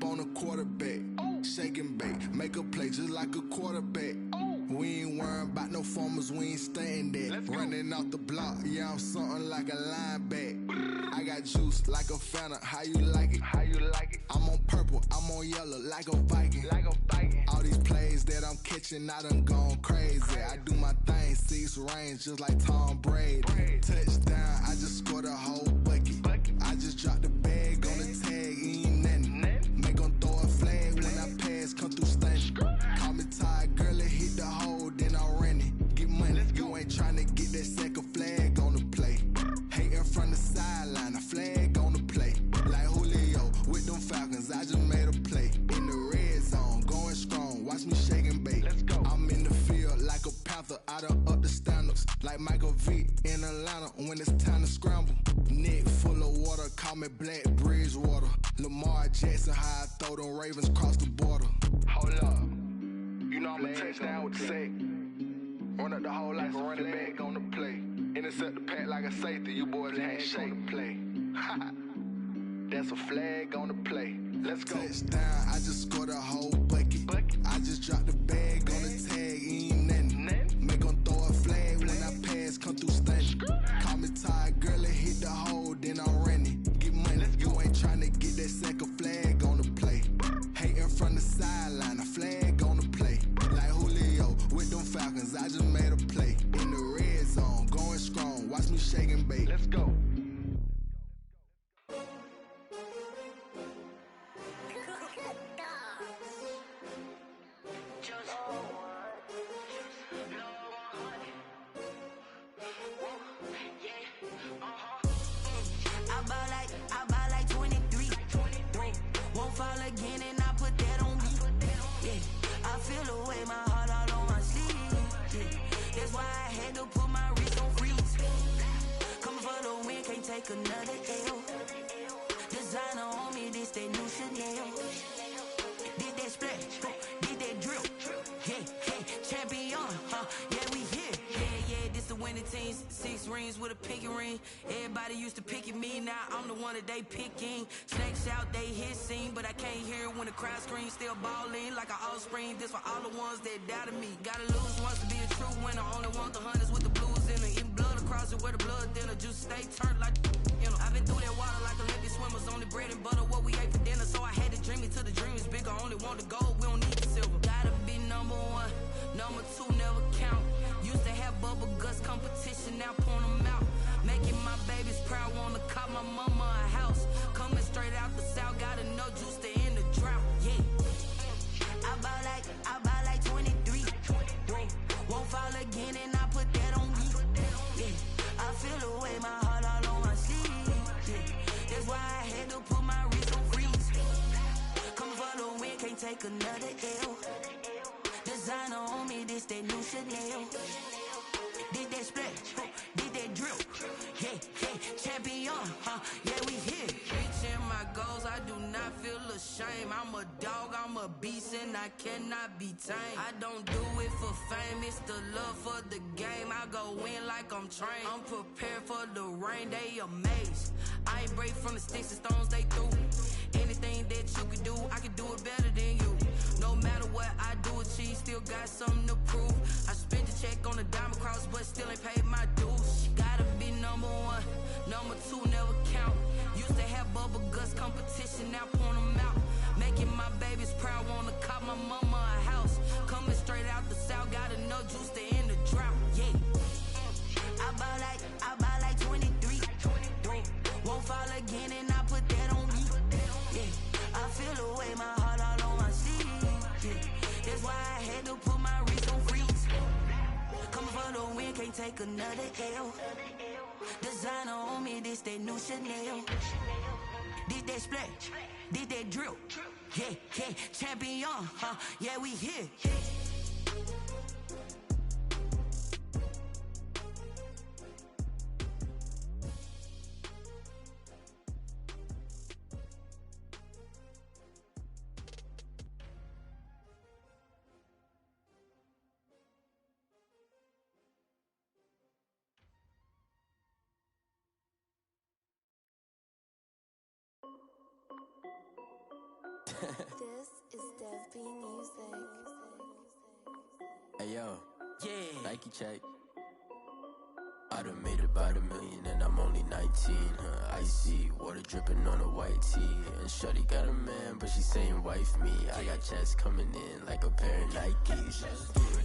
up on a quarterback. Shake and bake, make a play just like a quarterback. We ain't worrying about no formers, we ain't staying there. Running off the block, yeah, I'm something like a linebacker. I got juice like a Fanta, how you like it? How you like it? I'm on purple, I'm on yellow like a Viking. Like a Viking. All these plays that I'm catching, I done gone crazy. I do my thing, 6 range just like Tom Brady. Touchdown, I just scored a whole bucket. I just dropped the bag on the tag, ain't nothing. Make 'em throw a flag when I pass, come through stunning. Call me tired, girl, it hit the hole, then I ran it. Get money, you ain't tryna get that second flag on the play. Hating from the sideline, a flag on the play. Like Julio with them Falcons, I just made a play. In the red zone, going strong, watch me shake and bake. I'm in the field like a panther, I done up the standards. Like Michael Vick in Atlanta when it's time to scramble. Neck full of water, call me Black Bridgewater. Lamar Jackson, how I throw them Ravens across the border. Hold up, you know I'm a touchdown with the sack. Run up the hole like a running back on the play. Intercept the pack like a safety, you boys ain't shake the play. That's a flag on the play. Let's go. Touchdown, I just scored a whole bucket. I just dropped the bag on the tag, ain't nothing. Make 'em throw a flag when I pass, come through stunning. Call me tired, girl, it hit the hole, then I ran it. Get money, you ain't tryna get that second flag on the play. Hating from the sideline, a flag on the play. Like Julio with them Falcons, I just made a play. In the red zone, going strong, watch me shake and bake. Let's go. I buy like 23. Won't fall again and I put that on me. Yeah, I feel the way, my heart all on my sleeve. Yeah, that's why I had to put my wrist on freeze. Coming for the win, can't take another L. Designer on me, this that new Chanel. Did that splash, did that drill. Yeah, champion, yeah, we here. Yeah, this the winning team. 6 rings with a pinky ring. Everybody used to pick at me, now I'm the one that they picking. Snakes out, they hit scene, but I can't hear it when the crowd screams. Still balling like an offspring. This for all the ones that doubted me. Gotta lose once to be a true winner. Only want the hunters with the blues in it. Eating blood across it where the blood dinner. Juice stay turned like, you know. I've been through that water like Olympic swimmers. Only bread and butter, what we ate for dinner. So I had to dream it till the dream is bigger. Only want the gold, we don't need the silver. Gotta be number 1, number 2 never count. Used to have bubble guts competition, now point them out. Making my babies proud, wanna cop my mama a house. Coming straight out the south, gotta know juice to end the drought. Yeah, I buy like 23. Won't fall again and I put that on me. Yeah, I feel the way, my heart all on my sleeve. Yeah, that's why I had to put my wrist on freeze. Coming for the win, can't take another L. Designer on me, this that new Chanel. Did that splash, did that drill. Yeah, champion, yeah, we here. Reaching my goals, I do not feel ashamed. I'm a dog, I'm a beast, and I cannot be tamed. I don't do it for fame, it's the love for the game. I go in like I'm trained. I'm prepared for the rain, they amazed. I ain't break from the sticks and stones they threw. Anything that you could do, I could do it better than you. No matter what I do, achieve, still got something to prove. I spent the check on the diamond cross, but still ain't paid my dues. Gotta be number 1, number 2 never count. Used to have bubble guts competition, now point them out. Making my babies proud, wanna cop my mama a house. Coming straight out the south, gotta know juice to end the drought. Yeah, I buy like 23. Won't fall again and I put that on me. Yeah, I feel the way, my heart all on my sleeve. Yeah, that's why I had to put my wrist on freeze. Coming for the win, can't take another L. Designer on me, this that new Chanel. Did that splash, did that drill. Yeah, champion, yeah, we here. This is Dev B Music. Hey yo, yeah. Nike check. I done made about $1 million and I'm only 19. Icy water dripping on a white tee. And shawty got a man, but she saying wife me. I got checks coming in like a pair of Nikes.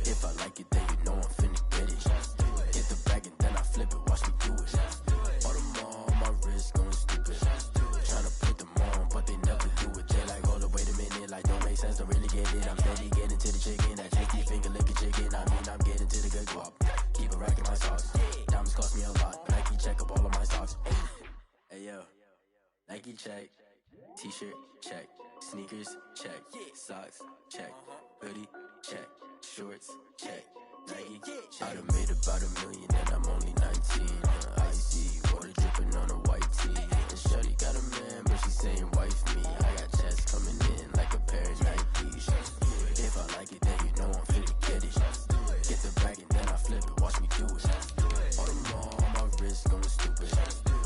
If I like it, then you know I'm finna get it. Get the bag and then I flip it, watch me do it. All them on my wrist going stupid. Tryna put them on, but they never do it. They like, hold up, wait a minute, like don't make sense, don't really get it. I'm steady getting to the chicken, that tasty finger licking chicken. I mean, I'm getting to the good guap. Keep it racking my sauce. Diamonds cost me a lot. Nike check up all of my socks. Hey yo, Nike check. T-shirt check. Sneakers check. Socks check. Hoodie check. Shorts check. Nike check. I done made about $1 million and I'm only 19. Icy water dripping on a white tee. And shawty got a man, but she saying wife me. I got checks coming in like a pair of Nikes. If I like it, then you know I'm finna get it. Get the bag and then I flip it, watch me do it. All them on my wrist going stupid.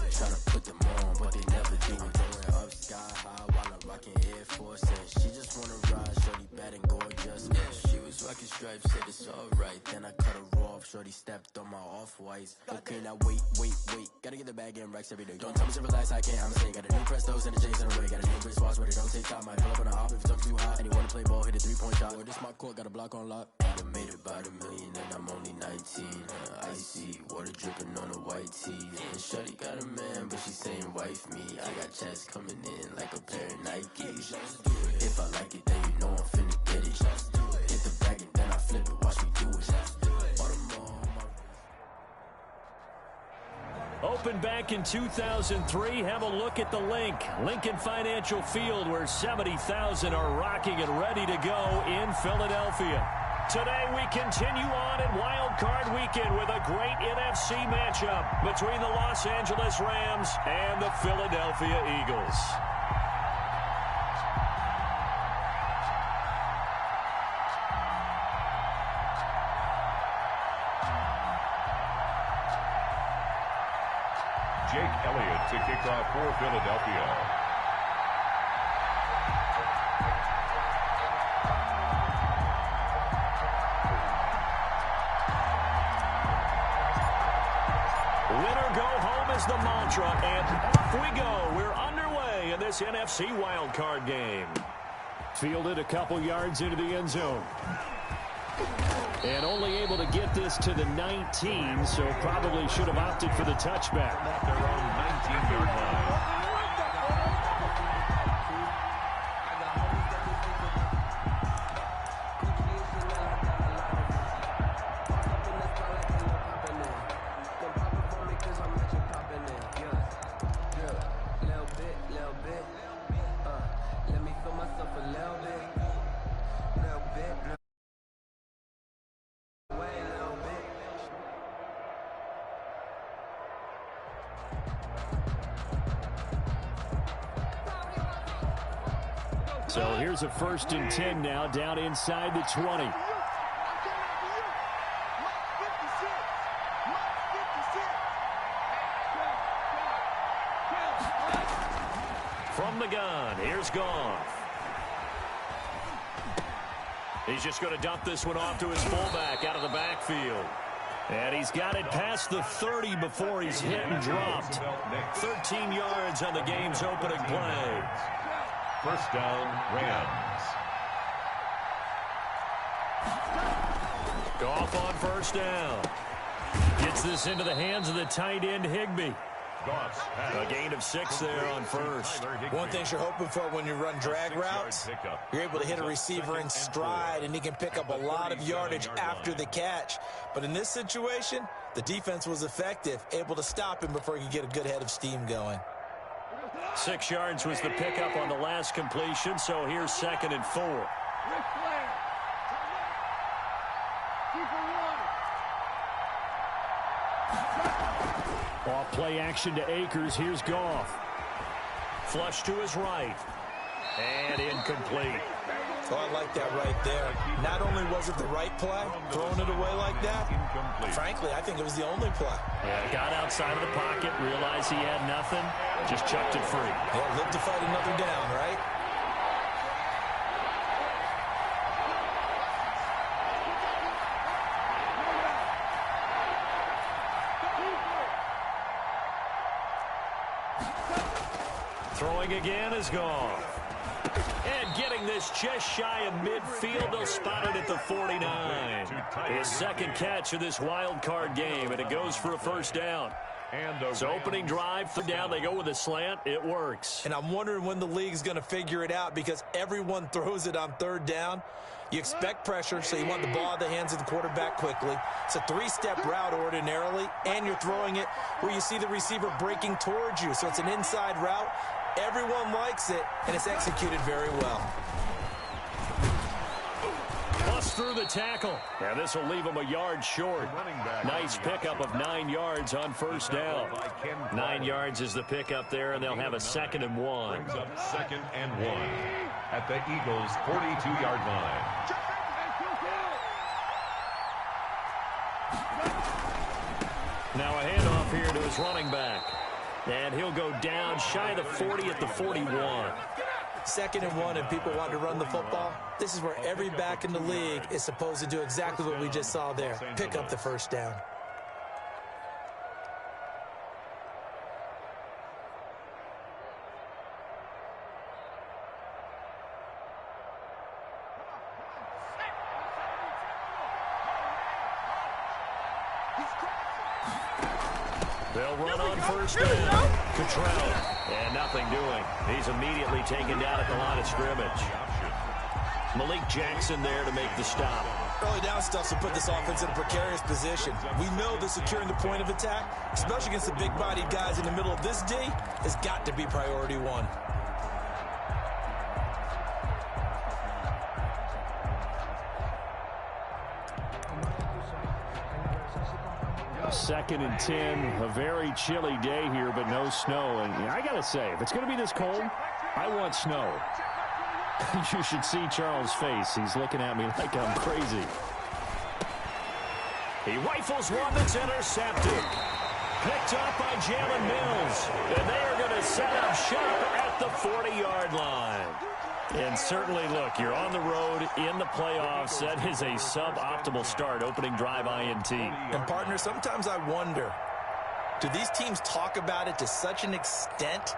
Tryna put them on, but they never do it. Going up sky high while I'm rocking Air Force. And she just wanna ride, shorty bad and gorgeous. She was rocking stripes, said it's alright. Then I cut her off, shorty stepped on my off-whites. Okay, now wait. Gotta get the bag and racks every day. Don't tell me to relax, I can't, I'm saying. Got a new Prestos and a Jason away. Got a new wristwatch where they don't take time. Might pull up on a hop if it's up too hot. And he wanna play ball, hit a 3-point shot. Or this my court, got a block on lock. I done made about $1 million and I'm only 19. Icy water dripping on a white tee. And shawty got a man, but she saying wife me. I got checks coming in like a pair of Nikes. If I like it, then you know I'm finna get it. Hit the bag and then I flip it, watch me do it. All them on my wrist. Opened back in 2003. Have a look at the link. Lincoln Financial Field, where 70,000 are rocking and ready to go in Philadelphia. Today we continue on in Wildcard Weekend with a great NFC matchup between the Los Angeles Rams and the Philadelphia Eagles. Jake Elliott to kick off for Philadelphia. Winner go home is the mantra, and off we go. We're underway in this NFC wildcard game. Fielded a couple yards into the end zone. And only able to get this to the 19, so probably should have opted for the touchback. At their own 19-yard line. So here's a 1st and 10 now, down inside the 20. From the gun, here's Goff. He's just going to dump this one off to his fullback out of the backfield. And he's got it past the 30 before he's hit and dropped. 13 yards on the game's opening play. First down, Rams. Goff on first down. Gets this into the hands of the tight end, Higbee. A gain of 6 there on first. One thing you're hoping for when you run drag routes, you're able to hit a receiver in stride, and he can pick up a lot of yardage after the catch. But in this situation, the defense was effective, able to stop him before he could get a good head of steam going. 6 yards was the pickup on the last completion, so here's 2nd and 4. Off play action to Akers. Here's Goff. Flush to his right. And incomplete. Oh, I like that right there. Not only was it the right play, throwing it away like that, frankly, I think it was the only play. Yeah, got outside of the pocket, realized he had nothing, just chucked it free. Yeah, live to fight another down, right? Throwing again is gone. And getting this just shy of midfield, they'll spot it at the 49. His second catch of this wild card game, and it goes for a first down. So opening drive, down, they go with a slant. It works. And I'm wondering when the league's going to figure it out, because everyone throws it on third down. You expect pressure, so you want the ball in the hands of the quarterback quickly. It's a three-step route ordinarily, and you're throwing it where you see the receiver breaking towards you. So it's an inside route. Everyone likes it, and it's executed very well. Bust through the tackle. Now this will leave him a yard short. Nice pickup of 9 yards on first down. 9 yards is the pickup there, and they'll have a 2nd and 1. Brings up 2nd and 1 at the Eagles' 42-yard line. Now a handoff here to his running back. And he'll go down shy of the 40 at the 41. 2nd and 1, and people want to run the football. This is where every back in the league is supposed to do exactly what we just saw there. Pick up the first down. They'll run on first down. Cottrell. And nothing doing. He's immediately taken down at the line of scrimmage. Malik Jackson there to make the stop. Early down stuff to put this offense in a precarious position. We know that securing the point of attack, especially against the big-bodied guys in the middle of this D, has got to be priority one. Second and 10, a very chilly day here, but no snow. And I got to say, if it's going to be this cold, I want snow. You should see Charles' face. He's looking at me like I'm crazy. He rifles one that's intercepted. Picked up by Jalen Mills. And they are going to set up shop at the 40-yard line. And certainly, look, you're on the road in the playoffs. That is a suboptimal start, opening drive INT. And, partner, sometimes I wonder, do these teams talk about it to such an extent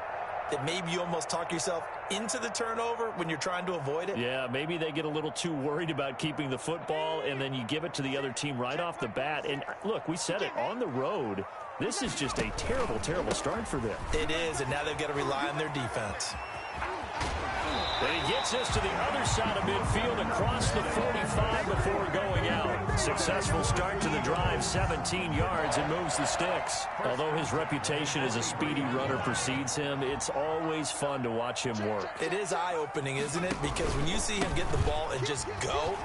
that maybe you almost talk yourself into the turnover when you're trying to avoid it? Yeah, maybe they get a little too worried about keeping the football, and then you give it to the other team right off the bat. And, look, we said it, on the road, this is just a terrible, terrible start for them. It is, and now they've got to rely on their defense. And he gets us to the other side of midfield across the 45 before going out. Successful start to the drive, 17 yards, and moves the sticks. Although his reputation as a speedy runner precedes him, it's always fun to watch him work. It is eye-opening, isn't it? Because when you see him get the ball and just go,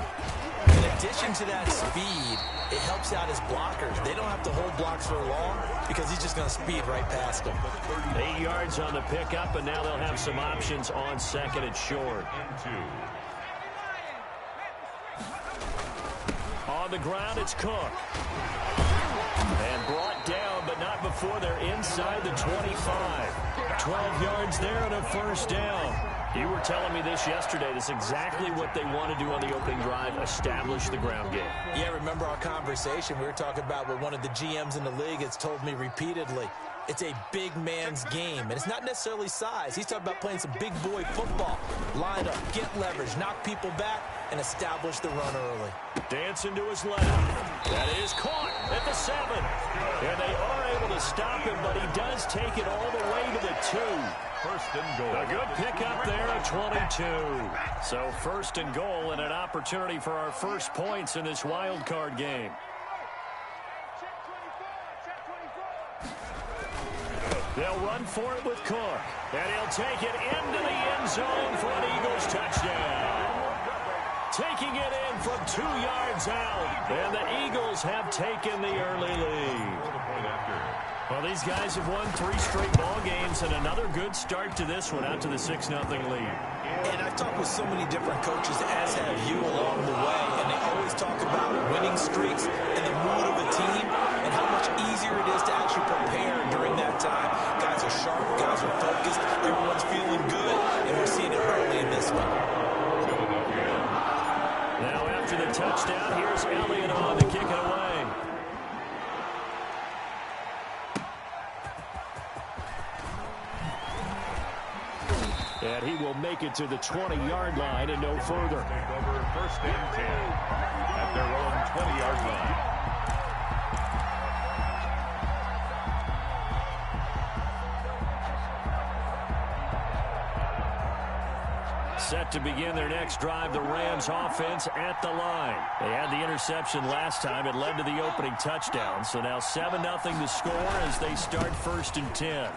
in addition to that speed, it helps out his blockers. They don't have to hold blocks for long because he's just going to speed right past them. 8 yards on the pickup, and now they'll have some options on second and short. On the ground, it's Cook. And brought down, but not before they're inside the 25. 12 yards there and a first down. You were telling me this yesterday. This is exactly what they want to do on the opening drive, establish the ground game. Yeah, remember our conversation? We were talking about what one of the GMs in the league has told me repeatedly. It's a big man's game, and it's not necessarily size. He's talking about playing some big boy football. Line up, get leverage, knock people back, and establish the run early. Dancing to his left. That is caught at the 7. And they are able to stop him, but he does take it all the way to the 2. First and goal. A good pickup there at 22. So first and goal and an opportunity for our first points in this wild card game. They'll run for it with Cook. And he'll take it into the end zone for an Eagles touchdown. Taking it in from 2 yards out. And the Eagles have taken the early lead. Well, these guys have won 3 straight ball games and another good start to this one out to the 6-0 lead. And I've talked with so many different coaches, as have you, along the way, and they always talk about winning streaks and the mood of a team and how much easier it is to actually prepare during that time. Guys are sharp, guys are focused, everyone's feeling good, and we're seeing it early in this one. Now after the touchdown, here's Elliott on to kick it away. take it to the 20-yard line and no further. Take over 1st and 10 at their own 20-yard line. Set to begin their next drive, the Rams offense at the line. They had the interception last time. It led to the opening touchdown. So now 7-0 the score as they start 1st and 10.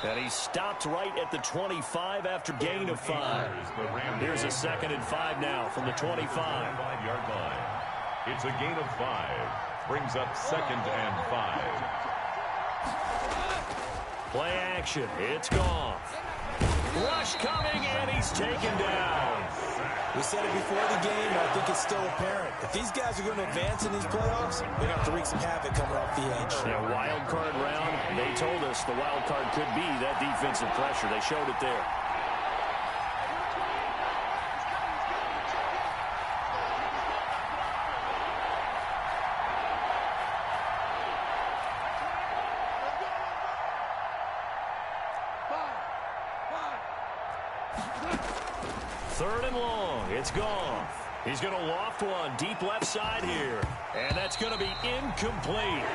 And he stopped right at the 25 after gain of 5. Here's a 2nd and 5 now from the 25. 5-yard line. It's a gain of 5. Brings up 2nd and 5. Play action. It's gone. Rush coming, and he's taken down. We said it before the game, and I think it's still apparent. If these guys are going to advance in these playoffs, they're going to have to wreak some havoc coming off the edge. Yeah, wild card round, they told us the wild card could be that defensive pressure. They showed it there. Third and long. It's gone. He's going to loft one deep left side here. And that's going to be incomplete.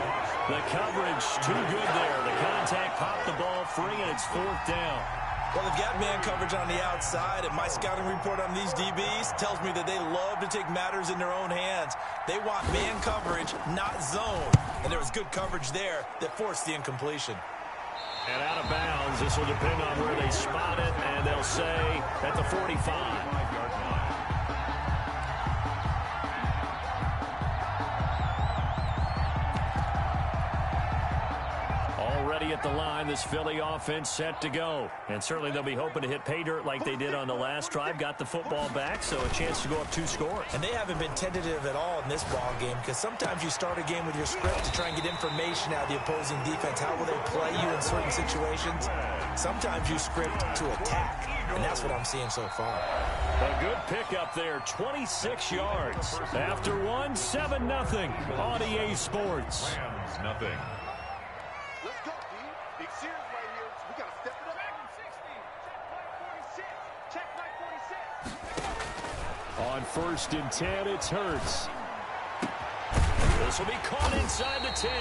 The coverage too good there. The contact popped the ball free, and it's 4th down. Well, they've got man coverage on the outside, and my scouting report on these DBs tells me that they love to take matters in their own hands. They want man coverage, not zone. And there was good coverage there that forced the incompletion. And out of bounds. This will depend on where they spot it, and they'll say at the 45. 5-yard line. Already at the line, this Philly offense set to go. And certainly they'll be hoping to hit pay dirt like they did on the last drive. Got the football back, so a chance to go up 2 scores. And they haven't been tentative at all in this ball game, because sometimes you start a game with your script to try and get information out of the opposing defense. How will they play you in certain situations? Sometimes you script to attack, and that's what I'm seeing so far. A good pickup there, 26 yards. After 7-0 on EA Sports. Rams, nothing. Let's go, D. Big series right here. We got to step it up. Check right 46. On 1st and 10, it's Hurts. This will be caught inside the 10.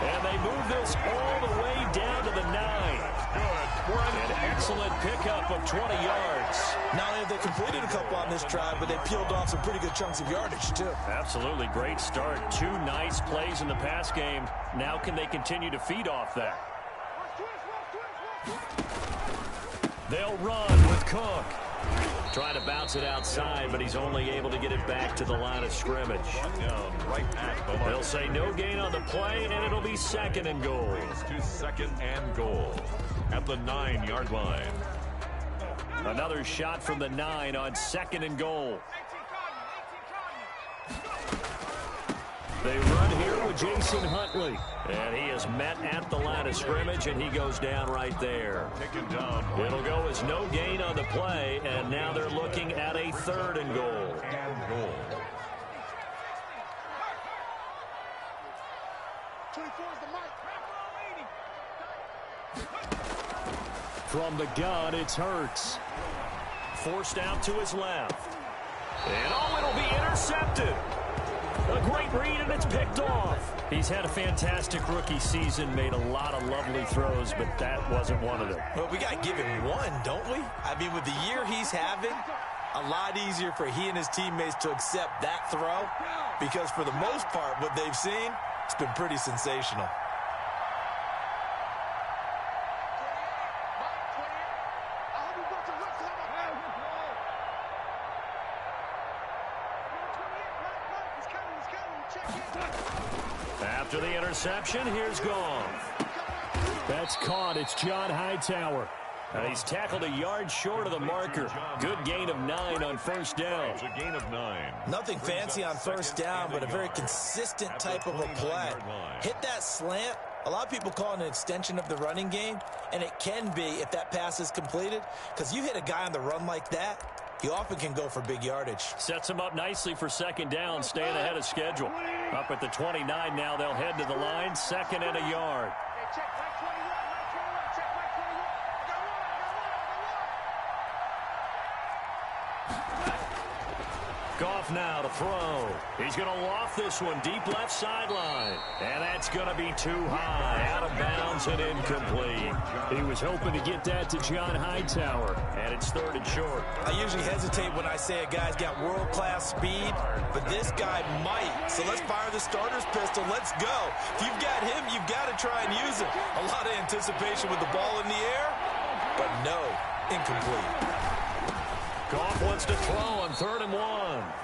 And they move this all the way down to the 9. An excellent pickup of 20 yards. Not only have they completed a couple on this drive, but they peeled off some pretty good chunks of yardage, too. Absolutely great start. 2 nice plays in the pass game. Now can they continue to feed off that? They'll run with Cook. Trying to bounce it outside, but he's only able to get it back to the line of scrimmage. They'll say no gain on the play, and it'll be 2nd and goal. To 2nd and goal at the 9-yard line. Another shot from the 9 on 2nd and goal. They run here with Jason Huntley. And he is met at the line of scrimmage, and he goes down right there. Taken down. It'll go as no gain on the play, and now they're looking at a 3rd and goal. And goal. 24 is the mic. From the gun, it's Hurts. Forced out to his left. And it'll be intercepted. A great read, and it's picked off. He's had a fantastic rookie season, made a lot of lovely throws, but that wasn't one of them. Well, we got to give him one, don't we? I mean, with the year he's having, a lot easier for he and his teammates to accept that throw, because for the most part, what they've seen, it's been pretty sensational. After the interception, here's Goff. That's caught. It's John Hightower. And he's tackled a yard short of the marker. Good gain of 9 on 1st down. It's a gain of 9. Nothing fancy on 1st down, but a very consistent type of a play. Hit that slant. A lot of people call it an extension of the running game, and it can be if that pass is completed, because you hit a guy on the run like that, he often can go for big yardage. Sets him up nicely for 2nd down, staying ahead of schedule. Up at the 29 now, they'll head to the line, 2nd and a yard. Check right 21, right 21, check right 21. Goff now to throw. He's going to loft this one deep left sideline. And that's going to be too high. Out of bounds and incomplete. He was hoping to get that to John Hightower. And it's 3rd and short. I usually hesitate when I say a guy's got world-class speed, but this guy might. So let's fire the starter's pistol. Let's go. If you've got him, you've got to try and use him. A lot of anticipation with the ball in the air, but no, incomplete. Goff wants to throw on 3rd and 1.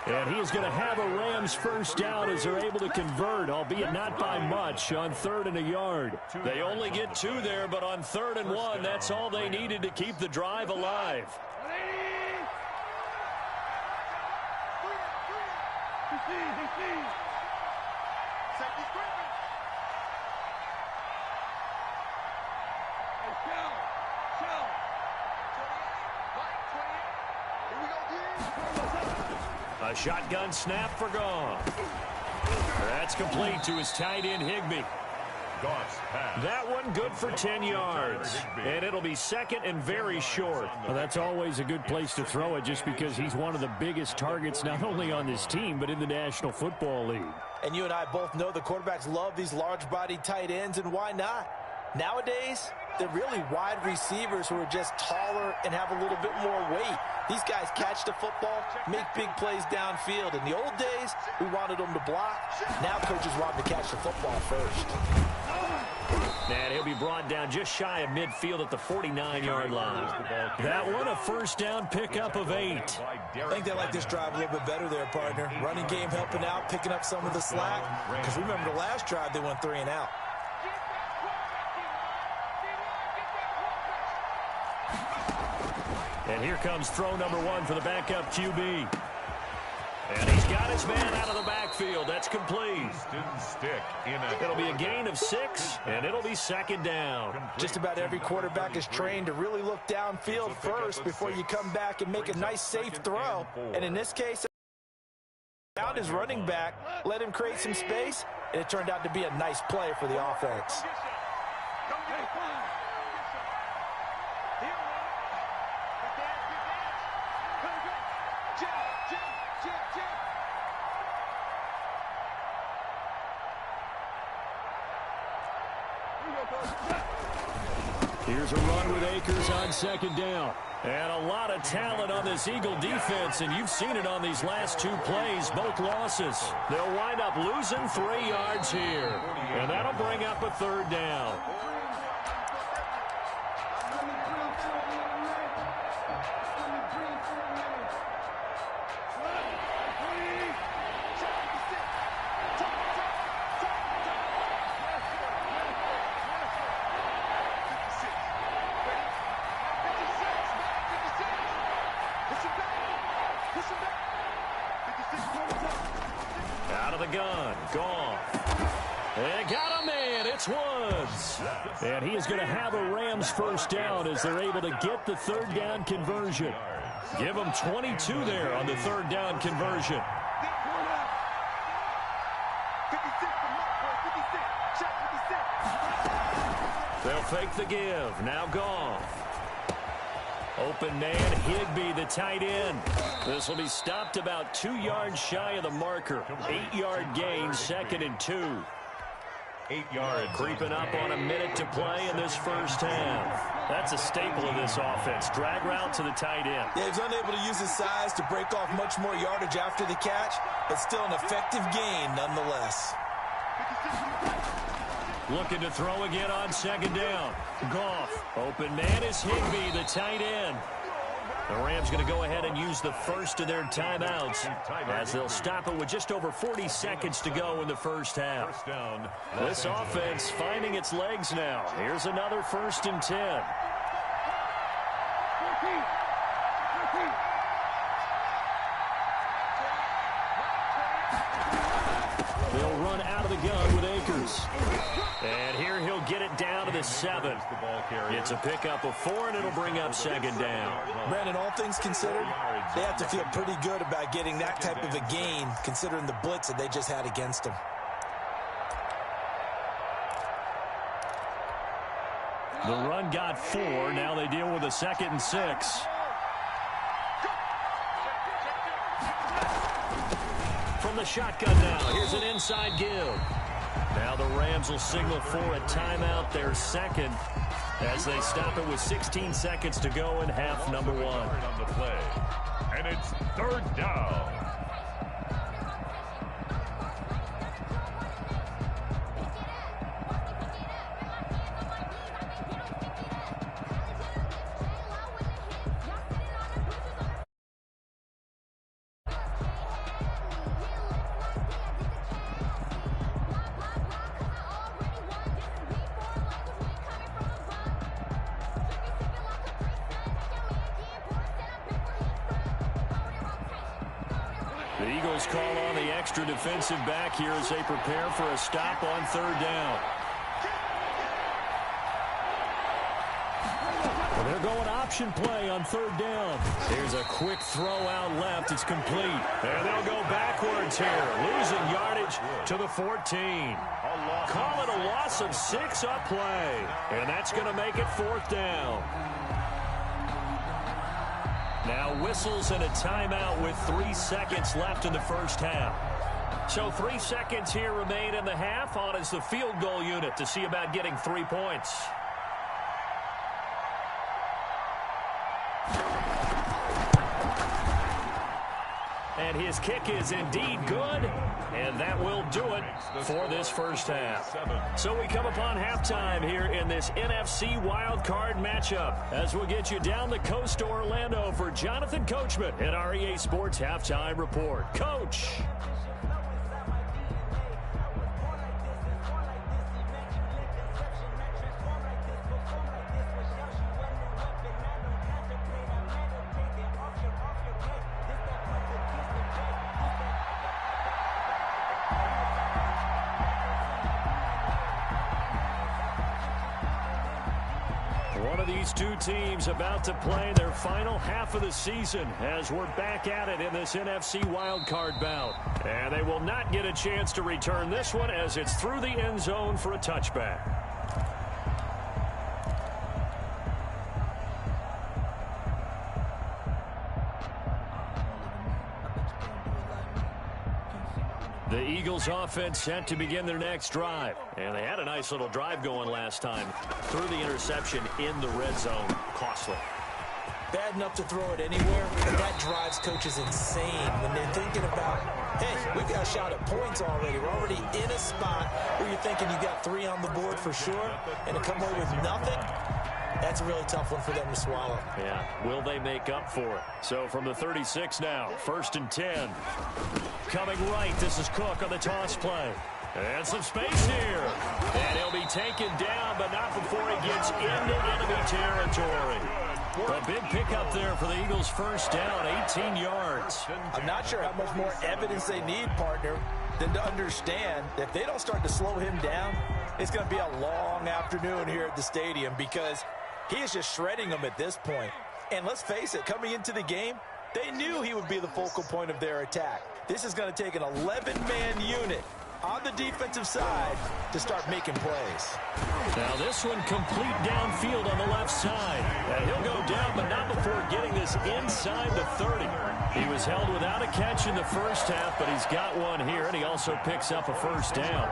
And he is going to have a Rams first down as they're able to convert, albeit not by much, on 3rd and a yard. They only get 2 there, but on 3rd and 1, that's all they needed to keep the drive alive. A shotgun snap for Goff. That's complete to his tight end, Higbee. That one good for 10 yards. And it'll be 2nd and very short. Well, that's always a good place to throw it just because he's one of the biggest targets not only on this team but in the National Football League. And you and I both know the quarterbacks love these large-bodied tight ends, and why not? Nowadays, they're really wide receivers who are just taller and have a little bit more weight. These guys catch the football, make big plays downfield. In the old days, we wanted them to block. Now coaches want them to catch the football first. And he'll be brought down just shy of midfield at the 49-yard line. That one a first down pickup of 8. I think they like this drive a little bit better there, partner. Running game helping out, picking up some of the slack. Because remember the last drive, they went 3 and out. And here comes throw number 1 for the backup QB. And he's got his man out of the backfield. That's complete. It'll be a gain of 6, and it'll be 2nd down. Just about every quarterback is trained to really look downfield first before you come back and make a nice, safe throw. And in this case, found his running back, let him create some space, and it turned out to be a nice play for the offense. Here's a run with Akers on 2nd down. And a lot of talent on this Eagle defense, and you've seen it on these last 2 plays, both losses. They'll wind up losing 3 yards here. And that'll bring up a 3rd down. Out of the gun, Goff. They got a man, it's Woods. And he is going to have a Rams first down as they're able to get the 3rd down conversion. Give them 22 there on the 3rd down conversion. They'll fake the give, now Goff. Open man, Higbee, the tight end. This will be stopped about 2 yards shy of the marker. 8-yard gain, 2nd and 2. 8 yards. Creeping up on a minute to play in this first half. That's a staple of this offense. Drag route to the tight end. Yeah, he's unable to use his size to break off much more yardage after the catch, but still an effective gain nonetheless. Looking to throw again on 2nd down. Goff. Open man is Higbee, the tight end. The Rams going to go ahead and use the first of their timeouts as they'll stop it with just over 40 seconds to go in the first half. This offense finding its legs now. Here's another 1st and 10. They'll run out of the gun with Akers. And here he'll get it down to the 7. It's a pickup of 4, and it'll bring up 2nd down. Brandon, all things considered, they have to feel pretty good about getting that type of a gain, considering the blitz that they just had against them. The run got 4. Now they deal with a 2nd and 6. from the shotgun now. Here's an inside give. Now the Rams will signal for a timeout, their second, as they stop it with 16 seconds to go in half number one. On the play. And it's third down. The Eagles call on the extra defensive back here as they prepare for a stop on third down. Well, they're going option play on third down. Here's a quick throw out left. It's complete. And they'll go backwards here, losing yardage to the 14. Call it a loss of 6 up play. And that's going to make it fourth down. Now whistles and a timeout with 3 seconds left in the first half. So 3 seconds here remain in the half. On is the field goal unit to see about getting 3 points. And his kick is indeed good, and that will do it for this first half. So we come upon halftime here in this NFC Wildcard matchup as we'll get you down the coast to Orlando for Jonathan Coachman at our EA Sports Halftime Report. Coach. One of these two teams about to play their final half of the season as we're back at it in this NFC wildcard bout. And they will not get a chance to return this one as it's through the end zone for a touchback. The Eagles offense set to begin their next drive. And they had a nice little drive going last time. Threw the interception in the red zone. Costly. Bad enough to throw it anywhere, but that drives coaches insane when they're thinking about, hey, we've got a shot at points already. We're already in a spot where you're thinking you got 3 on the board for sure, and to come away with nothing, that's a really tough one for them to swallow. Yeah, will they make up for it? So from the 36 now, 1st and 10. Coming right, this is Cook on the toss play. And some space here. And he'll be taken down, but not before he gets into enemy territory. A big pickup there for the Eagles' first down, 18 yards. I'm not sure how much more evidence they need, partner, than to understand that if they don't start to slow him down, it's going to be a long afternoon here at the stadium because he is just shredding them at this point. And let's face it, coming into the game, they knew he would be the focal point of their attack. This is going to take an 11-man unit on the defensive side to start making plays. Now this one complete downfield on the left side. And he'll go down, but not before getting this inside the 30. He was held without a catch in the first half, but he's got one here, and he also picks up a first down.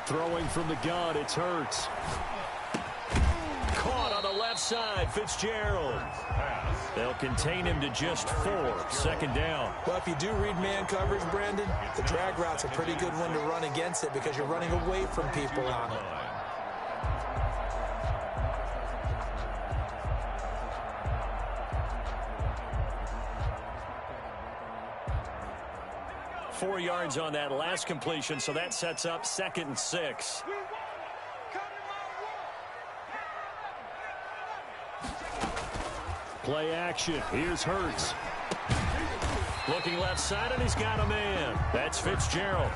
Throwing from the gun, it's Hurts. Caught on the left side, Fitzgerald. They'll contain him to just 4, second down. Well, if you do read man coverage, Brandon, the drag route's a pretty good one to run against it because you're running away from people on it. Four yards on that last completion, so that sets up 2nd and 6. Play action. Here's Hurts. Looking left side, and he's got a man. That's Fitzgerald.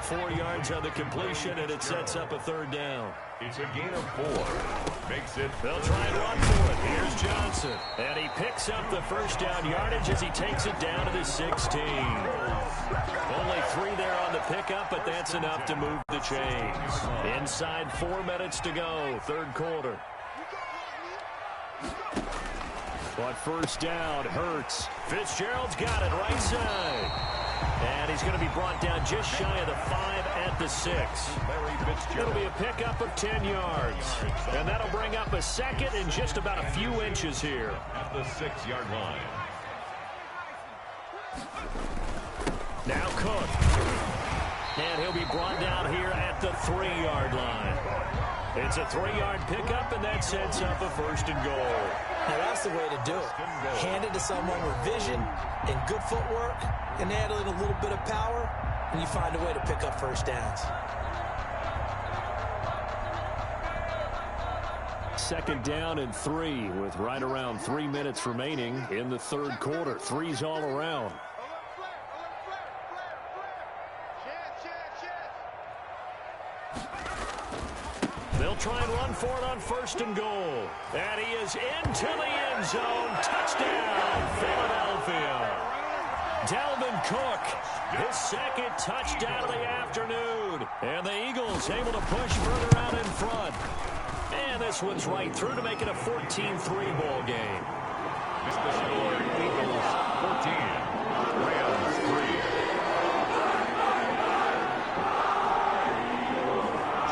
4 yards on the completion, and it sets up a third down. It's a gain of 4. Makes it. They'll try and run for it. Here's Johnson. And he picks up the first down yardage as he takes it down to the 16. Only 3 there on the pickup, but that's enough to move the chains. Inside 4 minutes to go, third quarter. On first down, Hurts. Fitzgerald's got it right side. And he's going to be brought down just shy of the 5 at the 6. It'll be a pickup of 10 yards. And that'll bring up a second and just about a few inches here. At the 6-yard line. Now Cook. And he'll be brought down here at the 3-yard line. It's a 3-yard pickup, and that sets up a first and goal. Now that's the way to do it. Hand it to someone with vision and good footwork, and add in a little bit of power, and you find a way to pick up first downs. Second down and 3 with right around 3 minutes remaining in the third quarter. 3's all around. They'll try and run for it on first and goal. And he is into the end zone. Touchdown, Philadelphia. Dalvin Cook, his second touchdown of the afternoon. And the Eagles able to push further out in front. And this one's right through to make it a 14-3 ball game. It's the score, Eagles 14, Rams 3.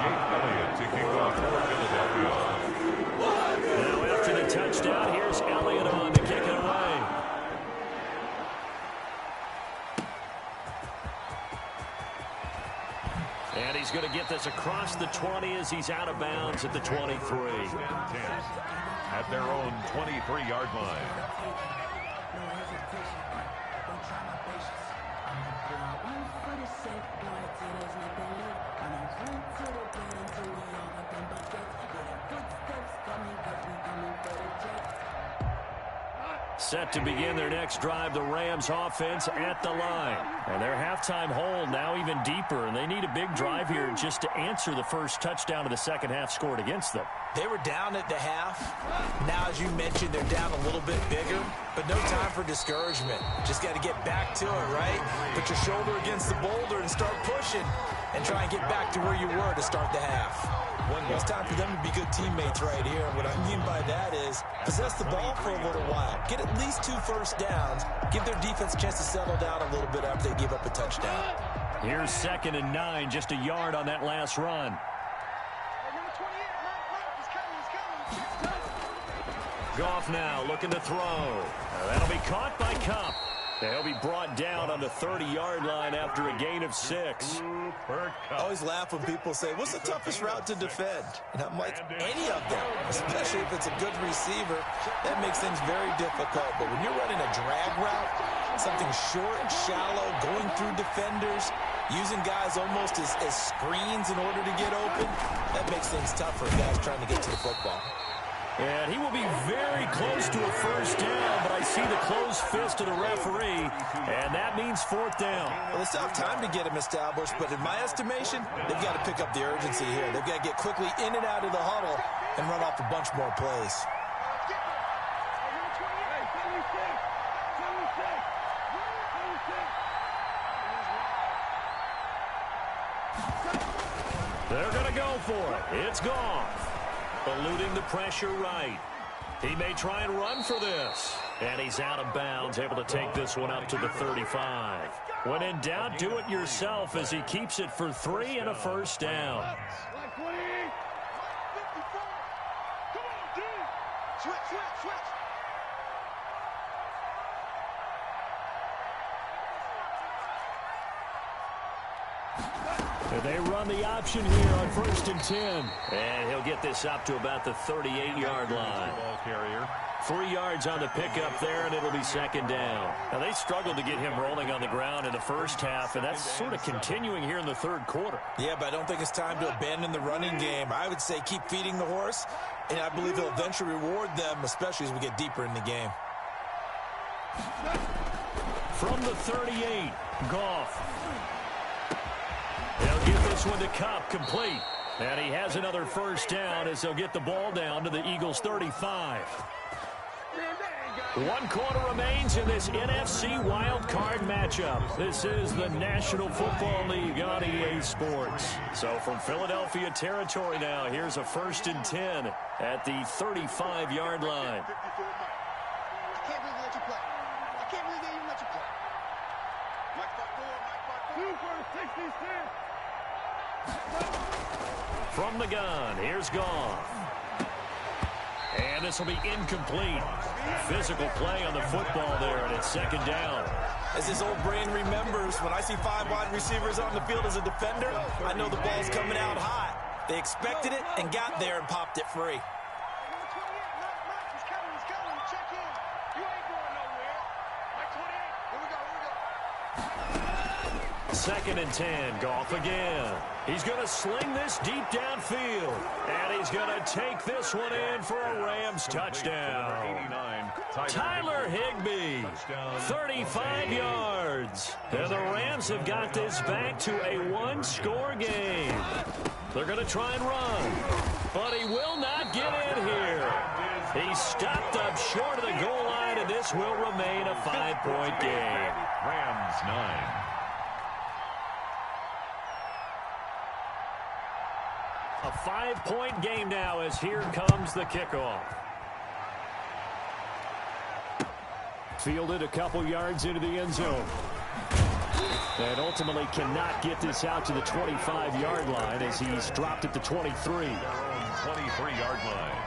Jake Elliott to kick off for Philadelphia. Now after the touchdown, here's Elliott on to kick it away. And he's going to get this across the 20 as he's out of bounds at the 23. At their own 23-yard line. Set to begin their next drive, the Rams offense at the line. And their halftime hole now even deeper, and they need a big drive here just to answer the first touchdown of the second half scored against them. They were down at the half. Now, as you mentioned, they're down a little bit bigger, but no time for discouragement. Just got to get back to it, right? Put your shoulder against the boulder and start pushing and try and get back to where you were to start the half. It's time for them to be good teammates right here. And what I mean by that is possess the ball for a little while. Get at least 2 first downs. Give their defense a chance to settle down a little bit after they give up a touchdown. Here's 2nd and 9, just a yard on that last run. Goff now looking to throw. That'll be caught by Kupp. He'll be brought down on the 30-yard line after a gain of 6. I always laugh when people say, what's the toughest route to defend? And I'm like, any of them, especially if it's a good receiver. That makes things very difficult. But when you're running a drag route, something short, shallow, going through defenders, using guys almost as screens in order to get open, that makes things tough for guys trying to get to the football. And he will be very close to a first down, but I see the closed fist of the referee, and that means 4th down. Well, they still have time to get him established, but in my estimation, they've got to pick up the urgency here. They've got to get quickly in and out of the huddle and run off a bunch more plays. They're going to go for it. It's Goff. Eluding the pressure right. He may try and run for this. And he's out of bounds, able to take this one up to the 35. When in doubt, do it yourself as he keeps it for 3 and a first down. They run the option here on 1st and 10. And he'll get this up to about the 38-yard line. Ball carrier. 3 yards on the pickup there, and it'll be 2nd down. Now, they struggled to get him rolling on the ground in the first half, and that's sort of continuing here in the third quarter. Yeah, but I don't think it's time to abandon the running game. I would say keep feeding the horse, and I believe he'll eventually reward them, especially as we get deeper in the game. From the 38, Goff. They'll get this one to Cup, complete. And he has another first down as they'll get the ball down to the Eagles' 35. 1 quarter remains in this NFC Wildcard matchup. This is the National Football League on EA Sports. So from Philadelphia territory now, here's a 1st and 10 at the 35-yard line. I can't believe they let you play. I can't believe they even let you play. Mike 5-4, From the gun, here's Goff. And this will be incomplete. Physical play on the football there, and it's 2nd down. As his old brain remembers, when I see 5 wide receivers on the field as a defender, I know the ball's coming out hot. They expected it and got there and popped it free. He's coming. Check in. You ain't going nowhere. Mike 28. Here we go. 2nd and 10, Goff again. He's going to sling this deep downfield. And he's going to take this one in for a Rams touchdown. Tyler Higbee, 35 yards. And the Rams have got this back to a 1-score game. They're going to try and run. But he will not get in here. He stopped up short of the goal line, and this will remain a 5-point game. Rams 9. A 5-point game now as here comes the kickoff. Fielded a couple yards into the end zone. And ultimately cannot get this out to the 25-yard line as he's dropped at the 23. 23-yard line.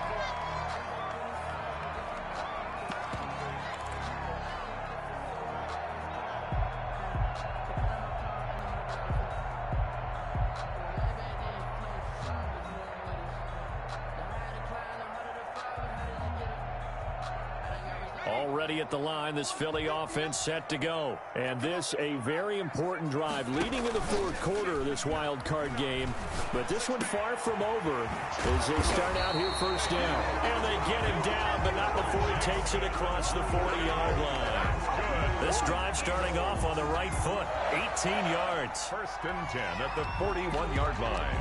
Already at the line, this Philly offense set to go. And this a very important drive leading in the 4th quarter of this wild card game. But this one far from over as they start out here 1st down. And they get him down, but not before he takes it across the 40-yard line. This drive starting off on the right foot, 18 yards. 1st and 10 at the 41-yard line.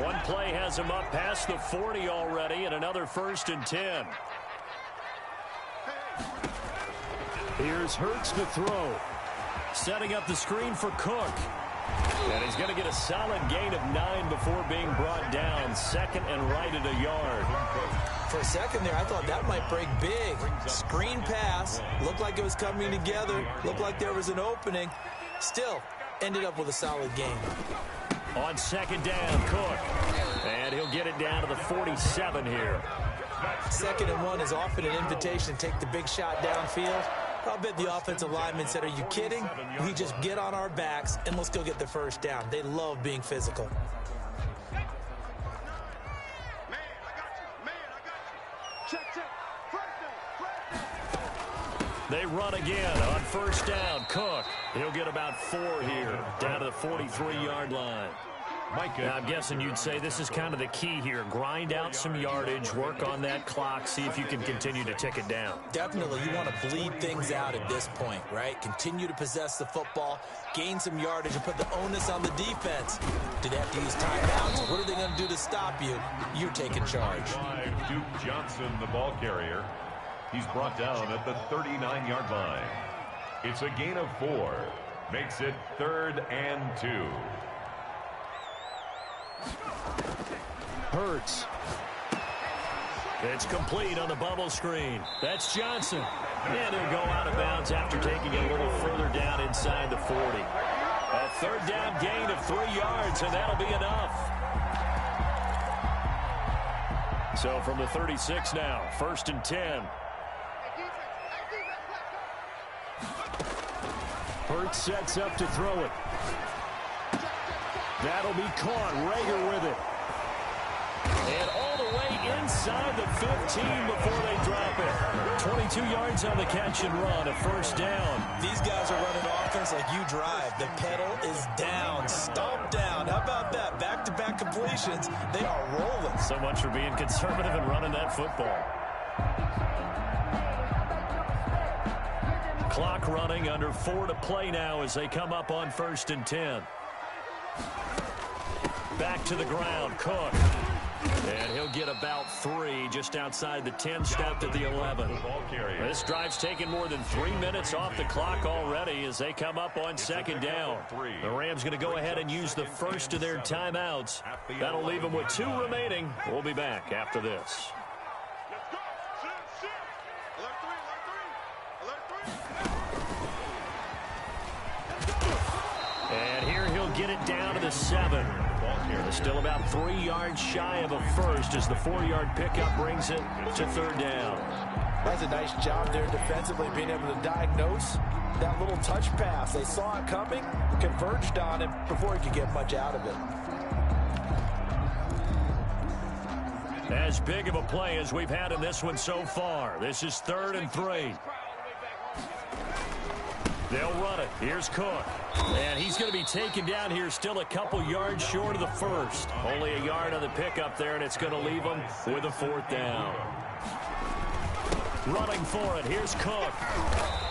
One play has him up past the 40 already, and another 1st and 10. Here's Hurts to throw. Setting up the screen for Cook. And he's going to get a solid gain of 9 before being brought down. 2nd and right at a yard. For a second there, I thought that might break big. Screen pass. Looked like it was coming together. Looked like there was an opening. Still, ended up with a solid gain. On 2nd down, Cook. And he'll get it down to the 47 here. 2nd and 1 is often an invitation to take the big shot downfield. I'll bet the offensive lineman said, are you kidding? We just get on our backs and let's go get the 1st down. They love being physical. They run again on 1st down. Cook, he'll get about 4 here, down to the 43-yard line. Now, I'm guessing you'd say this is kind of the key here. Grind out some yardage, work on that clock, see if you can continue to tick it down. Definitely. You want to bleed things out at this point, right? Continue to possess the football, gain some yardage, and put the onus on the defense. Do they have to use timeouts? What are they going to do to stop you? You're taking charge. Duke Johnson, the ball carrier. He's brought down at the 39-yard line. It's a gain of 4. Makes it 3rd and 2. Hurts. It's complete on the bubble screen. That's Johnson. And he'll go out of bounds after taking it a little further down inside the 40. A 3rd down gain of 3 yards, and that'll be enough. So from the 36 now, 1st and 10. Hurts sets up to throw it. That'll be caught. Rager with it. And all the way inside the 15 before they drop it. 22 yards on the catch and run, a 1st down. These guys are running offense like you drive. The pedal is down, stomp down. How about that? Back-to-back completions. They are rolling. So much for being conservative and running that football. Clock running, under 4 to play now as they come up on 1st and 10. Back to the ground, Cook. And he'll get about 3 just outside the 10, stopped at the 11. This drive's taken more than 3 minutes off the clock already as they come up on 2nd down. The Rams going to go ahead and use the first of their timeouts. That'll leave them with 2 remaining. We'll be back after this. And here he'll get it down to the 7. Still about 3 yards shy of a first as the 4-yard pickup brings it to 3rd down. That's a nice job there defensively, being able to diagnose that little touch pass. They saw it coming, converged on it before he could get much out of it. As big of a play as we've had in this one so far. This is 3rd and 3. They'll run it. Here's Cook. And he's going to be taken down here still a couple yards short of the first. Only a yard on the pickup there, and it's going to leave him with a 4th down. Running for it. Here's Cook.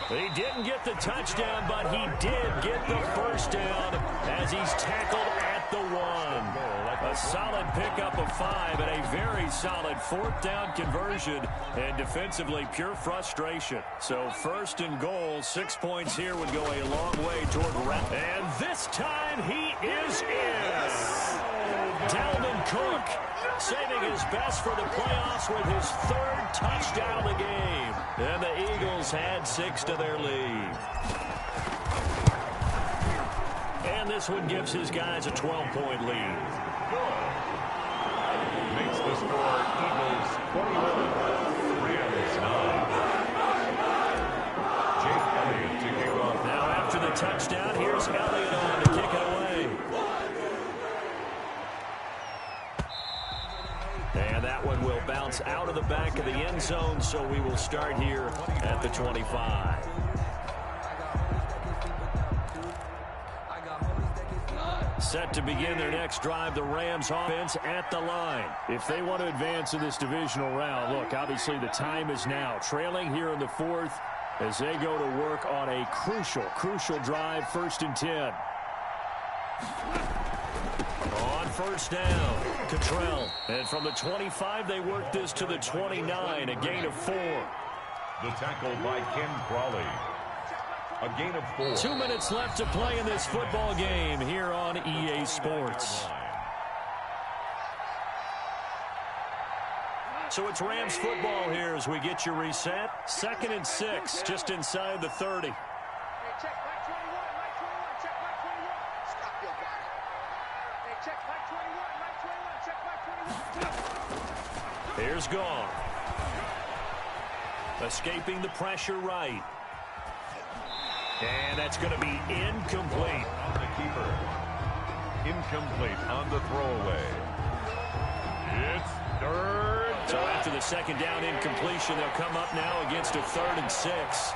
He didn't get the touchdown, but he did get the first down as he's tackled at the 1. A solid pickup of 5 and a very solid 4th down conversion, and defensively pure frustration. So 1st and goal, 6 points here would go a long way toward wrap. And this time he is in. Dalvin Cook saving his best for the playoffs with his 3rd touchdown of the game. And the Eagles had 6 to their lead. And this one gives his guys a 12-point lead. Makes the score Eagles 21, Rams 9. Jake Elliott to kick off. Now after the touchdown, here's Elliott on to kick it away. And that one will bounce out of the back of the end zone, so we will start here at the 25. Set to begin their next drive, the Rams offense at the line. If they want to advance in this divisional round, look, obviously the time is now. Trailing here in the 4th as they go to work on a crucial drive, 1st and 10. On 1st down, Cottrell. And from the 25, they work this to the 29, a gain of 4. The tackle by Ken Crawley. A gain of 4. 2 minutes left to play in this football game here on EA Sports. So it's Rams football here as we get you reset. 2nd and 6, just inside the 30. Hey, check back 21, right 21, check back 21. Stop your body. Hey, check back 21, right 21, check back 21. Here's Gone. Escaping the pressure right. And that's going to be incomplete. On the keeper. Incomplete on the throwaway. It's 3rd. So after the 2nd down incompletion, they'll come up now against a 3rd and 6.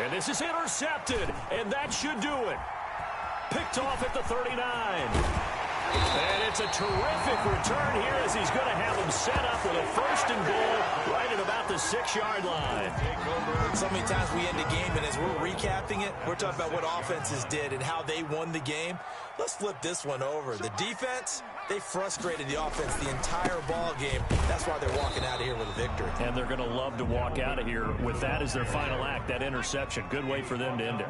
And this is intercepted, and that should do it. Picked off at the 39. And it's a terrific return here as he's going to have him set up with a 1st and goal right at about the 6-yard line. So many times we end the game, and as we're recapping it, we're talking about what offenses did and how they won the game. Let's flip this one over. The defense, they frustrated the offense the entire ball game. That's why they're walking out of here with a victory. And they're going to love to walk out of here with that as their final act, that interception. Good way for them to end it.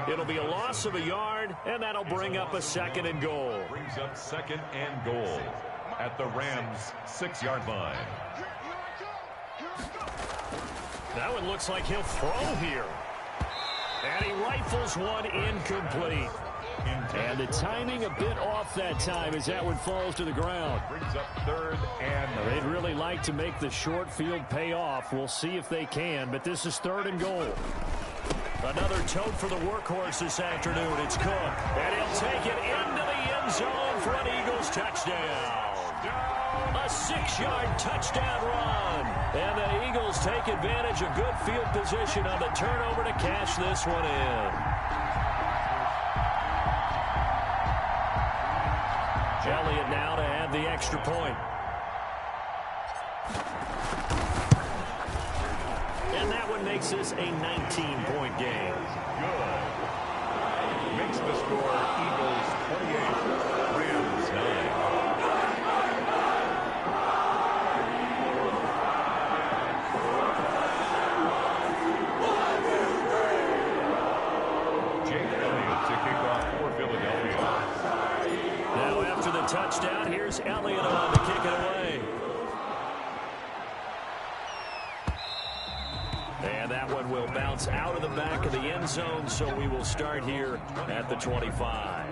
It'll be a loss of a yard, and that'll bring up a 2nd and goal. Brings up 2nd and goal at the Rams' 6-yard line. That one looks like he'll throw here. And he rifles one incomplete. And the timing a bit off that time as that one falls to the ground. Brings up 3rd and now, they'd really like to make the short field pay off. We'll see if they can, but this is 3rd and goal. Another tote for the workhorse this afternoon. It's Cook. And he'll take it into the end zone for an Eagles touchdown. A 6-yard touchdown run. And the Eagles take advantage of good field position on the turnover to cash this one in. Elliott now to add the extra point. And that one makes this a 19-point game. Good. Makes the score Eagles 28, Rams 9. Touchdown. Here's Elliott on to kick it away. And that one will bounce out of the back of the end zone, so we will start here at the 25.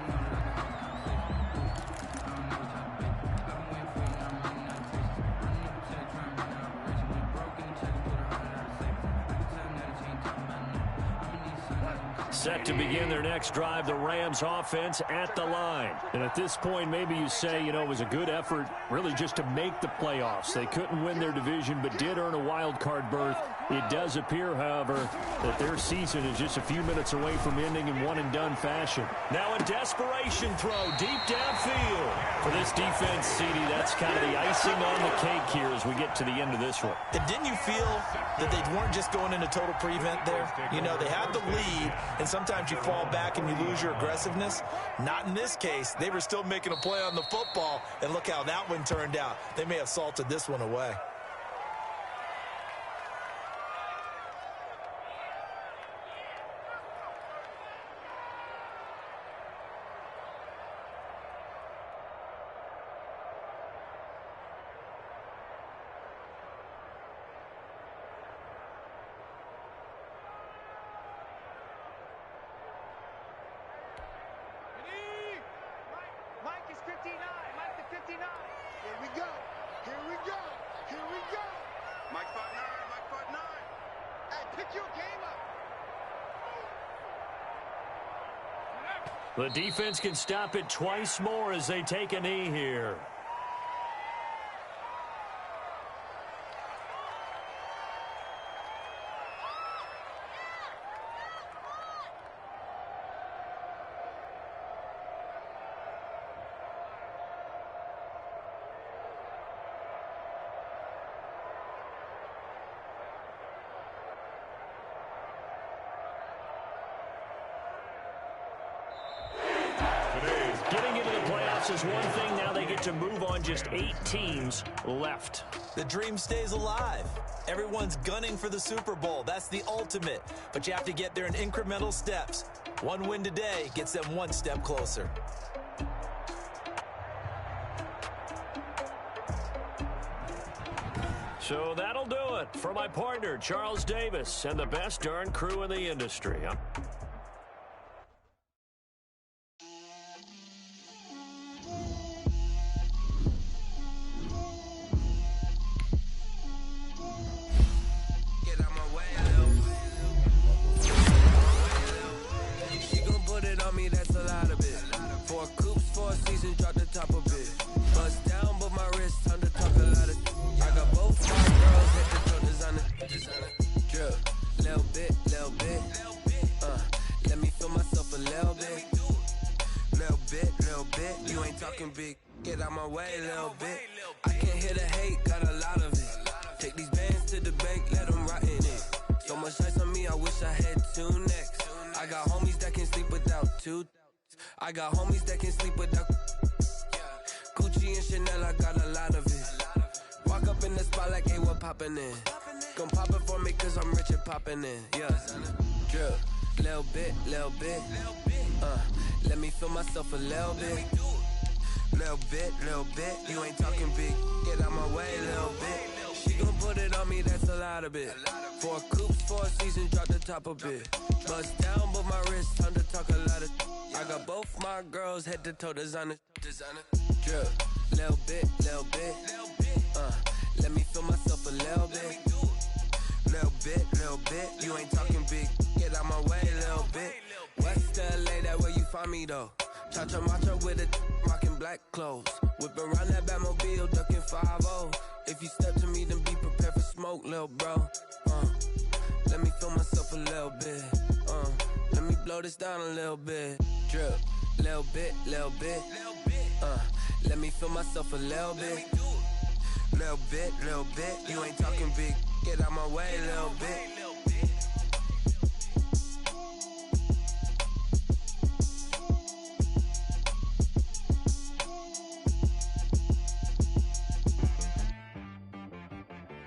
Set to begin their next drive, the Rams offense at the line. And at this point, maybe you say, you know, it was a good effort really just to make the playoffs. They couldn't win their division, but did earn a wild card berth. It does appear, however, that their season is just a few minutes away from ending in one-and-done fashion. Now a desperation throw deep downfield. For this defense, CD, that's kind of the icing on the cake here as we get to the end of this one. And didn't you feel that they weren't just going into total prevent there? You know, they had the lead, and sometimes you fall back and you lose your aggressiveness. Not in this case. They were still making a play on the football, and look how that one turned out. They may have salted this one away. The defense can stop it twice more as they take a knee here. Getting into the playoffs is one thing. Now they get to move on. Just 8 teams left. The dream stays alive. Everyone's gunning for the Super Bowl. That's the ultimate. But you have to get there in incremental steps. One win today gets them one step closer. So that'll do it for my partner, Charles Davis, and the best darn crew in the industry. I got homies that can sleep without Gucci and Chanel, I got a lot of it. Walk up in the spot like, hey, what poppin' in? Gon' pop it for me cause I'm rich and poppin' in. Yeah, drip, little bit, let me feel myself a little bit. Little bit, you ain't talking big. Get out my way, little bit. She gon' put it on me, that's a lot of it. 4 coops, 4 seasons, drop the top a bit. Bust down, but my wrist, time to talk a lot of. I got both my girls head to toe designer. Drip, little bit, let me feel myself a little bit. Little bit, you ain't talking big. Get out my way, little bit. West LA, that where you find me though. Cha-cha matcha with it, rockin' black clothes. Whip around that Batmobile, ducking 5-0. If you step to me, then be prepared for smoke, lil' bro. Let me feel myself a little bit. Let me blow this down a little bit. Drip, little bit, little bit. Let me feel myself a little bit. Little bit, little bit. You ain't talking big. Get out my way, little bit.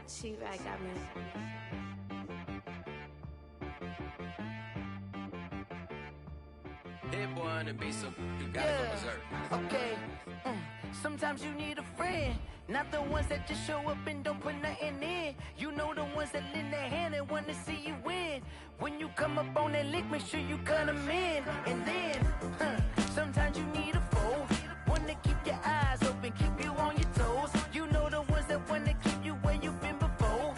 She-Rag got me. Hit boy on the beat, so you gotta go berserk. Okay. Sometimes you need a friend, not the ones that just show up and don't put nothing in. You know the ones that lend their hand and wanna see you win. When you come up on that lick, make sure you cut them in. And then, sometimes you need a foe, one to keep your eyes open, keep you on your toes. You know the ones that wanna keep you where you've been before.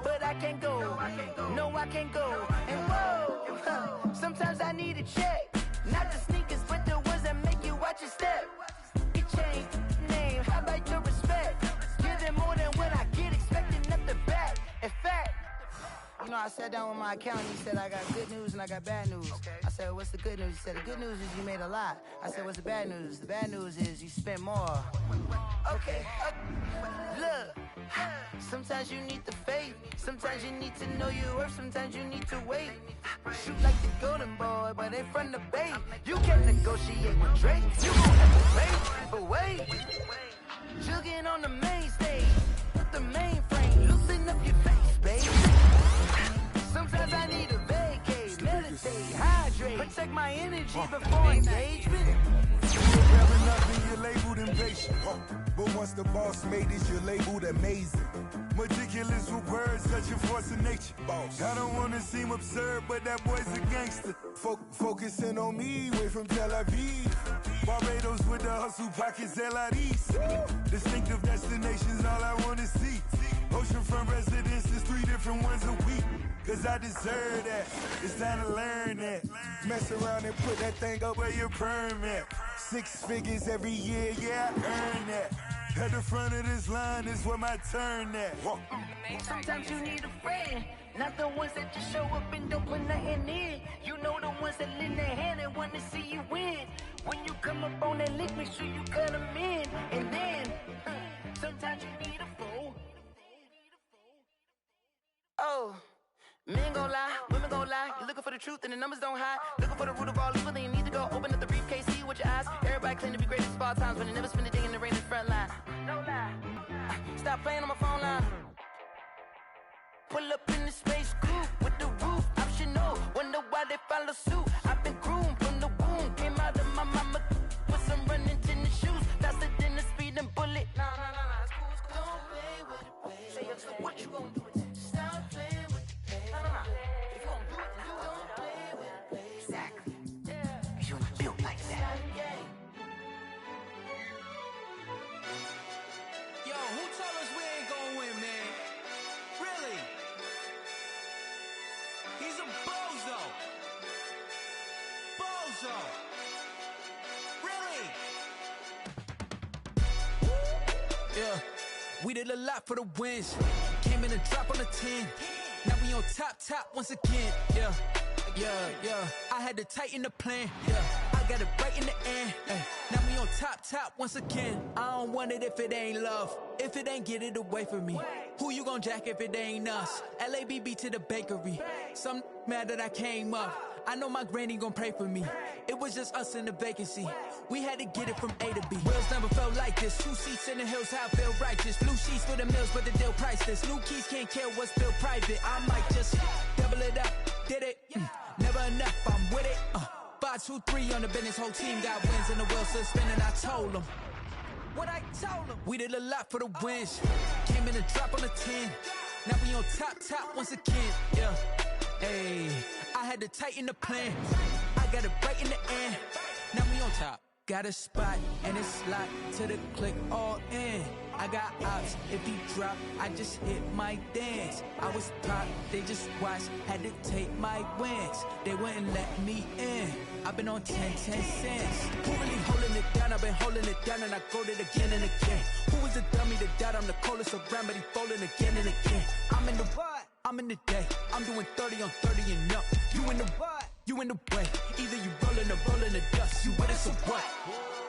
But I can't go, no I can't go. And whoa, sometimes I need a check. Not the sneakers, but the ones that make you watch your step. It changed name, how about your respect? Give them more than what I get, expecting nothing back. In fact, you know, I sat down with my accountant, he said I got good news and I got bad news. I said, what's the good news? He said, the good news is you made a lot. I said, what's the bad news? The bad news is you spent more. Okay, look, sometimes you need the faith, sometimes you need to know your worth, sometimes you need to wait. Shoot like the golden boy, but in front of the bay. You can't negotiate with Drake, you gon' have to wait, but wait. Jugging on the main stage, with the mainframe, loosen up your face, baby. Sometimes I need a vacate, meditate, hydrate, protect my energy before engagement. Never nothing, you're labeled impatient. But once the boss made it, you're labeled amazing. Meticulous with words, such a force of nature. I don't wanna seem absurd, but that boy's a gangster. Focusing on me, way from Tel Aviv. Barbados with the hustle pockets, LIDs. Distinctive destinations, all I wanna see. Oceanfront residences, 3 different ones a week. Cause I deserve that, it's time to learn that. Mess around and put that thing up where your perm at. 6 figures every year, yeah, I earn that. At the front of this line is where my turn at. Sometimes you need a friend, not the ones that just show up and don't put nothing in. You know the ones that lend their hand and wanna see you win. When you come up on that lick, make sure you cut them in. And then, sometimes you need a foe. Oh. Men gon' lie, women gon' lie. You're looking for the truth and the numbers don't hide. Looking for the root of all evil, then you need to go open up the briefcase, see with your eyes. Everybody claim to be greatest of all times, but they never spend a day in the rain in the front line. No lie. Stop playing on my phone line. Pull up in the space coupe with the roof optional. Wonder why they follow suit. I've been groomed from the womb. Came out of my mama with some running tennis shoes. Faster than a speeding bullet. Nah, it's cool, it's cool. Don't play with it, baby. Say, what you gon' do with it? Stop playing with it. If you gon' do it, then don't play with it, baby. Exactly. Yeah. You're built like that. Yo, who told us we ain't gonna win, man? Really? He's a bozo. Bozo. Really? Yeah, we did a lot for the wins. Came in and drop on the 10. Now we on top once again. Yeah. I had to tighten the plan. Yeah, I got it right in the end. Now we on top once again. I don't want it if it ain't love. If it ain't, get it away from me. Who you gon' jack if it ain't us? LABB to the bakery. Some mad that I came up. I know my granny gon' pray for me. It was just us in the vacancy. We had to get it from A to B. Wheels never felt like this. 2 seats in the hills, how I feel righteous. Blue sheets for the mills, but the deal priceless. New keys can't care what's built private. I might just double it up. Did it? Never enough, I'm with it. 5, 2, 3 on the business. Whole team got wins and the wheels still spinning. I told them what I told them. We did a lot for the wins. Came in and drop on the 10. Now we on top once again. Yeah. Hey, I had to tighten the plan. I got it right in the end. Now we on top. Got a spot and it's locked to the click all in. I got ops, if he drop, I just hit my dance. I was top, they just watched, had to take my wins. They wouldn't let me in. I've been on 10 cents. Who really holding it down? I bet been holding it down and I go it again and again. Who was the dummy that died? I'm the coldest around, but he folding again and again. I'm in the what? I'm in the day. I'm doing 30 on 30 and up. You in the what? You in the way. Either you rolling or rolling the dust. You with us or what?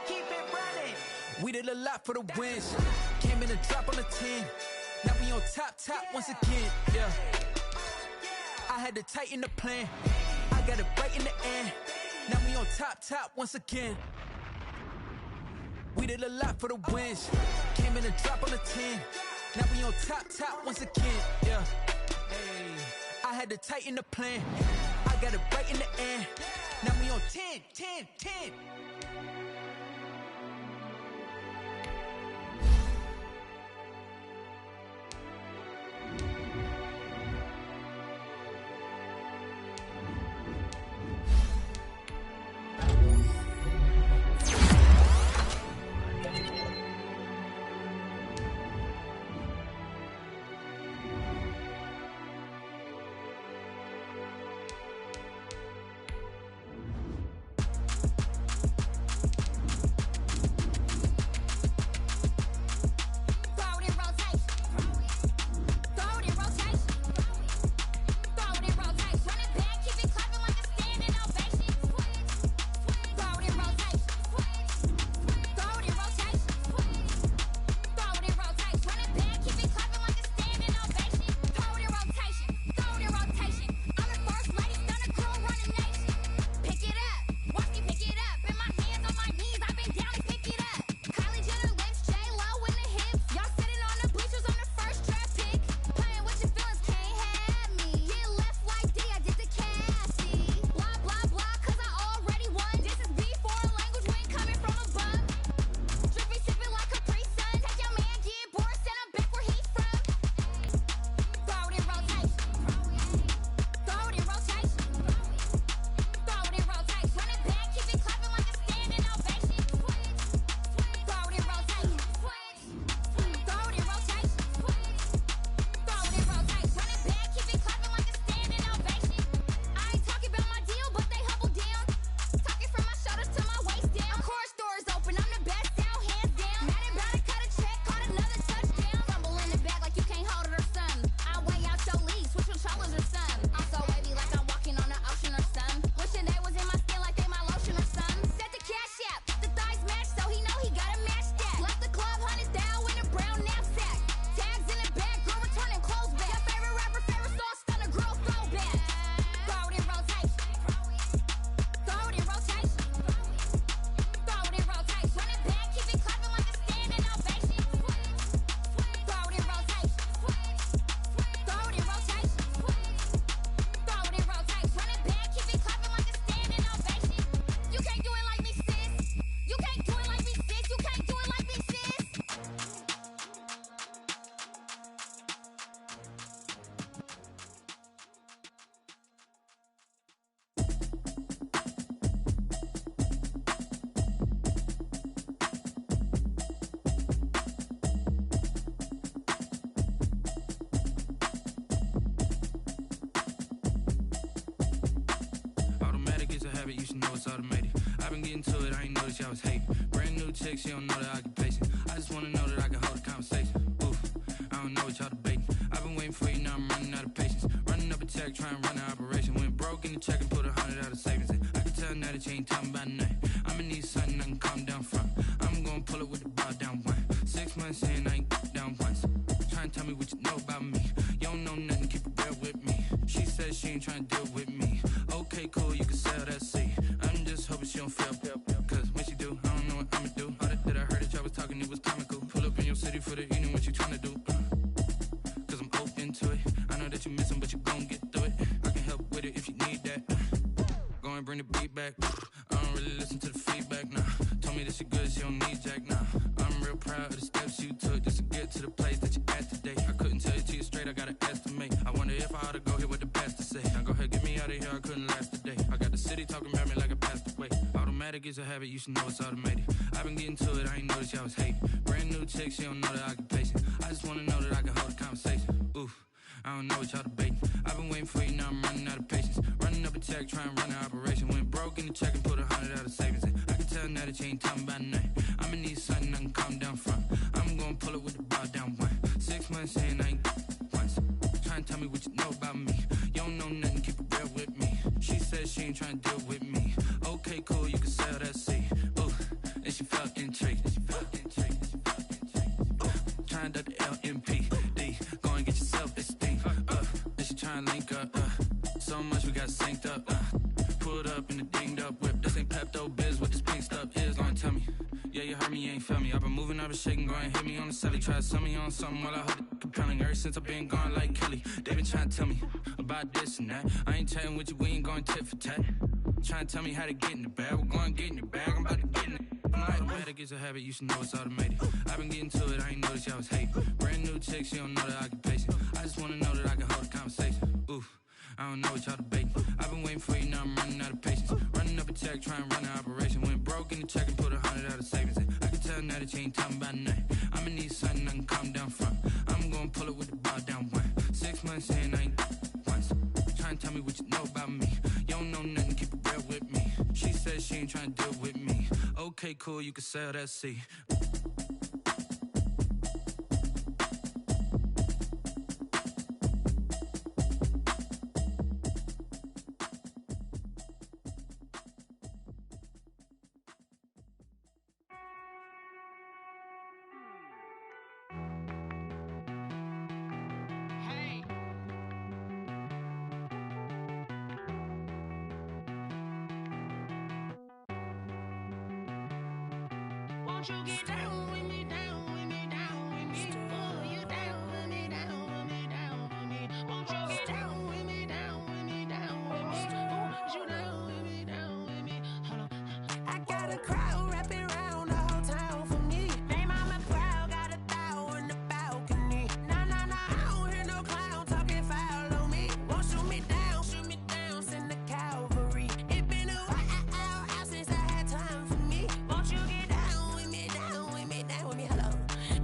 Keep it running. We did a lot for the wins. Came in and drop on the 10. Now we on top once again. Yeah. I had to tighten the plan. I got it right in the end. Now we on top once again. We did a lot for the wins. Came in and drop on the 10. Now we on top once again. Yeah. Hey. I had to tighten the plan. I got it right in the end. Now we on 10. You should know it's automated. I've been getting to it, I ain't noticed y'all was hating. Brand new chick, she don't know the occupation. I just wanna know that I can hold a conversation. Oof, I don't know what y'all debating. I've been waiting for you, now I'm running out of patience. Running up a check, trying to run an operation. Went broke in the check and put 100 out of savings in. I can tell now that you ain't talking about nothing. I'ma need something I can calm down from. I'm gonna pull it with the bow down one. 6 months in, I ain't down once. Trying to tell me what you know about me. You don't know nothing, keep it real with me. She said she ain't trying to deal with me. Okay, cool, you can sell that seat. I'm just hoping she don't fail. Cause when she do, I don't know what I'ma do. All that I heard that y'all was talking, it was comical. Pull up in your city for the evening, what you tryna do? Cause I'm open to it. I know that you miss him, but you gon' get through it. I can help with it if you need that. Go and bring the beat back. I don't really listen to the feedback, nah. Told me that she good, she don't need Jack, nah. I'm real proud of the steps you took just to get to the place that you at today. I couldn't tell you to you straight, I gotta estimate. I wonder if I ought to go here with the best to say. Now go ahead, get me out of here, I couldn't last today. I got the city talking about me like I passed away. Automatic is a habit, you should know it's automated. I've been getting to it, I ain't noticed y'all was hating. Brand new chick, she don't know the occupation. I just wanna know that I can hold a conversation. Oof, I don't know what y'all debating. I've been waiting for you, now I'm running out of patience. Running up a check, trying to run an operation. Went broke in the check and put 100 out of savings in. I can tell now that you ain't talking about nothing. I'ma need something I can calm down from. I'm gonna pull it with the bow down one. 6 months in, I ain't once. Trying to tell me what you know about me. You don't know nothing, keep it real with me. She said she ain't trying to deal with me. Okay, cool, you can sell that seed. Ooh, and she felt intrigued. Trying to the LMPD. Go and get your self-esteem. And she trying to link up. So much we got synced up. Pulled up in the dinged up whip. This ain't Pepto-Biz, what this pink stuff is. Long tell me. Yeah, you heard me, you ain't felt me. I've been moving, I've been shaking, go and hit me on the celly. Try to sell me on something while I heard it compelling. Ever since I've been gone like Kelly, they been trying to tell me about this and that. I ain't chatting with you, we ain't going tit for tat. Trying to tell me how to get in the bag. We're going to get in the bag, I'm about to get in it. I'm like, automatic is a habit, you should know it's automated. I've been getting to it, I ain't noticed y'all was hating. Brand new chick, she don't know the occupation. I just wanna know that I can hold a conversation. Oof, I don't know what y'all debating. I've been waiting for you, now I'm running out of patience. Running up a check, trying to run an operation. Went broke in the check and put 100 out of savings in. I can tell now that you ain't talking about nothing. I'ma need something I can calm down from. I'm gonna pull it with the bow down one. 6 months in, I ain't once. Trying to tell me what you know about me. You don't know nothing, keep it real with me. She said she ain't trying to deal with me. Okay, cool, you can sell that seed. Won't you get down with me, down with me, down with me? Oh, you down with me, down with me, down with me. Won't you get down with me, down with me, down with me? Oh, you down with me, down with me? Hold on. I got a crowd wrapping around the whole town for me. They mama proud, got 1,000 in the balcony. Nah, nah, nah, I don't hear no clown talking foul on me. Won't shoot me down, send the cavalry. It been a while since I had time for me. Won't you get down with me, down with me, down with me? Hello.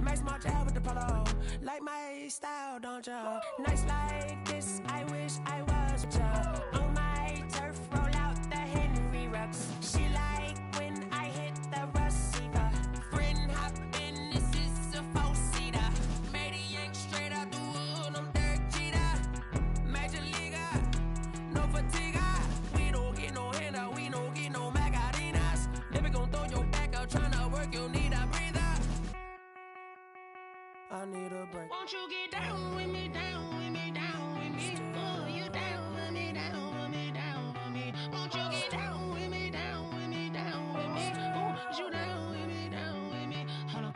Max March out with the polo. Like my style, don't ya? Nights like this, I wish I was with ya. On my turf, roll out the Henry Rux. She like when I hit the receiver. Friend hop in, this is a 4-seater. Made a yank straight out the wood, I'm Derek Jeter. Major leaguer, no fatigue. We don't get no handout, we don't get no Macarinas. Never gon' throw your back out, tryna work, you need a breather. I need a break. Won't you get down with me, down with me, down with me? Oh, you down with me, down with me, down with me? Won't you get down with me, down with me, down with me? Oh, you down with me, down with me? Hold on.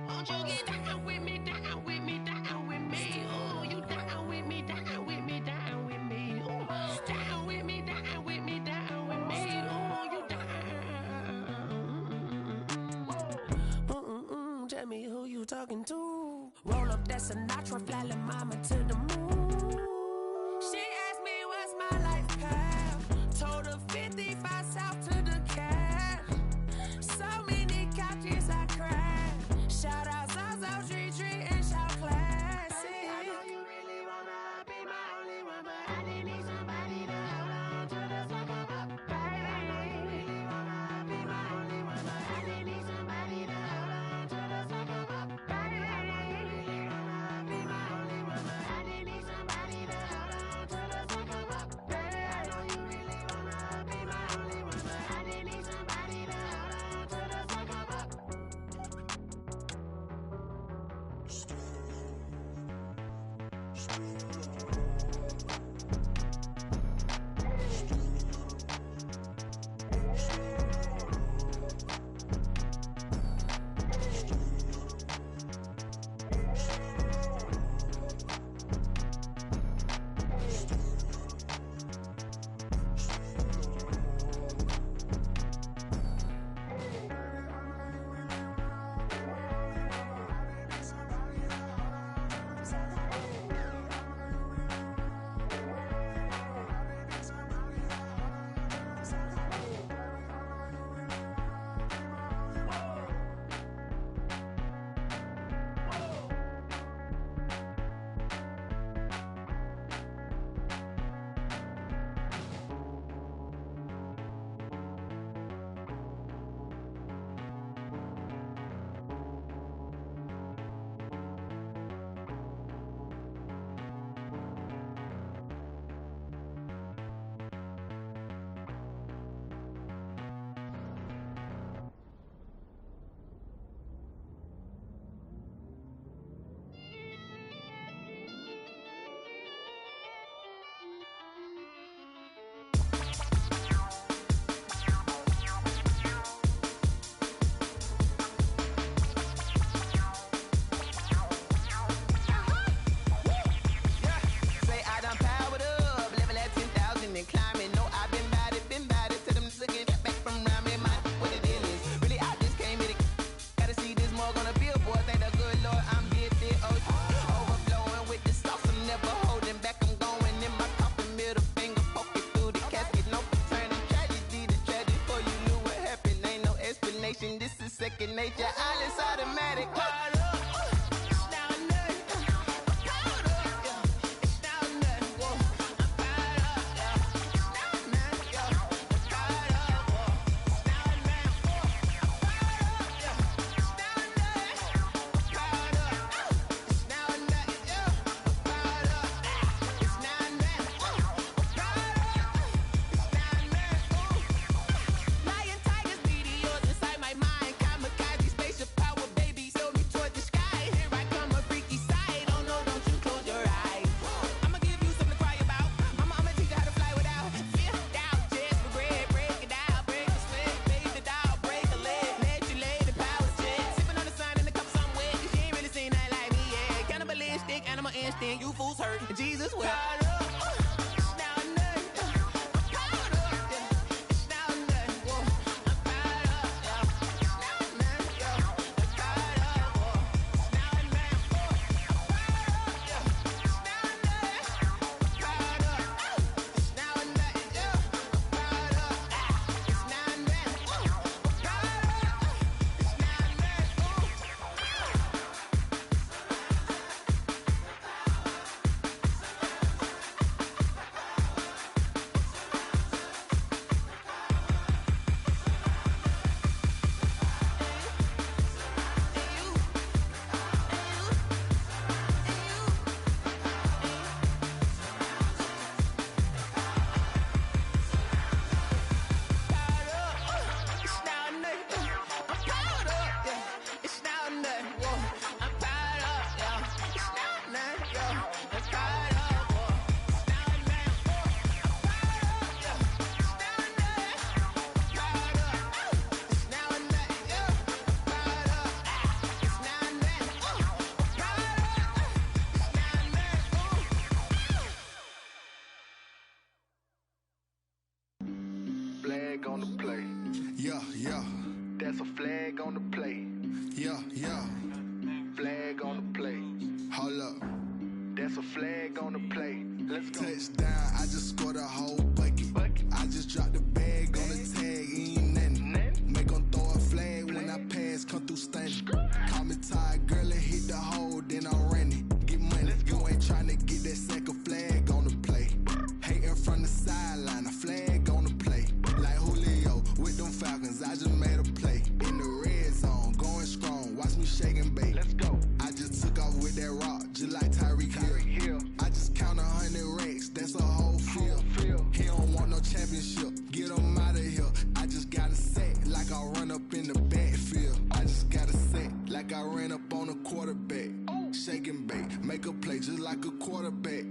Won't you get down with me, down with me, down with me? Oh, you down with me, down with me, down with me? Oh, down with me, down with me, down with me? Oh, you down. Tell me who you talking to. Roll up that Sinatra, fly la mama to the moon. She asked me what's my life path. Told her 55 south to the cab. So many couches I cried. Shout out South Street and shout classic. I know you really wanna be my only one, but I didn't need somebody to hold on to the second up. Baby, I know you really wanna be my only one, but I didn't need somebody to hold on to the second up. Baby, I know you really wanna be my only one, but I didn't need somebody. destination. This is second nature. All is automatic. You fools hurt. Jesus will. Flag on the play. Yeah, yeah. That's a flag on the play. Yeah, yeah. Flag on the play. Hold up. That's a flag on the play. Let's go. Touchdown. I just scored a whole bucket. I just dropped the bag on the tag. Ain't nothing. Make them throw a flag when I pass. Come through stunning. Call me tired, girl, and hit the hole. Then I'm running. Get money. You ain't trying to get that second flag on the play. Hating from the sideline. A flag on the play. Like Julio with them Falcons, I just made a play. In the red zone, going strong, watch me shake and bake. Let's go. I just took off with that rock, just like Tyreek Hill. I just count 100 racks, that's a whole field. He don't want no championship, get him out of here. I just got a set, like I run up in the backfield. I just got a set, like I ran up on a quarterback. Shake and bake, make a play just like a quarterback.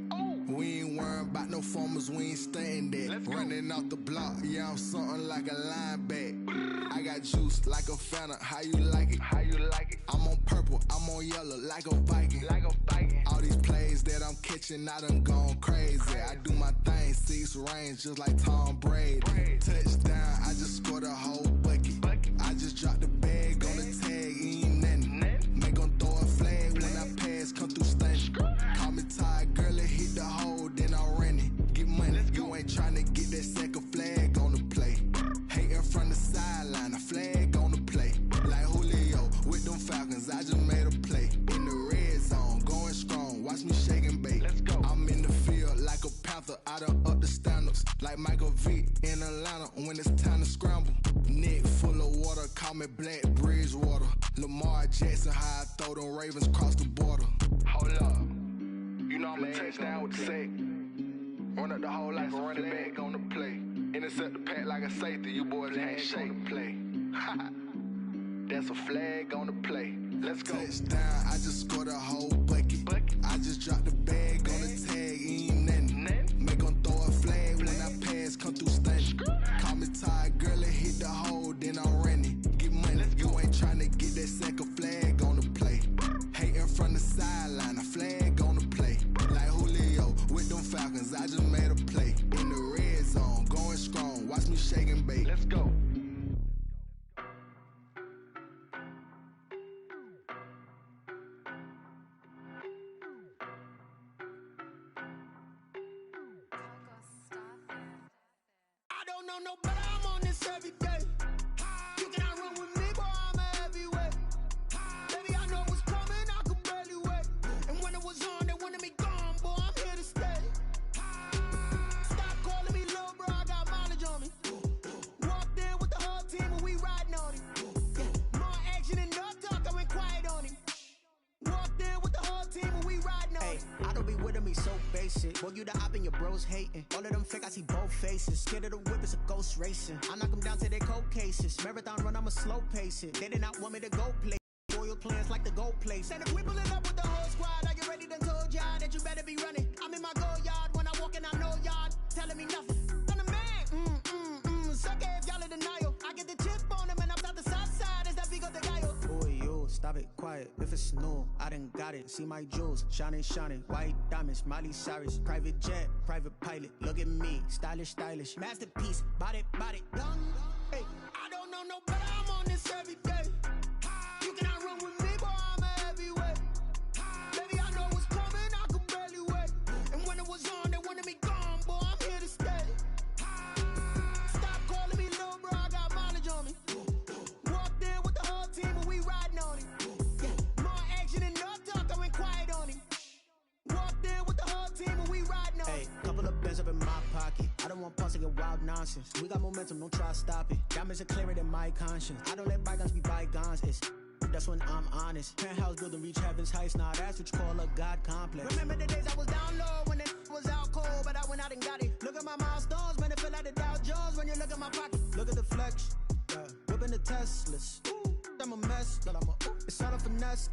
We ain't worrying about no formers, we ain't staying there. Running off the block, yeah, I'm something like a linebacker. I got juice like a Fanta, how you like it? How you like it? I'm on purple, I'm on yellow, like a Viking. Like a Viking. All these plays that I'm catching, I done gone crazy. I do my thing, 6 range, just like Tom Brady. Touchdown, I just scored a whole bucket. I just dropped the bag on the tag, ain't nothing. Make them throw a flag when I pass, come through stunning. Call me tired, girl, and hit the hole, then I'm running. Get money, you ain't trying to get that second flag on the play. Hating from the sideline, a flag on the play. Like Julio with them Falcons, I just made a play. In the red zone, going strong, watch me shake and bake. Let's go. I'm in the field like a Panther, I done up the standards. Like Michael Vick in Atlanta when it's time to scramble. Neck full of water, call me Black Bridgewater. Lamar Jackson, how I throw them Ravens cross the border. Hold up. You know I'm a touchdown with the sack. Run up the whole like a running back on the play. Intercept the pack like a safety, you boys ain't shake the play. That's a flag on the play. Let's go. Touchdown, I just scored a whole bucket. I just dropped the bag on the tag, ain't nothing. Make them throw a flag when I pass, come through stunning. Call me tired, girl, and hit the hole, then I'm running. Get money, you ain't trying to get that second flag on the play. Hating from the sideline, a flag on the play. Like Julio with them Falcons, I just made a play. In the red zone, going strong, watch me shake and bake. Let's go. I don't know no better, I'm on this every day. You cannot run with me, boy. basic. Boy, you the op and your bros hating. All of them fake, I see both faces. Scared of the whip, it's a ghost racing. I knock them down to their cold cases. Marathon run, I'ma slow pace it. They did not want me to go play. Royal plans like the gold place. And if we pulling up with the whole squad, I get ready done told y'all that you better be running. I'm in my go yard when I walk in, I know y'all telling me nothing. I'm the man, suck it if y'all in denial. I get the chip on them and I'm out the south side, is that big of the guy? Boy, yo, stop it, quiet, if it's new, I done got it. See my jewels, shining, white diamonds, Miley Cyrus, private jet, private pilot, look at me, stylish, masterpiece, body, young, hey, I don't know no better, I'm on this every day. You cannot run with me, boy, I'm a heavyweight. Baby, I know what's coming, I could barely wait. And when it was on, they wanted me gone, boy, I'm here to stay. Stop calling me little bro, I got mileage on me. Walked in with the whole team, and we riding on it. Yeah, more action than no talk, I went quiet on it. Walked in with the whole team, and we riding on it. Hey, couple of bands up in my pocket. I don't want parts of your wild nonsense. We got momentum, don't try to stop it. Diamonds are clearer than my conscience. I don't let bygones be bygones, that's when I'm honest. Penthouse building reach heaven's heights. Now that's what you call a God complex. Remember the days I was down low when it was out cold, but I went out and got it. Look at my milestones, man, it feel like the Dow Jones when you look at my pocket. Look at the flex, whipping the Teslas. I'm a mess, but it's all a finesse.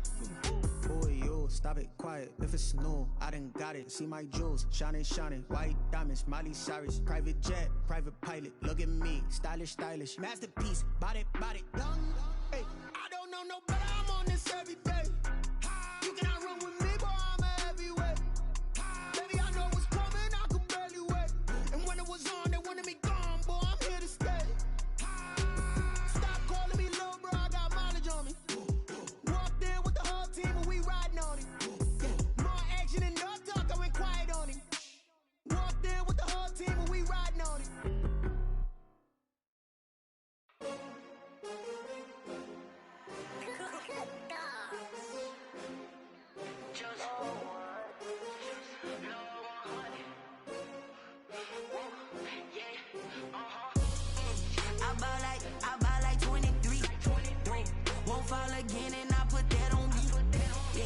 Boy, yo, stop it, quiet, if it's new, I done got it. See my jewels, shining, white diamonds, Miley Cyrus, private jet, private pilot, look at me, stylish, masterpiece, body, young, hey, I don't know no better, I'm on this every day. You cannot run with me, boy, I'm a heavyweight. Baby, I know what's coming, I could barely wait. And when it was on, they wanted me gone, boy, I'm here to stay. Stop calling me little bro, I got mileage on me. Walked in with the whole team, and we riding on it. Yeah, more action than no talk, I went quiet on it. Walked in with the whole team, and we riding on it. I buy like 23. Won't fall again and I put that on me. Yeah,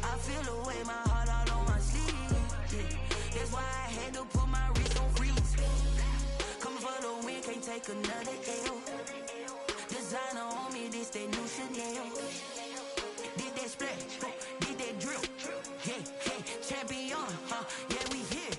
I feel the way, my heart all on my sleeve. Yeah, that's why I had to put my wrist on freeze. Coming for the win, can't take another L. Designer on me, this that new Chanel. Did that splash, did that drill. Yeah, champion, yeah, we here.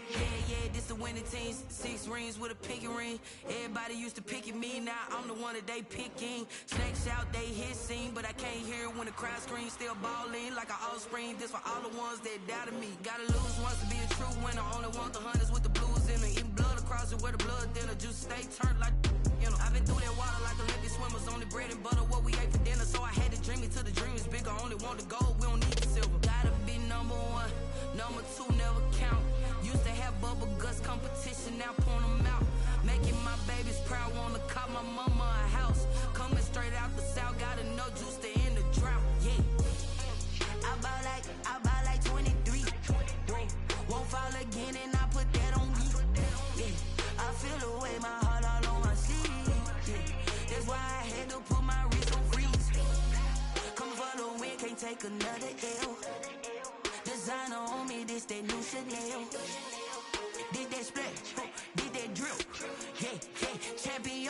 Yeah, this the winning teams. 6 rings with a pinky ring. Everybody used to pick at me, now I'm the one that they picking. Snakes out, they hit scene, but I can't hear it when the crowd screams. Still balling like an offspring. This for all the ones that doubted me. Gotta lose once to be a true winner. Only want the hunters with the blues in it. Eating blood across it where the blood dinner. Juice stay turned like, you know. I've been through that water like Olympic swimmers. Only bread and butter, what we ate for dinner. So I had to dream it till the dream is bigger. Only want the gold, we don't need the silver. Gotta be number 1, number 2 never count. Used to have bubble guts competition, now point them out. Making my babies proud, wanna call my mama a house. Coming straight out the south, gotta know juice to end the drought. Yeah, I buy like 23. Won't fall again and I put that on me. Yeah, I feel the way, my heart all on my sleeve. Yeah, that's why I had to put my wrist on freeze. Coming for the win, can't take another L. Designer on me, this that new Chanel. Did that splash, did that drill. Yeah, champion,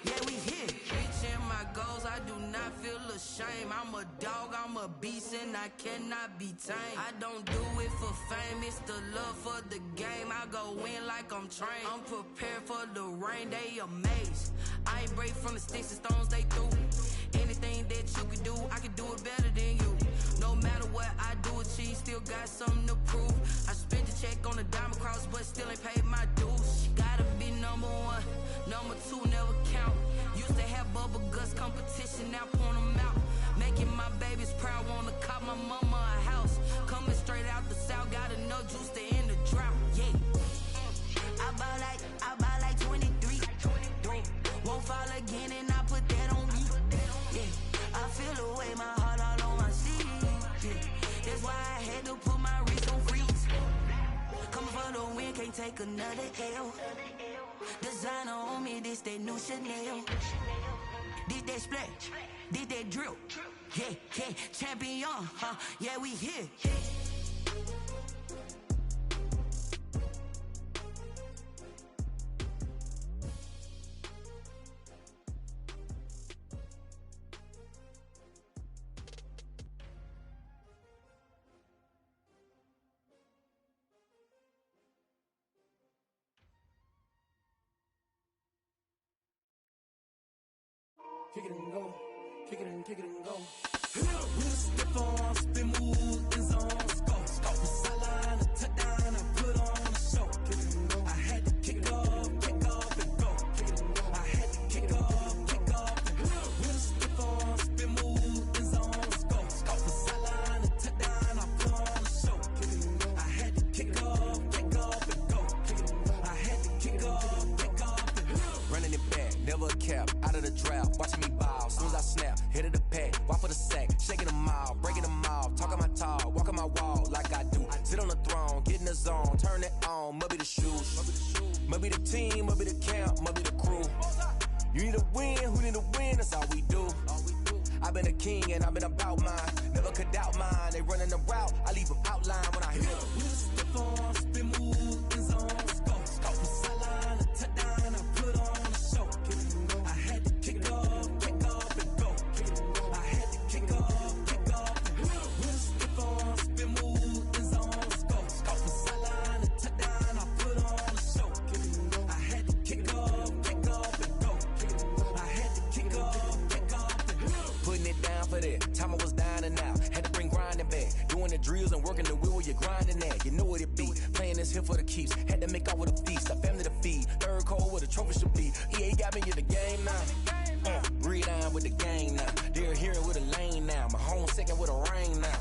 yeah, we here. Reaching my goals, I do not feel ashamed. I'm a dog, I'm a beast, and I cannot be tamed. I don't do it for fame, it's the love for the game. I go in like I'm trained. I'm prepared for the rain, they amazed. I ain't break from the sticks and stones they threw. Anything that you can do, I can do it better than you. No matter what I do achieve, still got something to prove. I spent the check on the diamond cross, but still ain't paid my dues. Gotta be number 1, number 2 never count. Used to have bubble guts competition, now point them out. Making my babies proud, wanna call my mama a house. Coming straight out the south, gotta know juice to end the drought. Yeah, I buy like 23. Won't fall again and I put that on me. Yeah, I feel the way, my heart all on my sleeve. Yeah, that's why I had to put my wrist on freeze. Coming for the win, can't take another L. Designer on me, this that new Chanel. Did that splash, did that drill. Yeah, champion, yeah, we here. kick it and go, kick it and go. We'll step on, spin, move, in zone, go. From sideline to touchdown, I put on a show. I had to kick off and go. I had to kick off and we'll step on, spin, move, in zone, go. From sideline to touchdown, I put on a show. I had to kick off and go. I had to kick off and running it back, never a cap, out of the drought, watching me ball, soon as I snap, hit of the pack, walk for the sack, shaking them all, breaking them off, talking my talk, walking my wall like I do, sit on the throne, get in the zone, turn it on, must be the shoes, must be the team, must be the camp, must be the crew, you need a win, who need a win, that's all we do, I've been a king and I've been about mine, never could doubt mine, they running the route, I leave them outline when I hit them. We'll step on, spin, move, in zone, go, from sideline to touchdown, I put on a show, I had to kick off and go, I had to kick off and we'll step on, spin, move, in zone, go, from sideline to touchdown, I put on a show, I had to kick off and go, I had to kick off and putting it down for that, time I was down and out, had to bring grinding back, doing the drills and working the wheel where you're grinding at, you know what it be, playing this here for the keeps, had to make off with a feast, a family to feed, third cold where the trophy should be, EA got me in the game now, breathe down with the game now, they're here with a lane now, my home second with a rain now,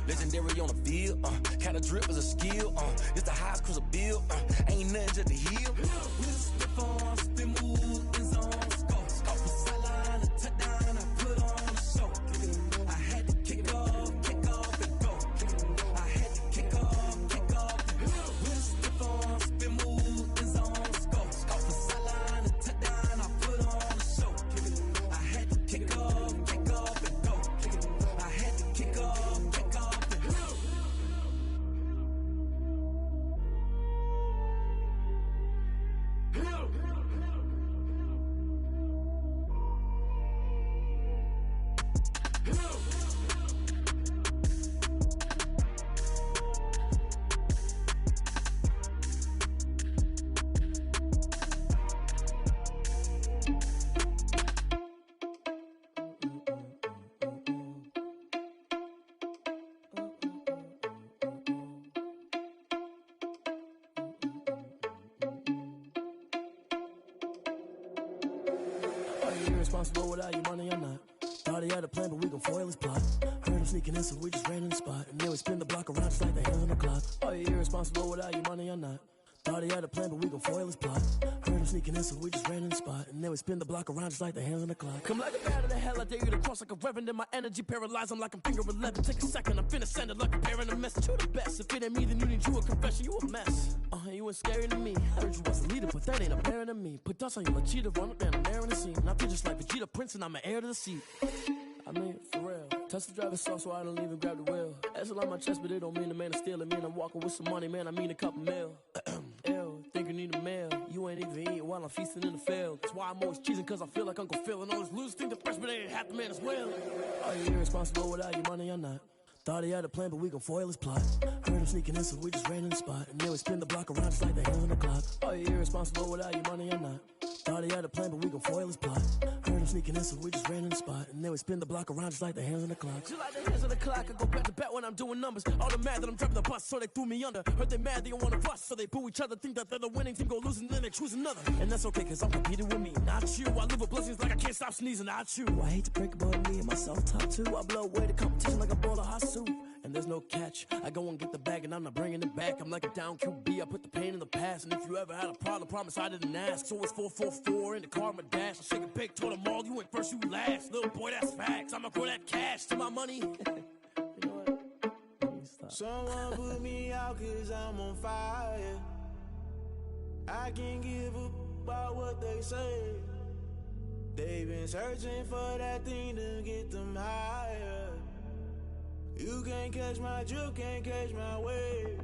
legendary on the field, kinda drip as a skill, it's the highest cruiser bill, ain't nothing to the hill, we'll step on, spin, move, in zone, go, from sideline to touchdown, I put on a show, I had to kick off and go, I had to kick off and we'll step on, spin, move, in zone, go, from sideline to touchdown, I put on a show, I had to kick off and go, I had to kick off and Irresponsible without your money or not. Thought he had a plan, but we gon' foil his plot. Heard him sneaking in, so we just ran in the spot. And then we spin the block around just like the hands on the clock. Are you irresponsible without your money or not? Thought he had a plan, but we gon' foil his plot. Heard him sneaking in, so we just ran in the spot. And then we spin the block around just like the hands on the clock. Come like a bat of the hell, I dare you to cross like a reverend. And my energy paralyzed, I'm like I'm finger 11. Take a second, I'm finna send it like a parent a message. You the best, if it ain't me, then you need you a confession. You a mess, you ain't scary to me. Heard you was a leader, but that ain't apparent to me. Put dust on you, cheetah, run up and I'm there in the scene. And I feel just like Vegeta Prince and I'm an heir to the seat. I mean, for real. Touch the driver's sauce so I don't even grab the wheel. That's on my chest, but it don't mean the man is stealing. Man, I'm walking with some money, man, I mean a couple mil. Ew, think you need a meal. You ain't even eating while I'm feasting in the field. That's why I'm always cheesing, cause I feel like Uncle Phil. And all those losers think the freshman ain't half the man as well. Are you irresponsible without your money or not? Thought he had a plan, but we gon' foil his plot. Heard him sneaking in, so we just ran in the spot. And then we spin the block around just like the hands on the clock. Are you irresponsible without your money or not? Thought he had a plan, but we gon' foil his plot. Heard him sneaking in, so we just ran in the spot. And then we spin the block around just like the hands on the clock. Just like the hands on the clock, I go back to back when I'm doing numbers. All the mad that I'm driving the bus, so they threw me under. Heard they mad, they don't wanna bust, so they boo each other. Think that they're the winning team, go losing, then they choose another. And that's okay, cause I'm competing with me, not you. I live with blessings like I can't stop sneezing, not you. I hate to break about me and myself top two. I blow away the competition like a bowl of hot soup. And there's no catch, I go and get the bag and I'm not bringing it back. I'm like a down QB, I put the pain in the past. And if you ever had a problem, promise I didn't ask. So it's 444 in the car, my dash. I shake a big, told them all, you went first, you last. Little boy, that's facts, I'ma grow that cash to my money. You know what? Someone put me out cause I'm on fire. I can't give up about what they say. They've been searching for that thing to get them higher. You can't catch my drift, can't catch my wave.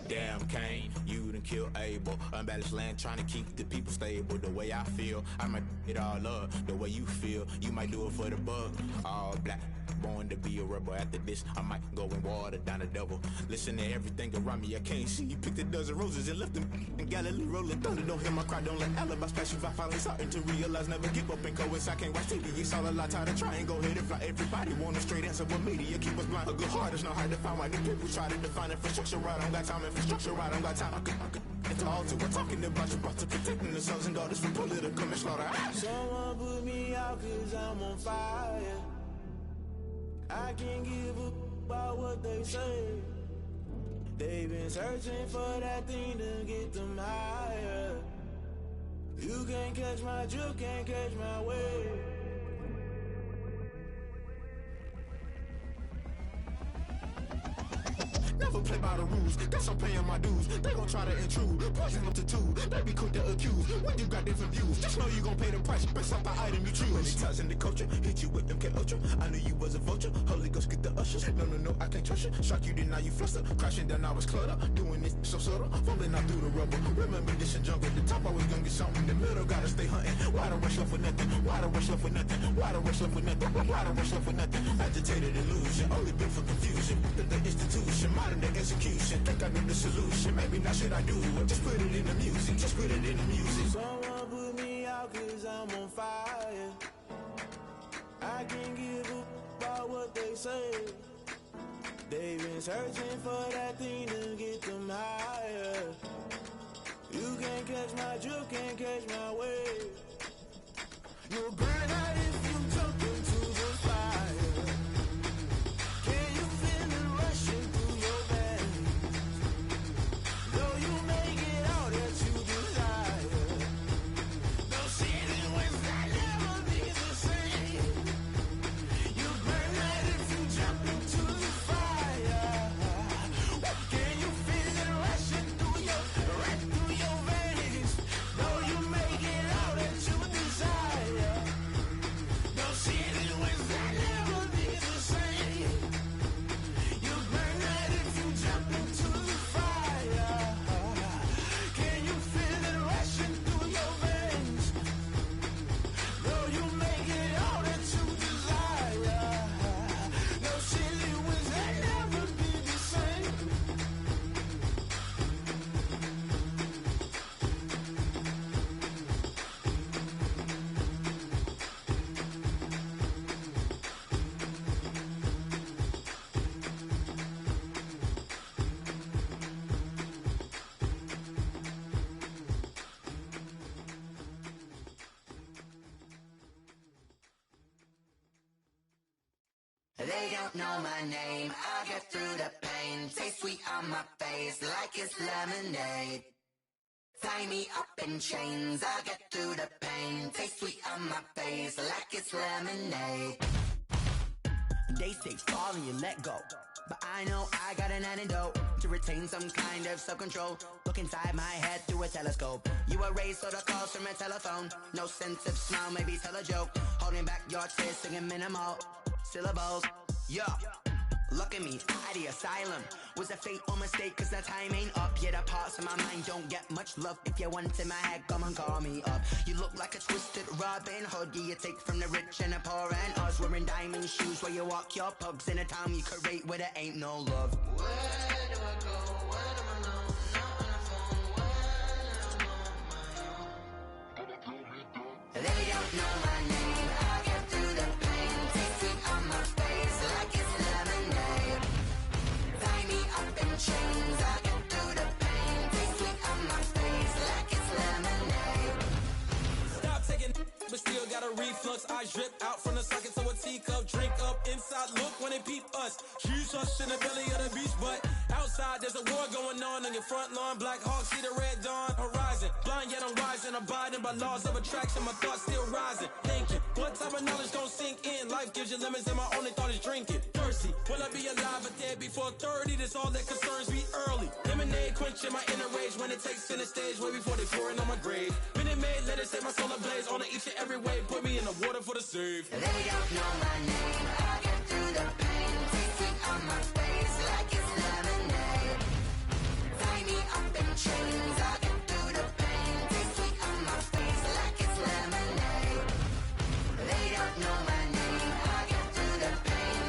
Damn Kane, you done killed Abel. Unbalanced land, trying to keep the people stable. The way I feel, I might it all up. The way you feel, you might do it for the buck. All black, born to be a rebel. After this, I might go and water down the devil. Listen to everything around me, I can't see. You picked a dozen roses and left them in Galilee rolling thunder. Don't hear my cry, don't let alibis pass you by. Finally starting to realize, never give up and coincide. Can't watch TV, it's all a lot. Tired of trying, go ahead and fly. Everybody want a straight answer, but media keep us blind. A good heart is not hard to find. Why do people try to define infrastructure right? I don't got time, infrastructure right, I don't got time. I could it's all to we're talking about you, about to protecting the sons and daughters from political and slaughter. Someone put me out cause I'm on fire. I can't give up about what they say. They've been searching for that thing to get them higher. You can't catch my drift, can't catch my wave. Never play by the rules, guess I'm paying my dues. They gon' try to intrude, poison up to two. They be quick to accuse, when you got different views. Just know you gon' pay the price, based off the item you choose. Many times in the culture, hit you with them K-Ultra. I knew you was a vulture, Holy Ghost get the ushers. No, I can't trust you. Shock you, then now you fluster. Crashing down, I was cluttered. Doing this so subtle, fumbling out through the rubble. Remember this and jump at the top, always gonna get something. The middle gotta stay hunting. Why the rush left for nothing? Why the rush left for nothing? Why the rush left for nothing? Why the rush left for nothing? Agitated illusion, only built for confusion. The institution, modern day execution. Think I know the solution, maybe not should I do it. Just put it in the music, just put it in the music. Someone put me out cause I'm on fire. I can't give up about what they say. They've been searching for that thing to get them higher. You can't catch my drift, can't catch my wave. You'll burn out if you jump into the fire. Can you feel it rushing through your veins? Though you make it all that you desire. No city was that never be the same. You burn out if you jump into the fire. Can you feel it rushing through your veins? Though you make it all that you desire. No city was that never be the same. You burn out if you jump into the fire. Can you feel it rushing through your veins? Though you make it all that you desire. No city was that never be the same. They don't know my name, I get through the pain. Taste sweet on my face like it's lemonade. Tie me up in chains, I get through the pain. Taste sweet on my face like it's lemonade. They say fall and you let go, but I know I got an antidote to retain some kind of self-control. Look inside my head through a telescope. You erase all the calls from a telephone. No sense of smile, maybe tell a joke. Holding back your tears, singing minimal syllables. Yeah, look at me, out the asylum. Was a fate or mistake, cause the time ain't up. Yeah, the parts of my mind don't get much love. If you want in my head, come and call me up. You look like a twisted Robin Hood. Yeah, you take from the rich and the poor and us. Wearing diamond shoes where you walk your pugs in a town you create where there ain't no love. Where do I go? Where do I know? Not on the phone, when I'm on my own. They don't know my name, I get through the pain. Taste sweet on my face like it's lemonade. Tie me up in chains, I get through the pain. Taste sweet on my face like it's lemonade. Stop taking, but still got a reflux. I drip out from the socket to a teacup. Drink up inside, look when they peep us. Jesus in the belly of the beast, but outside there's a war going on your front lawn. Black Hawk, see the red dawn horizon. Blind yet I'm rising, abiding by laws of attraction. My thoughts still rising, thinking what type of knowledge gon' sink in? Life gives you lemons and my only thought is drinking. Thirsty, will I be alive or dead before 30? That's all that concerns me early. Lemonade quenching my inner rage when it takes center stage way before they pouring on my grave. Minute Maid, let it set my soul ablaze on each and every way. Put me in the water for the save. They don't know my name, I get through the pain. Taste sweet on my face like it's lemonade. Tie me up in chains, I get through the pain. Taste sweet on my face like it's lemonade. They don't know my name, I get through the pain.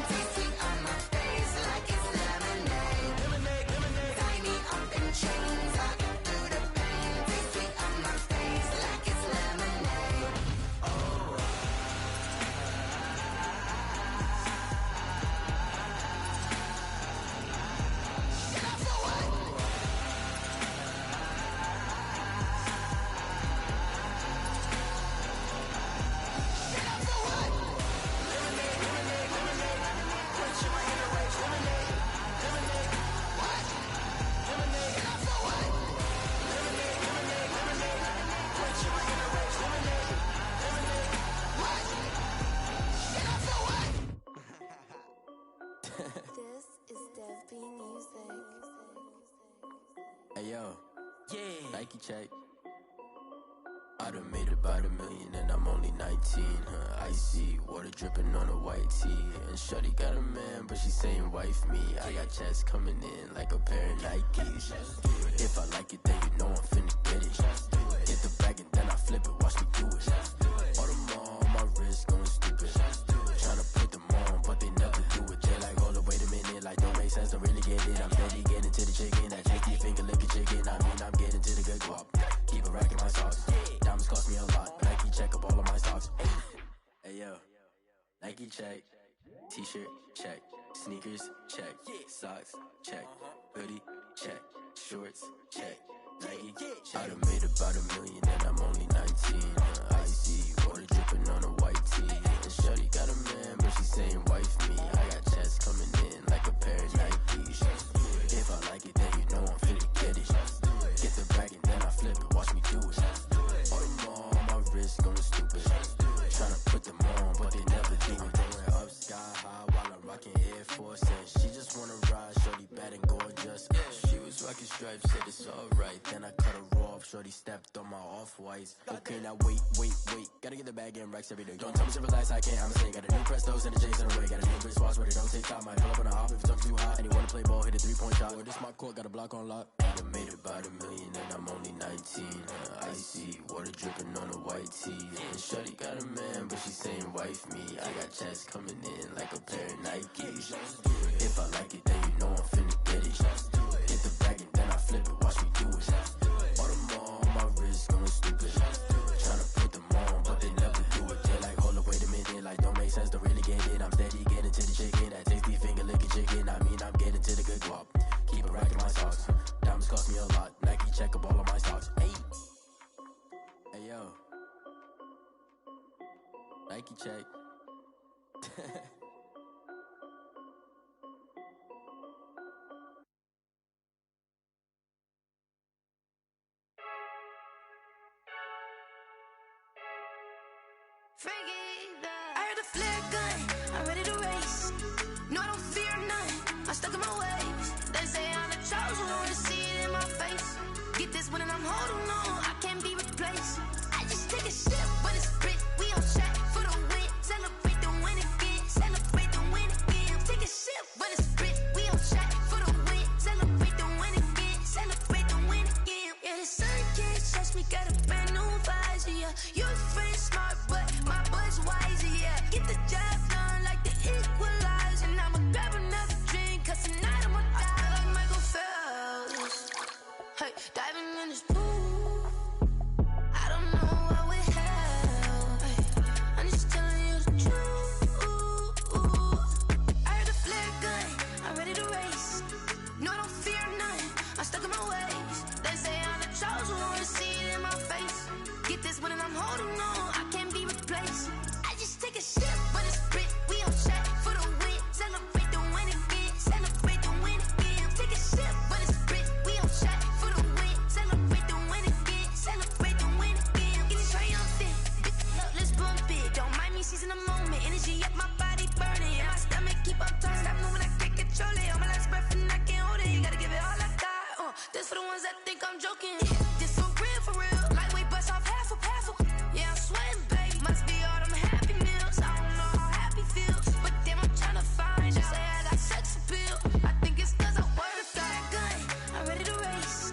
This is Dev B Music. Hey yo, yeah, Nike check. I done made about $1 million and I'm only 19, Icy, water dripping on a white tee. And shorty got a man, but she saying wife me. I got checks coming in like a pair of Nikes. If I like it, then you know I'm finna get it. Get the bag and then I flip it, watch me do it. All them on my wrist going stupid. Tryna put them on, but they never do it. They like, hold up, wait a minute, like don't make sense, don't really get it. I'm steady getting to the chicken, that tasty finger licking chicken. I mean, I'm getting to the good guap. Keep a rack in my socks. Diamonds cost me a lot. Nike check up all of my socks. Hey yo, Nike check. T-shirt check. Sneakers check. Socks check. Hoodie check. Shorts check. Nike I done made about $1 million and I'm only 19. Icy, water dripping on a white tee. And shorty got a man, but she saying wife me. I got checks coming in like a pair of Nikes. If I like it, then you know I'm finna get it. Get the bag and then I flip it, watch me do it. All them on my wrist going stupid. Tryna put them on, but they never do it. Going up sky high while I'm rocking Air Force. And she just wanna ride, shorty bad and gorgeous. She was rocking stripes, said it's alright. Then I cut her off, shorty stepped on my off-whites. Okay, now wait. Gotta get the bag and racks every day. Don't tell me to relax, I can't, I'ma say. Got a new Prestos and the J's in the way. Got a new Chris Watch, but it don't take time. Might pull up on a hop if it talks too hot. And you wanna play ball, hit a 3-point shot. Or this my court, got a block on lock. I done made about $1 million and I'm only 19. Icy, water dripping on a white tee. And shorty got a man, but she saying wife me. I got checks coming in like a pair of Nikes. If I like it, then you know I'm finna get it. Get the bag and then I flip it, watch me do it. All them on my wrist going stupid. Tryna put them on, but they never do it. They like, hold up, wait a minute, like don't make sense, don't really get it. I'm steady getting to the chicken, that tasty finger licking chicken. I mean, I'm getting to the good guap. Keep a rack in my socks. Diamonds cost me a lot. Nike check up all of my socks. Hey yo, Nike check. I heard the flare gun, I'm ready to race. No, I don't fear none, I'm stuck in my ways. They say I'm the chosen one, to see it in my face. Get this one and I'm holding on, I can't be replaced. I just take a sip when it's split, we on track for the win. Celebrate the win again, celebrate the win again. Take a sip when it's split, we on track for the win. Celebrate the win again, celebrate the win again. Yeah, the sun can't touch me, got a brand new visor, yeah. Your friend smart, but my bud's wiser, yeah. Get the job done like the equalizer. And I'ma grab another drink, cause tonight I'ma die like Michael Phelps. Hey, diving in this pool, I don't know what would help. Hey, I'm just telling you the truth. I heard the flare gun, I'm ready to race. No, I don't fear none, I'm stuck in my ways. They say I'm the chosen one, to see it in my face. Get this one and I'm holding on, I can't be replaced. I just take a sip when it's split, we on track for the win. Celebrate the win again, celebrate the win again. Take a sip when it's split, we on track for the win. Celebrate the win again, celebrate the win again. Get it triumphant, look, let's bump it. Don't mind me seizing the moment, energy up my body burning. And my stomach keep on turning, stop moving, I can't control it. On my last breath and I can't hold it, you gotta give it all I got. This for the ones that think I'm joking. This for real, lightweight bust off half a. Yeah, I'm sweating, baby. Must be all them happy meals. I don't know how happy feels, but damn, I'm tryna find out. Say I got sex appeal. I think it's cause I wear the fire gun. I'm ready to race.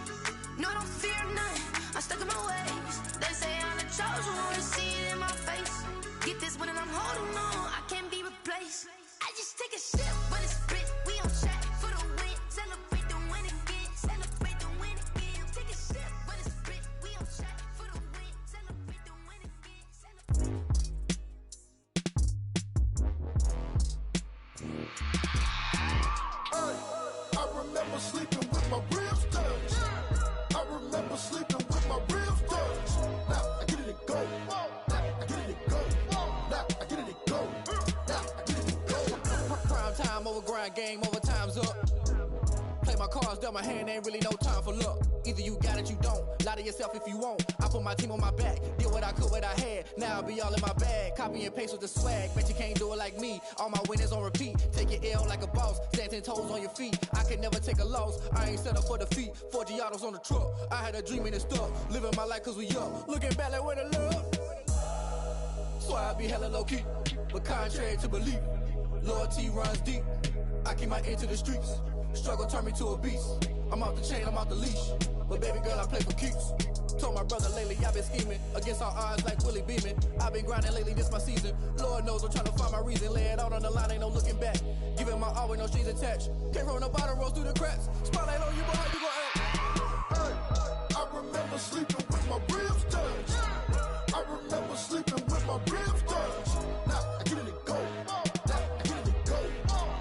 No, I don't fear none, I'm stuck in my ways. They say I'm the chosen one, to see it in my face. Get this one and I'm holding on, I can't be replaced. I just take a sip when it's split, we on track for the win. Celebrate the win again, celebrate the win again. Take a sip when it's split, we on track for the win. Celebrate the win again, I remember sleeping with my ribs touched. I remember sleeping with my ribs touched. Now I get it to go. Now I get it to go. Now I get it to go. Now I get it to go. Prime time over grind game, over time's up. Play my cards dealt my hand, ain't really no time for luck. Either you got it, you don't. Lie to yourself if you won't. I put my team on my back, did what I could, what I had. Now I be all in my bag, copy and paste with the swag. Bet you can't do it like me. All my winners on repeat. Take your L like a boss, stand 10 toes on your feet. I can never take a loss. I ain't set up for defeat. 4 Giottos on the truck. I had a dream and it stuck. Living my life cause we up. Looking back like where the love. So I be hella low key, but contrary to belief, loyalty runs deep. I keep my ear to the streets. Struggle turned me to a beast. I'm off the chain, I'm off the leash. But baby girl, I play for keeps. Told my brother lately, I've been scheming against all odds like Willie Beeman. I've been grinding lately, this my season. Lord knows I'm trying to find my reason. Lay it out on the line, ain't no looking back. Giving my all with no strings attached. Came from the bottom, rose through the cracks. Spotlight on you, boy, how you gon' act? Hey, I remember sleeping with my ribs touched. I remember sleeping with my ribs touched. Now I get it and go. Now I get it and go.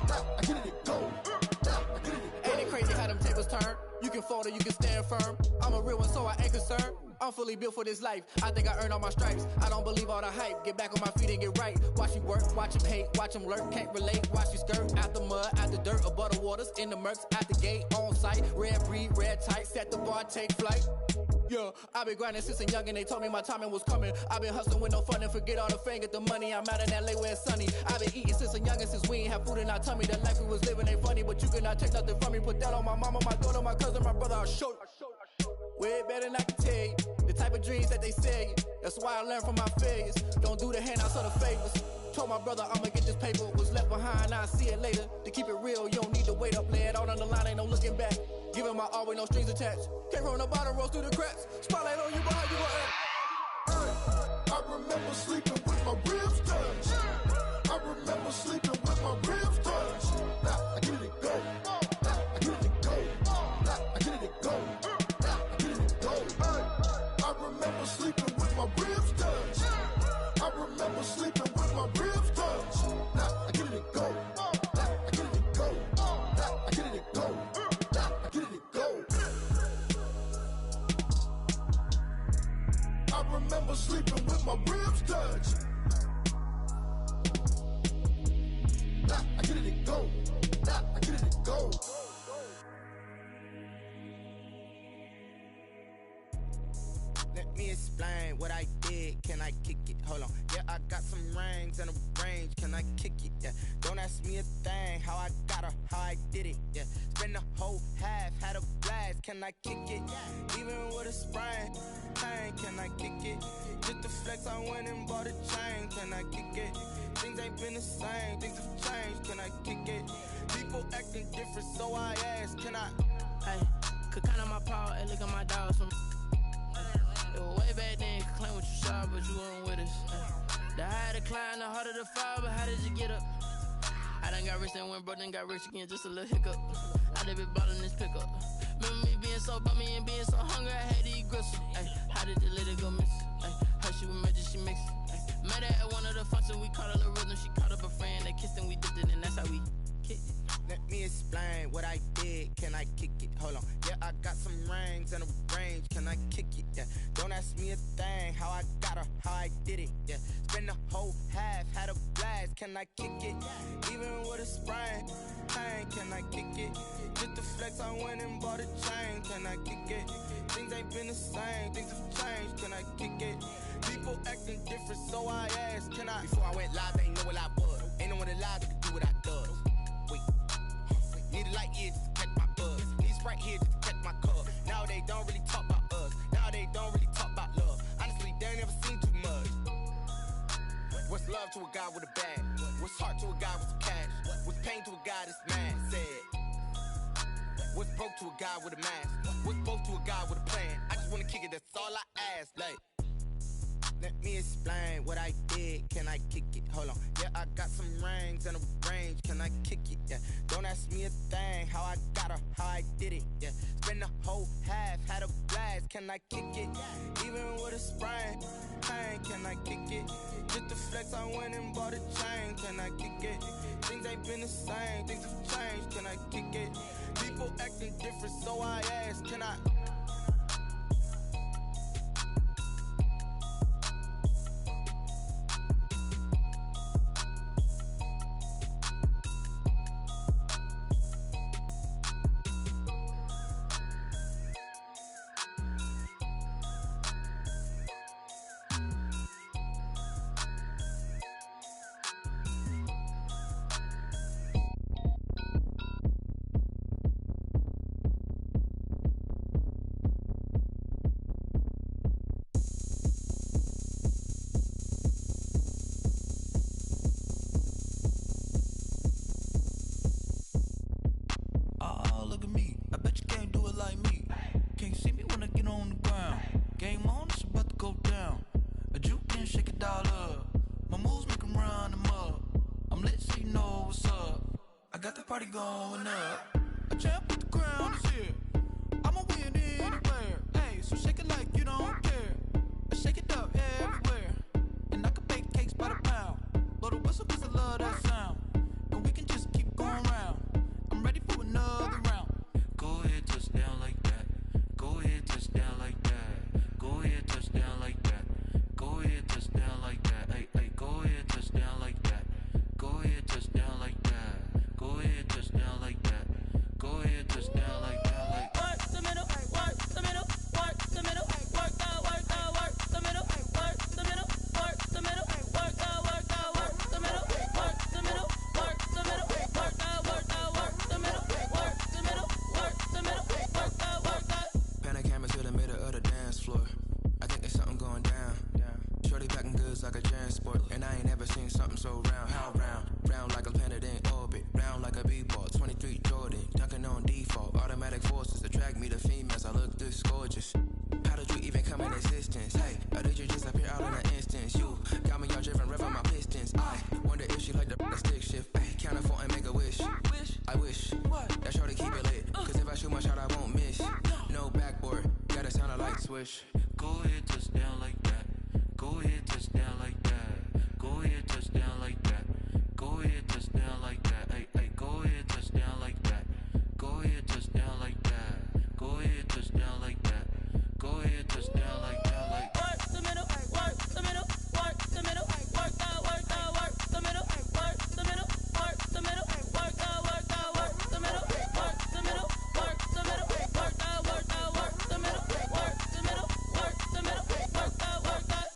Now I get it and go. Now I get it and go. Ain't it crazy how them tables turn? You can fold or you can stand firm. I'm a real one, so I ain't concerned. I'm fully built for this life. I think I earned all my stripes. I don't believe all the hype. Get back on my feet and get right. Watch you work, watch him hate, watch him lurk. Can't relate, watch you skirt. Out the mud, out the dirt, above the waters, in the murks, at the gate, on site. Red breed, red tight, set the bar, take flight. Yeah, I've been grinding since a young and they told me my timing was coming. I've been hustling with no fun and forget all the fame, get the money. I'm out in LA where it's sunny. I've been eating since a young and since we ain't have food in our tummy. The life we was living ain't funny, but you cannot take nothing from me. Put that on my mama, my daughter, my cousin, my brother, I'll show you. Way better than I can tell you. The type of dreams that they sell you. That's why I learned from my failures. Don't do the handouts or the favors. Told my brother I'ma get this paper. Was left behind, I'll see it later. To keep it real, you don't need to wait up. Lay it out on the line, ain't no looking back. Giving my all with no strings attached. Came from the bottom, rose through the cracks. Spotlight on you, boy, how you gon' act? Hey, I remember sleeping with my ribs touched. I remember sleeping with my ribs touched. Now I get it and go. Now I get it and go. Now I get it and go. Now I get it and go. Hey, I remember sleeping with my ribs touched. I remember sleeping with my ribs touched. Now I get it and go. Now I get it and go. Now I get it and go. Now I get it and go. I remember sleeping with my ribs touched. Now I get it and go. Now I get it and go. Let me explain what I did. Can I kick it? Hold on. Yeah, I got some rings and a range. Can I kick it? Yeah. Don't ask me a thing. How I got her, how I did it. Yeah. Spend the whole half, had a blast. Can I kick it? Even with a sprain, pain. Can I kick it? Just to flex, I went and bought a chain. Can I kick it? Things ain't been the same. Things have changed. Can I kick it? People acting different, so I ask. Can I? Hey, could count on my power and look at my dogs from. It was way back then, could claim what you saw, but you weren't with us. The higher the climb, the harder the fall, but how did you get up? I done got rich and went broke, then got rich again, just a little hiccup. I done been ballin' this pickup. Remember me being so bummy and being so hungry, I had to eat gristle. Ay, how did the lady go miss? Ay, how she was magic, she mixed. Met her at one of the functions, we caught a little rhythm, she caught up a friend, they kissed and we dipped it, and that's how we kicked it. Let me explain what I did. Can I kick it? Hold on. Yeah, I got some rings and a range. Can I kick it? Yeah. Don't ask me a thing. How I got her, how I did it. Yeah. Spend the whole half, had a blast. Can I kick it? Even with a sprain, pain. Can I kick it? Just to flex, I went and bought a chain. Can I kick it? Things ain't been the same. Things have changed. Can I kick it? People acting different, so I asked. Can I? Before I went live, they ain't know what I was. Ain't no one alive that could do what I does. Wait. Need a light here just to catch my buzz. Need Sprite here just to catch my cup. Now they don't really talk about us. Now they don't really talk about love. Honestly, they ain't never seen too much. What's love to a guy with a bag? What's heart to a guy with some cash? What's pain to a guy that's mad? Said. What's broke to a guy with a mask? What's broke to a guy with a plan? I just wanna kick it, that's all I ask. Like, let me explain what I did. Can I kick it? Hold on. Yeah, I got some rings and a range. Can I kick it? Yeah. Don't ask me a thing. How I got her, how I did it. Yeah. Spend the whole half, had a blast. Can I kick it? Even with a sprain, pain. Can I kick it? Just to flex, I went and bought a chain. Can I kick it? Things ain't been the same. Things have changed. Can I kick it? People acting different, so I ask. Can I? got the party going up. A champ with the crown is here. I'ma win anywhere. Hey, so shake it like you don't care. Shake it up everywhere. And I can bake cakes by the pound. Blow the whistle cause I love that sound. And we can just keep going round. I'm ready for another round. Go ahead, touch down like that. Go ahead, touch down like that. Go ahead, touch down like that. Go ahead, touch down like that. Hey, hey, go ahead, touch down like that. Go ahead, touch down like that. Go ahead, touch down like that. Go ahead, touch down like that. Like work the middle, work the middle, work the middle, work out, work the middle, work the middle, work the middle, work out, work the middle, work the middle, work the middle, work out, work the middle, work the middle, work the middle, work out. Pan a camera to the middle of the dance floor. I think there's something going down. Shorty packing goods like a transport, and I ain't never seen something so round. How round? Round like a planet in orbit, round like a b-ball. 23 Jordan, dunking on default. Automatic forces attract me to females. I look this gorgeous. How did you even come in existence? Hey, or did you just appear out in an instance? You got me all driven, revving my pistons. I wonder if she like the stick shift. Hey, count a four and make a wish. I wish that shorty keep it lit. Cause if I shoot my shot, I won't miss. No backboard, gotta sound a light switch. go ahead, touch down like that. Go ahead, touch down like that. Go ahead, touch down like that. Go ahead, touch down like that. Hey, hey, go ahead, touch down like that. Go ahead, touch down like that. Go ahead, touch down like that. Go ahead, touch down like that. Like work the middle, work the middle, work the middle, work out, work the middle, work the middle, work the middle, work out, work the middle, work the middle, work the middle, work out, work the middle, work the middle, work the middle, work out, work out.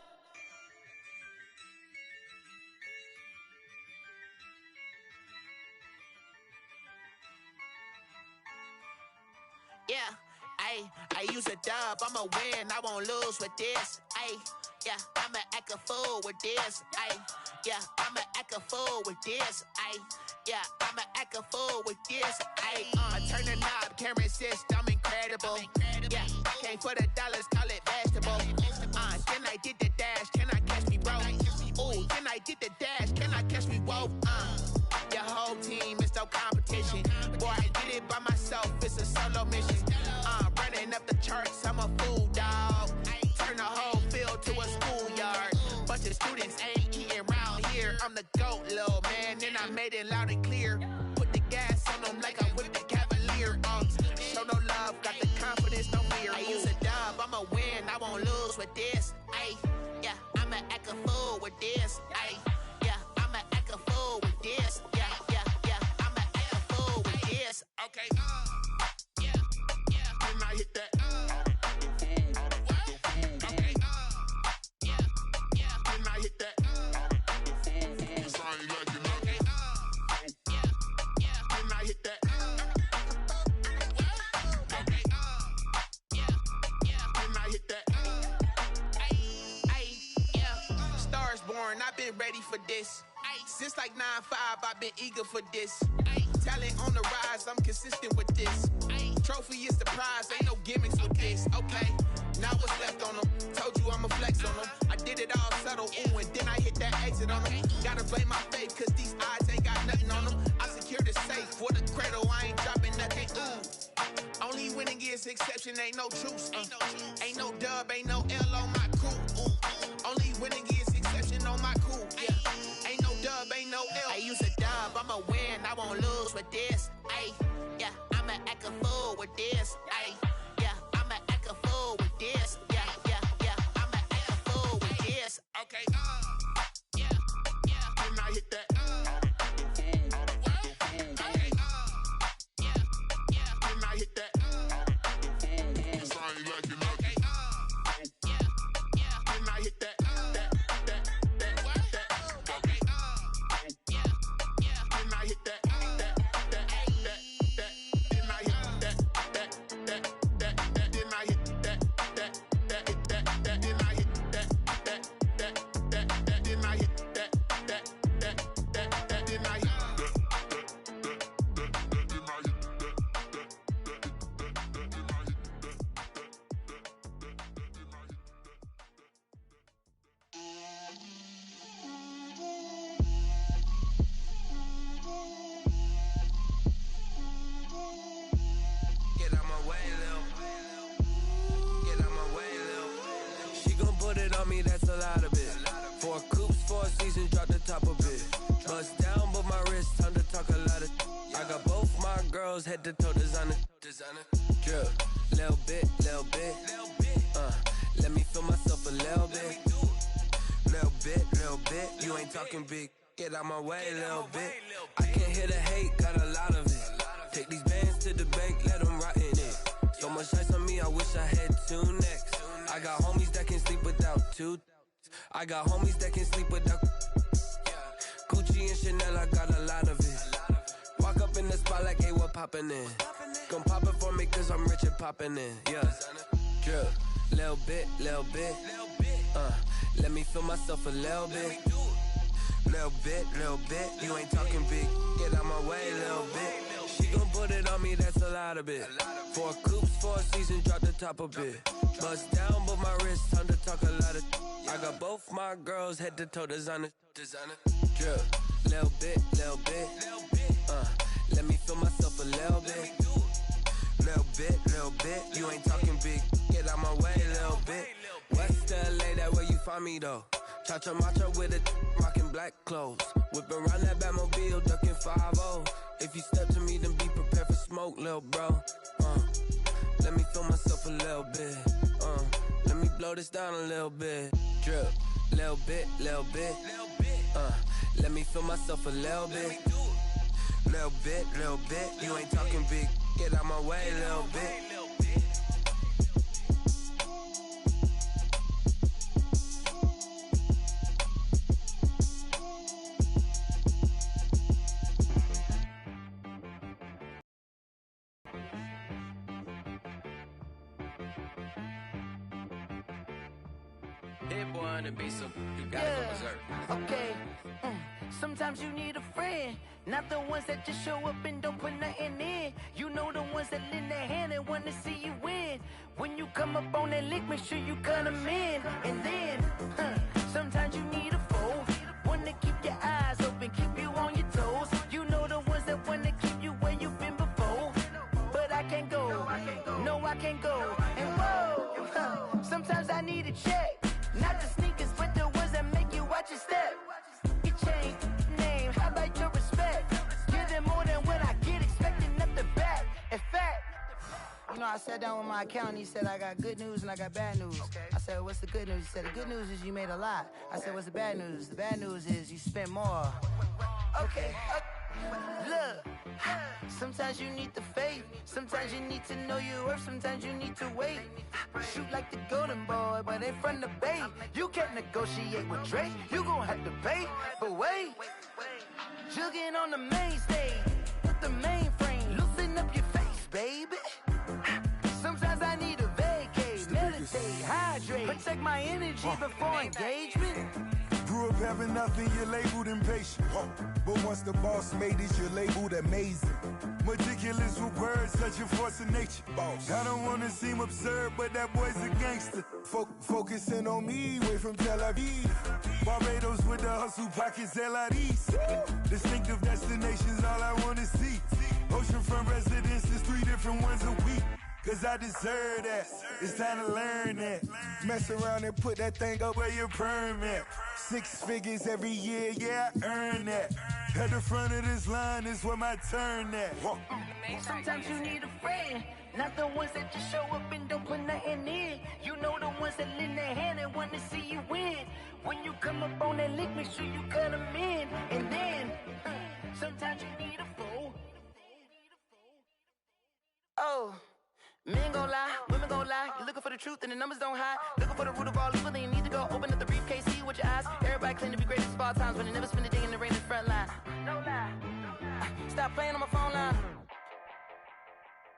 Yeah, I use a dub, I'ma win, I won't lose with this. Yeah, I'ma act a fool with this. Yeah, I'ma act a fool with this. Yeah, I'ma act a fool with this. I turn the knob, camera assist, I'm incredible. Yeah, came for the dollars, call it vegetable. Then I did the dash, can I catch me, bro? Ooh, then I did the dash, can I catch me, whoa? Your whole team is no competition. Boy, I did it by myself, it's a solo mission. Running up the charts, I'm a fool, dog. Turn the whole field to a schoolyard. Bunch of students ain't eating round here. I'm the GOAT, little man, and I made it loud and clear. Put the gas on them like I'm with the Cavalier. Show no love, got the confidence, no fear. I use a dub, I'ma win, I won't lose with this. Yeah, I'ma act a fool with this. Yeah, I'ma act a fool with this. Yeah, I'ma act a fool with this. Okay, yeah, then I hit that. Okay, yeah, then I hit that. Cause I ain't like it, okay, yeah, then I hit that. Okay, yeah, then I hit that. Yeah, Stars born, I've been ready for this. Since like 9-5, I've been eager for this. Talent on the rise, I'm consistent with this. Trophy is the prize, ain't no gimmicks with this. Okay, now what's left on them? Told you I'ma flex on them. I did it all subtle, ooh, and then I hit that exit on them. Gotta blame my faith, cause these odds ain't got nothing on them. I secured the safe for the cradle, I ain't dropping nothing, ooh. Only winning is exception, ain't no truce. Ain't no dub, ain't no L on my crew. Ooh. Only winning is exception on my crew. Yeah, ain't no dub, ain't no L. I use a dub, I'ma win, I won't lose with this. Yeah, I'ma act a fool with this. Yeah, I'ma act a fool with this. Yeah, I'ma act a fool with this. Okay, yeah, then I hit that. Okay, yeah, then I hit that. Cause I ain't like it, okay, yeah, then I hit that. Okay, yeah, then I hit that. 4 seasons, drop the top a bit. Bust down, but my wrist, time to talk a lot of. I got both my girls head to toe designer. Drip, little bit. Let me feel myself a little bit. Little bit. You ain't talking big. Get out my way a little bit. I can't hear the hate, got a lot of it. Take these bands to the bank, let them rot in it. So much ice on me, I wish I had 2 necks. I got homies that can sleep without 2. I got homies that can sleep without. Gucci and Chanel, I got a lot of it. Walk up in the spot like, hey, what poppin' in? Come pop it for me, cause I'm rich and poppin' in. Yeah. Drip, little bit. Let me feel myself a little bit. Little bit. You ain't talking big. Get out my way a little bit. She gon' put it on me, that's a lot of it. 4 coops, 4 seasons, drop the top a bit. Bust down, but my wrist, time to talk a lot of. I got both my girls head to toe designer. Drip, little bit. Let me feel myself a little bit. Little bit. You ain't talking big. Get out my way a little bit. West LA, that where you find me though. Cha-cha matcha with it, rockin' black clothes. Whippin' around that Batmobile, duckin' 5-0. If you step to me, then be prepared for smoke, lil' bro. Let me feel myself a little bit. Let me blow this down a little bit. Drip, little bit. Let me feel myself a little bit. Little bit. You ain't talking big. Get out my way a little bit. Hit boy on the beat, so you gotta go berserk. Okay. Sometimes you need a friend, not the ones that just show up and don't put nothing in. You know the ones that lend their hand and want to see you win. When you come up on that lick, make sure you cut them in. And then, sometimes you need a foe, one to keep your eyes open, keep you on your toes. You know the ones that want to keep you where you've been before. But I can't go, no I can't go. And whoa, sometimes I need a check. Not the sneakers, but the ones that make you watch your step. Your chain, name, how about your respect? Give them more than what I get, expecting up the back. In fact, you know, I sat down with my accountant, he said I got good news and I got bad news. I said, what's the good news? He said, the good news is you made a lot. I said, what's the bad news? The bad news is you spent more. Okay. Look, sometimes you need the faith, sometimes you need to know your worth, sometimes you need to wait. Shoot like the golden boy, but ain't from the bay. You can't negotiate with Drake, you gon' have to pay. But wait, jugging on the main stage with the mainframe, loosen up your face, baby. Sometimes I need a vacate, meditate, hydrate, protect my energy before engagement. Grew up having nothing, you're labeled impatient. But once the boss made it, you're labeled amazing. Meticulous with words, such a force of nature. I don't wanna seem absurd, but that boy's a gangster. Focusing on me, way from Tel Aviv. Barbados with the hustle pockets, LIDs. Distinctive destinations, all I wanna see. Oceanfront residences, 3 different ones a week. Cause I deserve that, it's time to learn that. Mess around and put that thing up where your perm at. 6 figures every year, yeah, I earn that. At the front of this line is where my turn at. Sometimes you need a friend, not the ones that just show up and don't put nothing in. You know the ones that lend their hand and want to see you win. When you come up on that lick, make sure you cut them in. And then, sometimes you need a fool. Oh. Men gon' lie, women gon' lie. You're looking for the truth and the numbers don't hide. Looking for the root of all evil, then you need to go open up the briefcase, see with your eyes. Everybody claim to be greatest of all times, but they never spend a day in the rain in the front line. No lie. Stop playing on my phone line.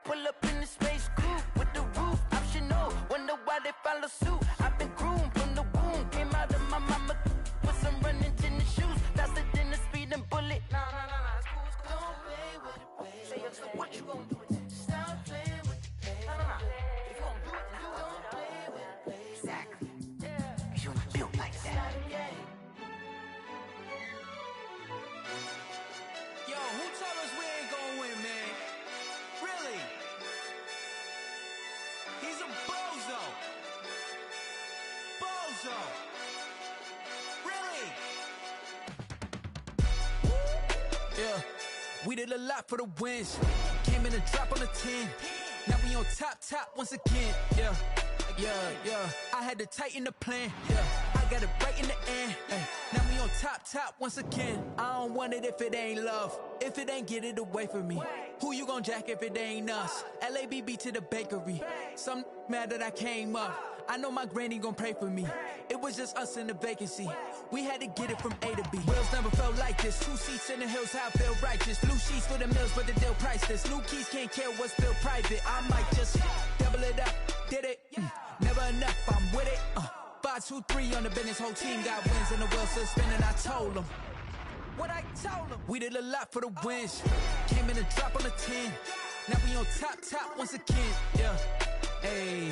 Pull up in the space coupe with the roof optional. Wonder why they follow suit. I've been groomed from the womb. Came out of my mama with some running tennis shoes. Faster than the speeding bullet. No, it's cool, it's cool. Don't play with it, baby. Say what you gon' do with it? Stop playing with it. If you gon' do it, you don't play with it, baby. Exactly. Cause you're not built like that. Yo, who told us we ain't gonna win, man? Really? He's a bozo. We did a lot for the wins. Came in and dropped on the 10. Now we on top once again. Yeah. I had to tighten the plan. Yeah. I got it right in the end. Ay. Now we on top once again. I don't want it if it ain't love. If it ain't, get it away from me. Who you gon' jack if it ain't us? LABB to the bakery. Some mad that I came up. I know my granny gon' pray for me. It was just us in the vacancy. We had to get it from A to B. Wheels never felt like this. 2 seats in the hills, how I feel righteous. Blue sheets for the mills, but the deal priceless. New keys can't care what's still private. I might just double it up. Did it? Never enough, I'm with it. 5, 2, 3 on the business. Whole team got wins and the wheels still spinning. I told them what I told them. We did a lot for the wins. Came in and dropped on the 10. Now we on top once again. Yeah. Hey,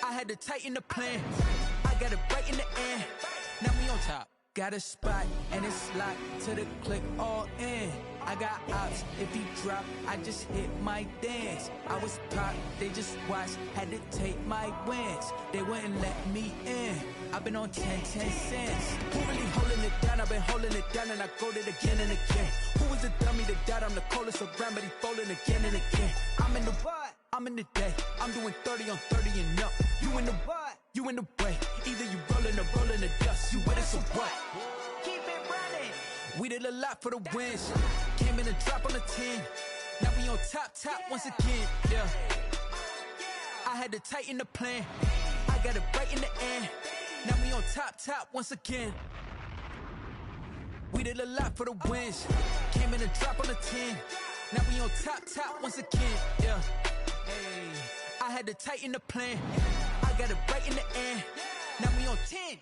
I had to tighten the plan. I got it right in the end. Now we on top. Got a spot and it's locked to the click all in. I got ops, if he drop, I just hit my dance. I was pop, they just watched, had to take my wins. They wouldn't let me in. I've been on 10 cents. Who really holding it down? I've been holding it down and I go it again and again. Who was the dummy that died? I'm the coldest around, but he falling again and again. I'm in the what? I'm in the day. I'm doing 30 on 30 and up. You in the what? You in the way. Either you rolling or rolling the dust. You with us or what? Keep it running. We did a lot for the wins. Came in and dropped on the 10. Now we on top once again. Yeah. I had to tighten the plan. I got it right in the end. Now we on top once again. We did a lot for the wins. Came in and dropped on the 10. Now we on top once again. Yeah. Hey, I had to tighten the plan. I got it right in the end. Now we on 10.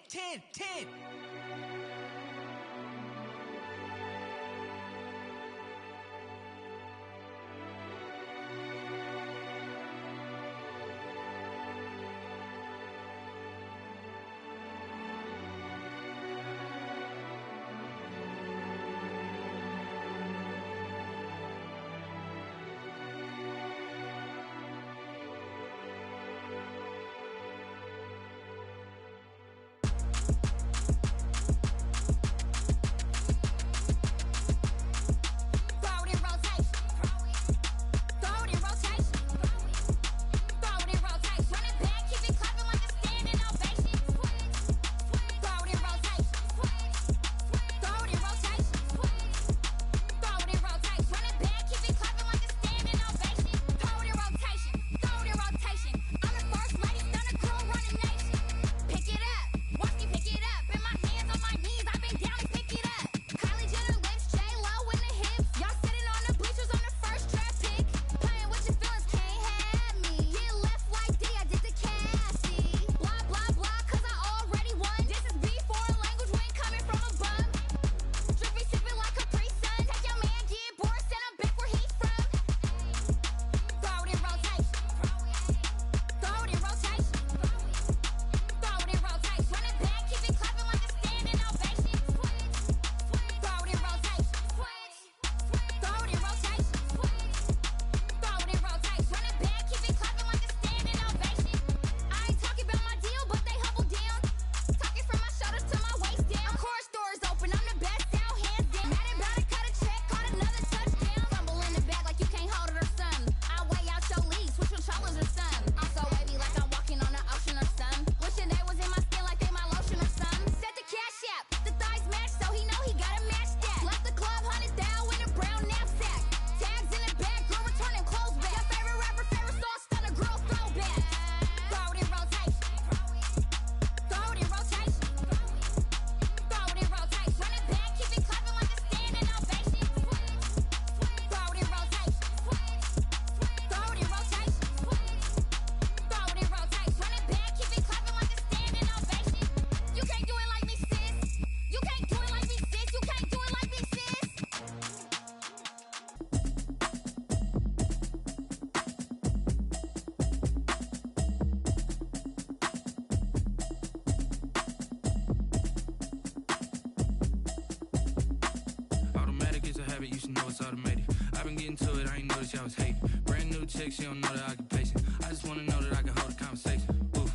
into it, I ain't noticed y'all was hating. Brand new chick, she don't know the occupation. I just wanna know that I can hold a conversation. Oof,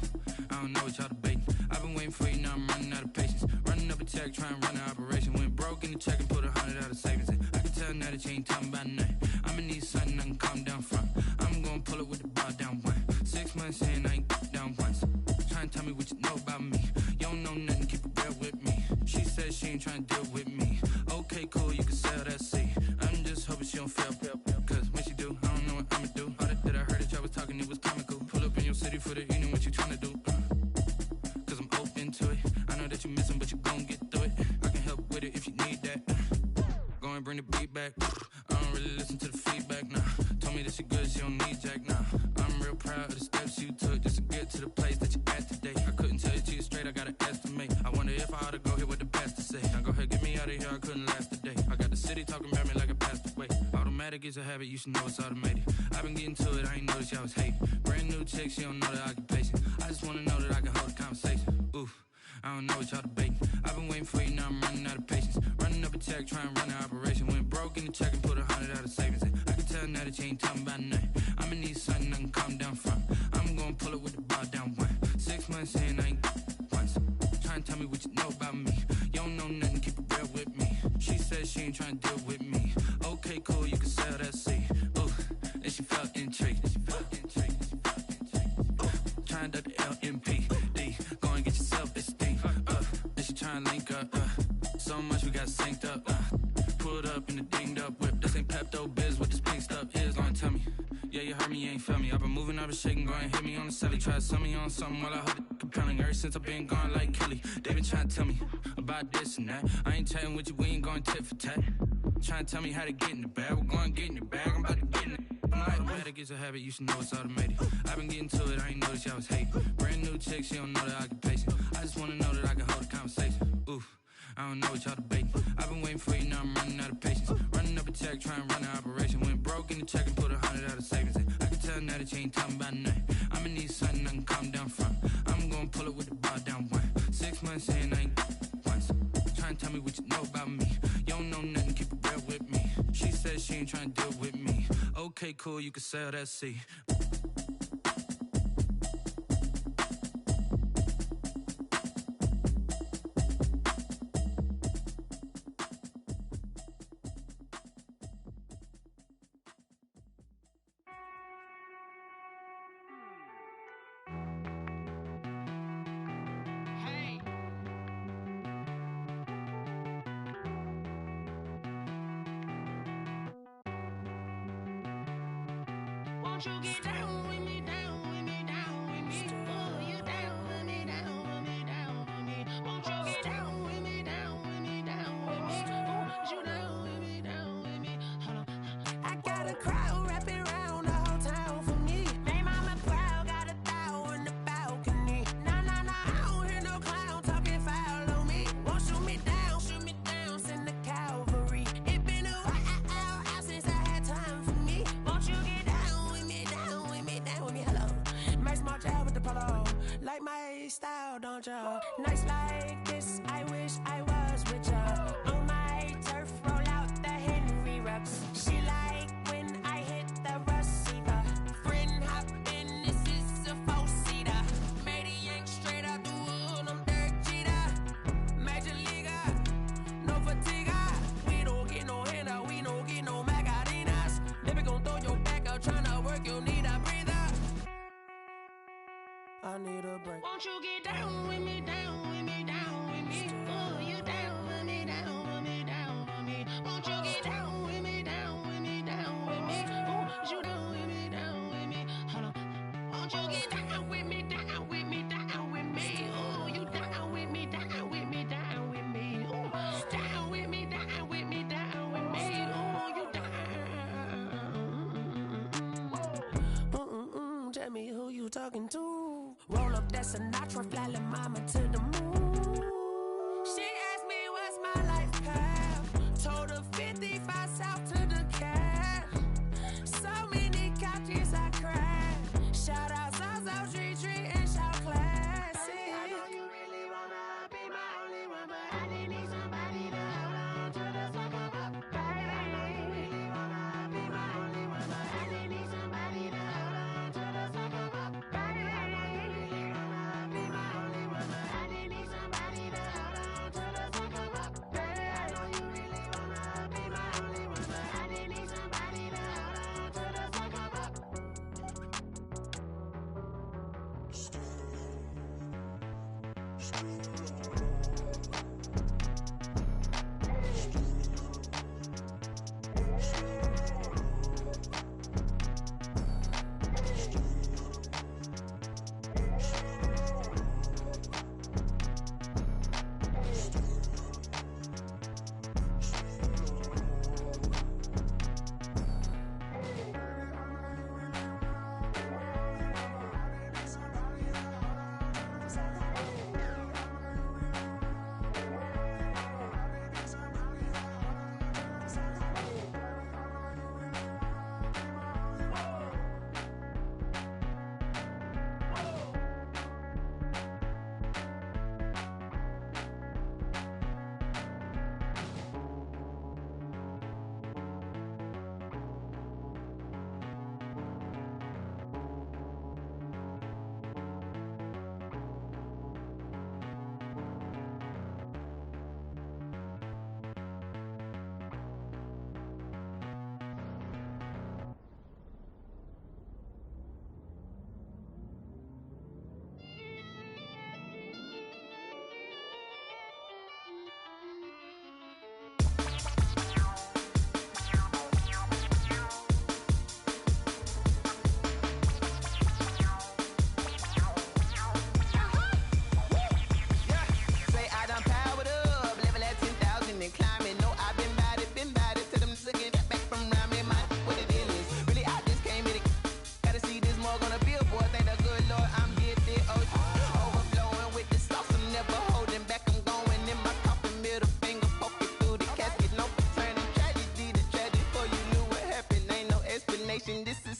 I don't know what y'all debating. I've been waiting for you, now I'm running out of patience. Running up a check, trying to run an operation. Went broke in the check and put 100 out of savings in. I can tell now that that you ain't talking about nothing. I'ma need something I can calm down from. I'm gonna pull it with the bar down one. 6 months in, I ain't down once. Trying to tell me what you know about me. You don't know nothing, keep it real with me. She said she ain't trying to deal with me. Okay, cool, you can sell that seat. I'm just hoping she don't fail. Cause when she do, I don't know what I'ma do. All that I heard that y'all was talking, it was comical. Pull up in your city for the evening, what you trying to do? Cause I'm open to it. I know that you missing, but you gon' get through it. I can help with it if you need that. Go and bring the beat back. I don't really listen to the feedback, nah. Told me that she good, she don't need jack, nah. I'm real proud of the steps you took just to get to the place that you at today. I couldn't tell you to you straight, I gotta estimate. I wonder if I ought to go here with the best to say. Now go ahead, get me out of here, I couldn't last a day. I got the city talking about me like I passed away. Automatic is a habit, you should know it's automated. I've been getting to it, I ain't noticed y'all was hating. Brand new chick, she don't know the occupation. I just wanna know that I can hold a conversation. Oof, I don't know what y'all debating. I've been waiting for you, now I'm running out of patience. Running up a check, trying to run an operation. Went broke in the check and put 100 out of savings in. I can tell now that you ain't talking about nothing. I'ma need something I can calm down from. I'm gonna pull it with the bar down one. 6 months in, I ain't once. Trying to tell me what you know about me. You don't know nothing, keep it real with me. She said she ain't trying to deal with me. Okay, cool, you can sell that seat. Ooh, and she felt intrigued. Trying to duck the LMPD. Go and get your self-esteem. And she trying to link up. So much we got synced up. Pulled up in the dinged up whip. This ain't Pepto-Biz, what this pink stuff is. Gonna tell me. Yeah, you heard me, you ain't felt me. I've been moving, I've been shaking, go and hit me on the celly. Try to sell me on something while I hold it compelling. Ever since I've been gone like Kelly, they been trying to tell me about this and that. I ain't chatting with you, we ain't going tit for tat. Trying to tell me how to get in the bag. We're going to get in the bag, I'm about to get in it. Automatic is a habit, you should know it's automated. I've been getting to it, I ain't noticed y'all was hating. Brand new chick, she don't know the occupation. I just wanna know that I can hold a conversation. Oof, I don't know what y'all debating. I've been waiting for you, now I'm running out of patience. Running up a check, trying to run an operation. Went broke in the check and put 100 out of savings in. I can tell now that you ain't talking about nothing. I'ma need something I can calm down from. I'm gonna pull it with the bar down one. 6 months in, I ain't once. Trying to tell me what you know about me. You don't know nothing, keep it real with me. She said she ain't trying to deal with me. Okay, cool, you can sell that seat. Won't you get down with me, down with me, down with me? Oh, you down with me, down with me, down with me. Won't you get down with me, down with me, down with me? Oh, you down with me, down with me? Hold on. I got a crowd wrapping around the whole town for me. They mama proud, got a thou in the balcony. Nah, nah, nah, I don't hear no clown talking foul on me. Won't shoot me down, send the cavalry. It been a while since I had time for me. Won't you get down with me, down with me, down with me? Hello. Nice small job with the polo. Like my style, don't ya? Nice like this, I wish I was with ya. On my turf, roll out the Henry Rux. She like when I hit the receiver. Friend hop in, this is a four-seater. Made a yank straight out the wood, I'm Derek Jeter. Major leaguer, no fatigue. We don't get no handout, we don't get no Macarinas. Never gon' throw your back out, tryna work, you need a breather. I need a break. Won't you get down with me, down with me, down with me? Oh, you down with me, down with me, down with me? Won't you get down with me, down with me, down with me? Oh, you down with me, down with me? Hold on. Won't you get down with me, down with me, down with me? Oh, you down with me, down with me, down with me? Oh, down with me, down with me, down with me? Oh, you down. Tell me who you talking to. Roll up that Sinatra, fly la mama to the moon. She asked me what's my life path. Told her 55 south to the cat. So many couches I cried. Shout out Zazo, Tree, and shout classic. I know you really wanna be my only one, but I didn't need somebody to hold on to the sucker up. Baby, I know you really wanna be my only one, but I didn't need somebody to hold on to the sucker up. Baby, I know you really wanna be my only one, but I didn't need somebody to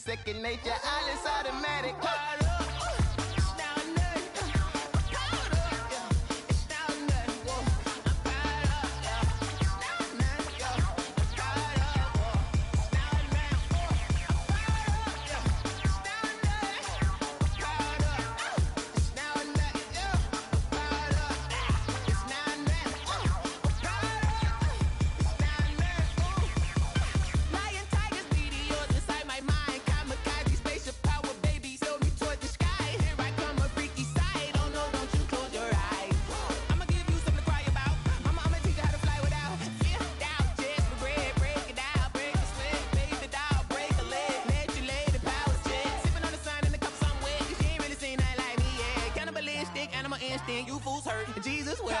second nature. All is automatic. You fools hurt. Jesus will.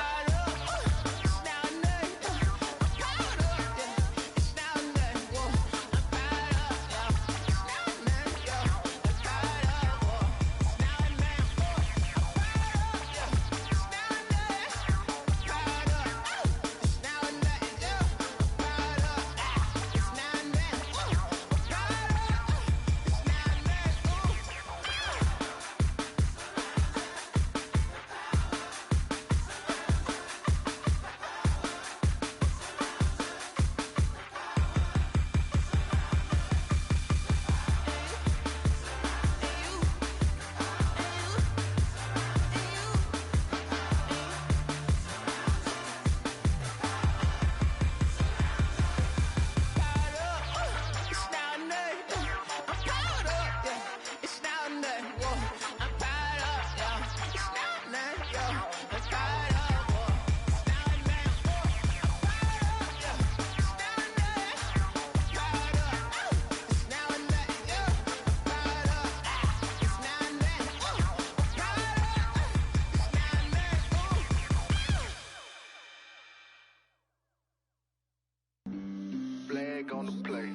Flag on the play.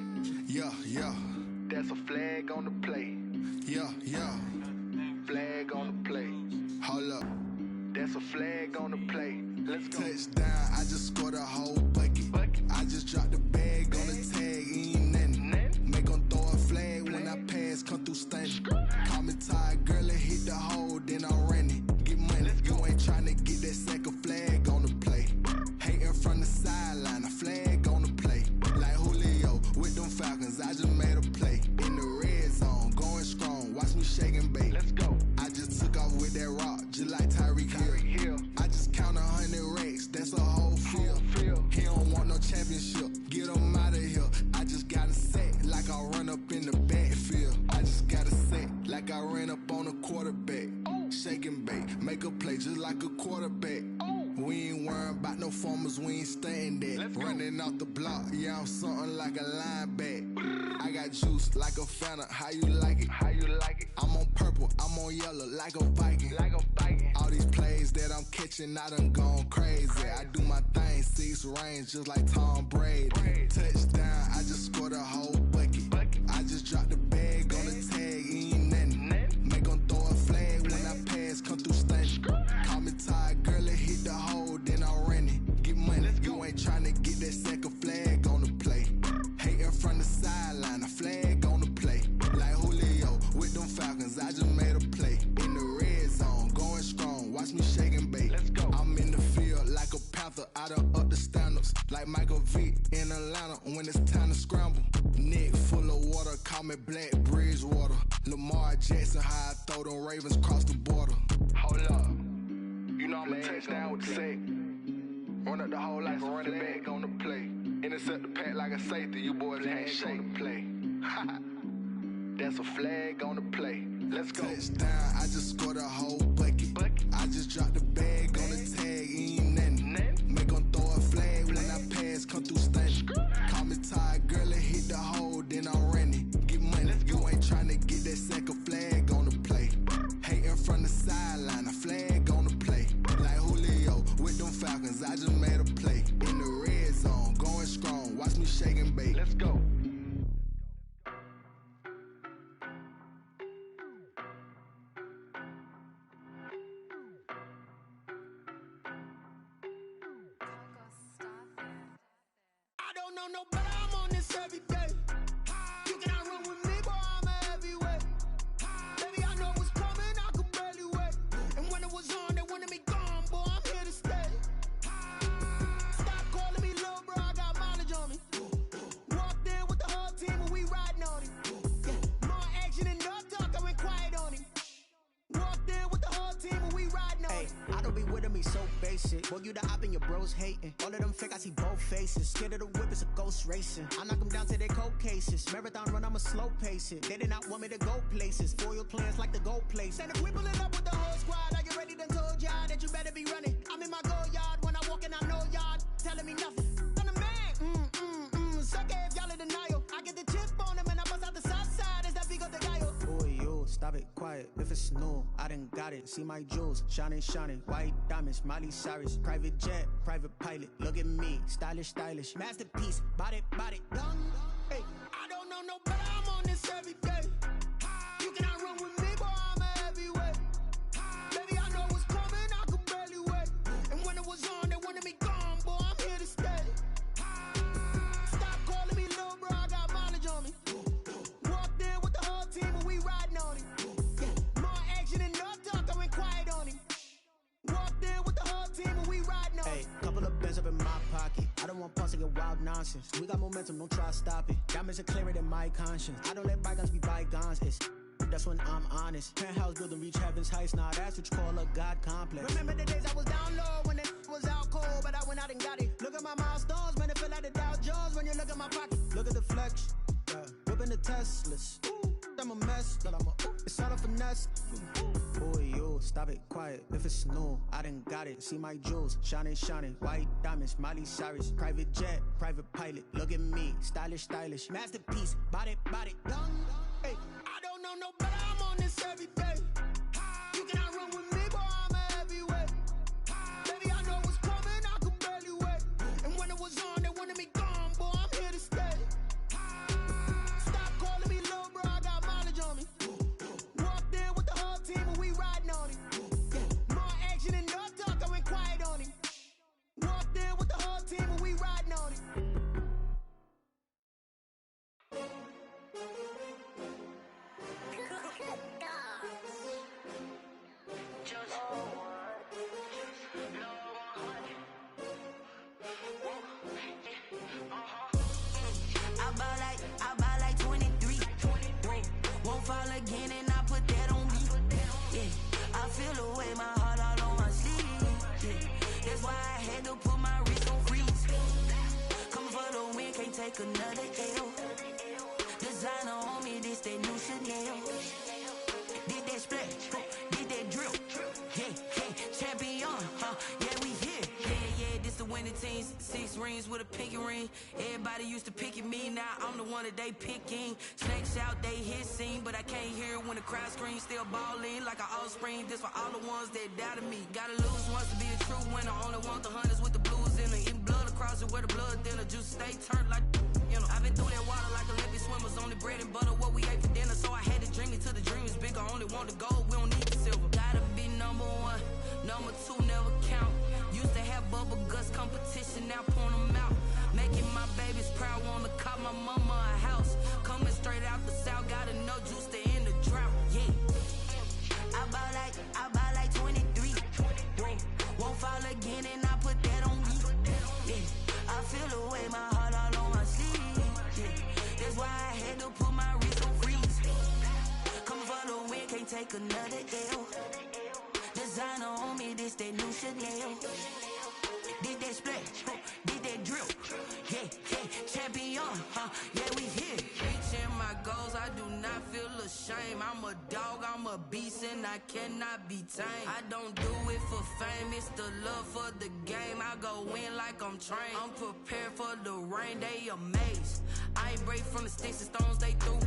Yeah, yeah. That's a flag on the play. Yeah, yeah. Flag on the play. Hold up. That's a flag on the play. Let's go. Touchdown, I just scored a whole bucket. I just dropped the bag on the tag, ain't nothing. Make them throw a flag when I pass, come through stunning. Call me tired, girl, and hit the hole, then I'm running. Get money, you ain't trying to get that second flag on the play. Hating from the sideline, a flag on the play. Like Julio with them Falcons, I just made a play. In the red zone, going strong, watch me shake and bake. Let's go. I just took off with that rock, just like Tyreek Hill. I just count 100 racks, that's a whole field. He don't want no championship, get him out of here. I just got a set, like I run up in the backfield. I just got a set, like I ran up on a quarterback. Shake and bake, make a play just like a quarterback. quarterback. We ain't worrying about no formers, we ain't staying there. Running off the block, yeah, I'm something like a linebacker. I got juice like a Fanta, how you like it? How you like it? I'm on purple, I'm on yellow, like a Viking. Like a Viking. All these plays that I'm catching, I done gone crazy. I do my thing, 6 range, just like Tom Brady. Touchdown, I just scored a whole bucket. I just dropped the bag on the tag, ain't nothing. Make 'em throw a flag when I pass, come through stunning. Call me tired, girl, it hit the hole, then I ran it. Get money, you ain't tryna get that second flag on the play. Hating from the sideline, a flag on the play. Like Julio with them Falcons, I just made a play. In the red zone, going strong, watch me shake and bake. Let's go. I'm in the field like a panther, I done up the standards. Like Michael Vick in Atlanta when it's time to scramble. Neck full of water, call me Black Bridgewater. Lamar Jackson, how I throw them Ravens cross the border. Hold up, you know I'm a touchdown with the sack. Run up the whole like a running back on the play. Intercept the pack like a safety, you boys ain't shake the play. That's a flag on the play. Let's go. Touchdown, I just scored a whole bucket. I just dropped the bag on the tag, ain't nothing. Make 'em throw a flag when I pass, come through stunning. Call me tired, girl, it hit the hole, then I ran it. Get money, you ain't tryna get that second flag on the play. Hating from the sideline, a flag on the play. Like Julio with them Falcons, I just made a play. In the red zone, going strong, watch me shake and bake. Let's go. I don't know no better, I'm on this every day. You cannot run with me, boy, I'm a heavyweight. Baby, I know what's coming, I could barely wait. And when it was on, they wanted me gone, boy, I'm here to stay. Stop calling me little bro, I got mileage on me. Walked in with the whole team and we riding on him. More action and no talk, I went quiet on him. Walked in with the whole team and we riding on him. I don't be with him, he's so basic. Boy, you the op and your bros hating. All of them fake, I see both faces. Scared of the whip, it's a ghost racing. I knock them down to their cold cases. Marathon run, I'ma slow pace it. They did not want me to go places. Foil plans like the gold place. And if we pulling up with the whole squad, I get ready done told y'all that you better be running. I'm in my go yard when I walk in, I know y'all telling me nothing. I'm the man, suck it if y'all in denial. I get the chip on them and I bust out the south side. Is that big of the guy? Boy, yo, stop it, quiet. If it's new, I done got it. See my jewels, shining, white diamonds, Miley Cyrus, private jet, private pilot. Look at me, stylish, masterpiece, body, done. Hey, I don't know no better, I'm on this every day. You cannot run with me, boy, I'm a heavyweight. Baby, I know what's coming, I could barely wait. And when it was on, they wanted me gone, boy, I'm here to stay. Stop calling me little bro, I got mileage on me. Walked in with the whole team and we riding on him. More action and no talk, I went quiet on him. Walked in with the whole team and we riding on him. Hey, couple of bins up in my pocket. I don't want pulse to get wild nonsense. We got momentum, don't try to stop it. Diamonds are clearer than my conscience. I don't let bygones be bygones. That's when I'm honest. Penthouse building reach heaven's heights. Now that's what you call a God complex. Remember the days I was down low when it was out cold, but I went out and got it. Look at my milestones, man, it feel like the Dow Jones when you look at my pocket. Look at the flex, whipping the Teslas. I'm a mess, but it's all a finesse. Boy, yo, stop it, quiet. If it's new, I done got it. See my jewels, shining, white diamonds, Miley Cyrus, private jet, private pilot. Look at me, stylish, masterpiece, body, done. Hey, I don't know no better, I'm on this every day. You cannot run with me, boy, I'm a heavyweight. Baby, I know what's coming, I could barely wait. And when it was on, they wanted me gone, boy, I'm here to stay. Stop calling me little bro, I got mileage on me. Walked in with the whole team and we riding on him. More action and no talk, I went quiet on him. Walked in with the whole team and we riding on him. I buy like 23. Won't fall again and I put that on me. Yeah, I feel the way, my heart all on my sleeve. Yeah, that's why I had to put my wrist on freeze. Coming for the win, can't take another L. Designer on me, this that new Chanel. Did that splash, did that drill. Yeah, champion, used to pick at me, now I'm the one that they picking. Snakes out, they hissing, but I can't hear when the crowd screams. Still balling like an offspring. This for all the ones that doubted me. Gotta lose once to be a true winner. Only want the hunters with the blues in it. Eating blood across it where the blood thinner. Juice stay turned like, you know. I've been through that water like Olympic swimmers. Only bread and butter what we ate for dinner. So I had to dream it till the dream is bigger. Only want the gold, we don't need the silver. Gotta be number one, number two never count. Used to have bubble guts competition, now point them out. Making my babies proud, wanna cop my mama a house. Coming straight out the south, gotta know juice to end the drought, yeah. I buy like 23. Won't fall again and I put that on me, yeah. I feel the way, my heart all on my sleeve, yeah. That's why I had to put my wrist on freeze. Coming for the win, can't take another L. Designer on me, this that new Chanel. Did that splash, did that drill, yeah, champion, yeah, we here. Reaching my goals, I do not feel ashamed. I'm a dog, I'm a beast, and I cannot be tamed. I don't do it for fame, it's the love for the game. I go in like I'm trained. I'm prepared for the rain, they amazed. I ain't break from the sticks and stones they threw.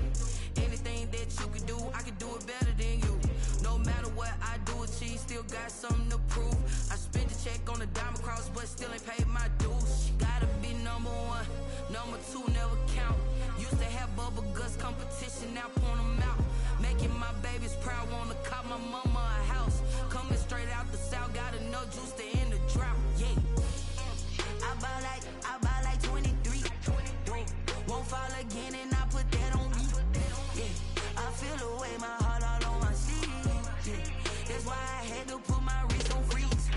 Anything that you can do, I can do it better than you. No matter what I do, achieve, still got something to prove. I spent the check on the diamond cross, but still ain't paid my dues. Gotta be number one, number two never count. Used to have bubble guts competition, now point them out. Making my babies proud, wanna cop my mama a house. Coming straight out the south, gotta know juice to end the drought, yeah. I buy like 23. Won't fall again and I put that on me, yeah. I feel the way, my heart all on my sleeve, yeah. That's why I had to put my wrist on freeze.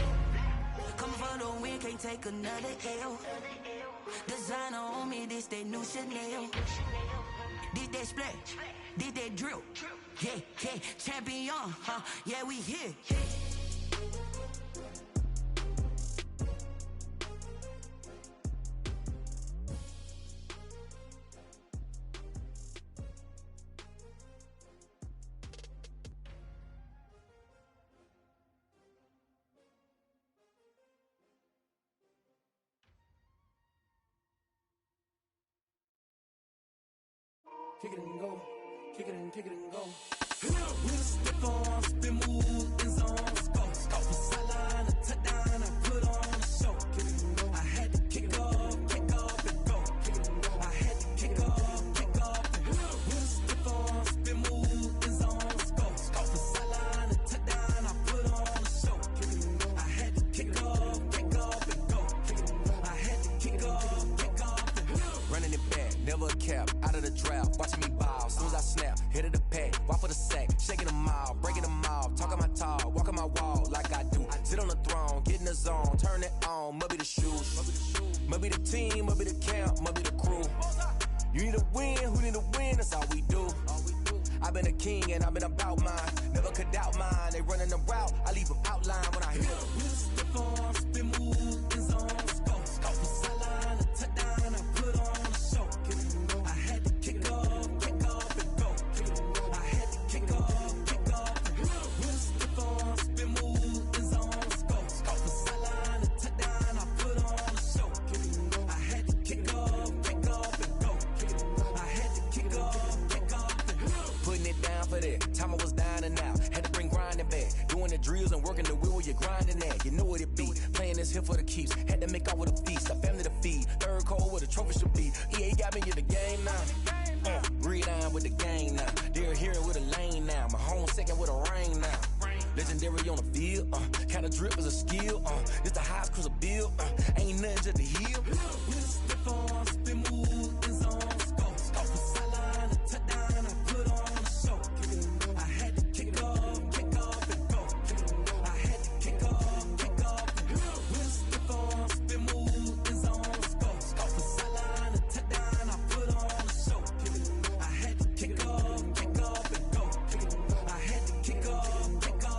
Coming for the win, can't take another L. Designer on me, this that new Chanel. Did that splash, did that drill, yeah, champion, yeah, we here. Kick it and go, kick it and go. With a stiff on, spin move in zone, go. Off the sideline, a touchdown, I put on a show. Kick it and go. I had to kick off and go. Kick it and go. I had to kick off and go. With a stiff on, spin move in zone, go. Off the sideline, a touchdown, I put on a show. Kick it and go. I had to kick off and go. Kick it and go. I had to kick off and go. Running it back, never a cap, out of the drought, watching me bow. Soon as I snap, hit of the pack, walk for the sack, shaking them out, breaking them out, talking my talk, walking my wall like I do. Sit on the throne, get in the zone, turn it on, must be the shoes, must be the team, must be the camp, must be the crew. You need a win, who need a win, that's all we do. I've been a king and I've been about mine, never could doubt mine. They running the route, I leave them outline when I hit them. With a stiff on, spin move in zone, go. Off the sideline, a touchdown, I put on a show. I had to kick off and go. I had to kick off and go. With a stiff on, spin move in zone, go. Off the sideline, a touchdown, I put on a show. I had to kick off and go. I had to kick off and go. Putting it down for that, time I was down and out, had to bring grinding back, doing the drills and working the wheel where you're grinding at, you know what it be, playing this here for the keeps, had to make out with a feast, a family to feed, third cold where the trophy should be, EA got me in the game now, breathe on with the game now, they're here with a lane now, my home second with a rain now, legendary on the field, kinda drip is a skill, this the highest cruiser bill, ain't nothing just the hill. With a stiff on, spin move in zone, go. Off the sideline, a touchdown, I put on a show. I had to kick off and go. I had to kick off and go. With a stiff on, spin move in zone, go. Off the sideline, a touchdown, I put on a show. I had to kick off and go. I had to kick off and go.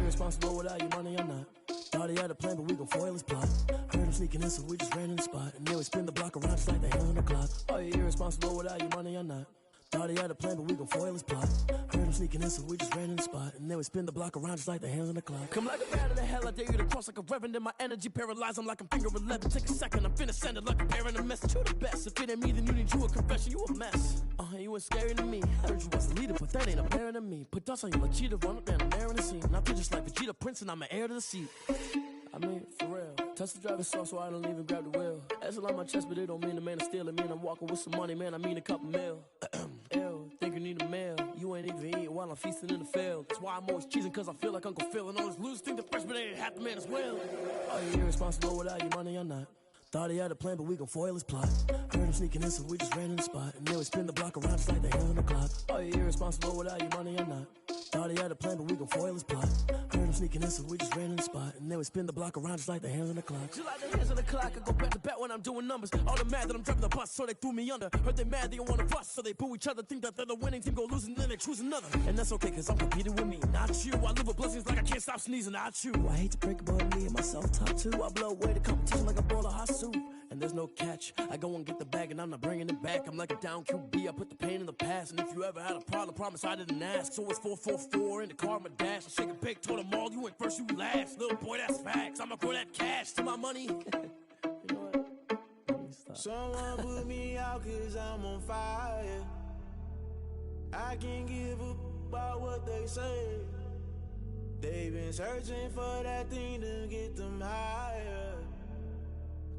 irresponsible without your money or not. Thought he had a plan, but we gon' foil his plot. Heard him sneaking in, so we just ran in the spot. And then we spin the block around just like the hands on the clock. Are you irresponsible without your money or not? Thought he had a plan, but we gon' foil his plot. Heard him sneaking in, so we just ran in the spot. And then we spin the block around just like the hands on the clock. Come like a bat of the hell, I dare you to cross like a reverend. In my energy paralyzed, I'm like I'm finger 11. Take a second, I'm finna send it like a bearing a message. You the best, if it ain't me, then you need you a confession. You a mess, you ain't scary to me. I heard you was a leader, but that ain't apparent to me. Put dust on you like cheetah, run up there and air in the scene. Now feel just like Vegeta Prince and I'm an heir to the seat. I mean, for real. Touch the driver's soft so I don't even grab the wheel. That's on my chest, but it don't mean the man is stealing. Mean I'm walking with some money, man, I mean a couple mil. Ew, think you need a meal. You ain't even eating while I'm feasting in the field. That's why I'm always cheesing, cause I feel like Uncle Phil. And all those losers think the freshman ain't half the man as well. Are you irresponsible without your money or not? Thought he had a plan, but we gon' foil his plot. Heard him sneaking in, so we just ran in the spot. And then we spin the block around just like the hands on the clock. Are you irresponsible without your money or not? Thought he had a plan, but we gon' foil his plot. Heard him sneaking in, so we just ran in the spot. And then we spin the block around just like the hands on the clock. Just like the hands on the clock, I go back to back when I'm doing numbers. All the mad that I'm driving the bus, so they threw me under. Heard they mad, they don't wanna bust, so they boo each other. Think that they're the winning team, go losing, then they choose another. And that's okay, cause I'm competing with me, not you. I live with blessings like I can't stop sneezing, not you. I hate to break it, but me and myself top two. I blow away the competition like a bowl of hot soup. And there's no catch. I go and get the bag and I'm not bringing it back. I'm like a down QB, I put the pain in the past. And if you ever had a problem, promise I didn't ask. So it's 444 in the car, my dash. I shake a big, told them all, you ain't first, you last. Little boy, that's facts. I'ma grow that cash to my money. You know what? Someone put me out cause I'm on fire. I can't give up about what they say. They've been searching for that thing to get them higher.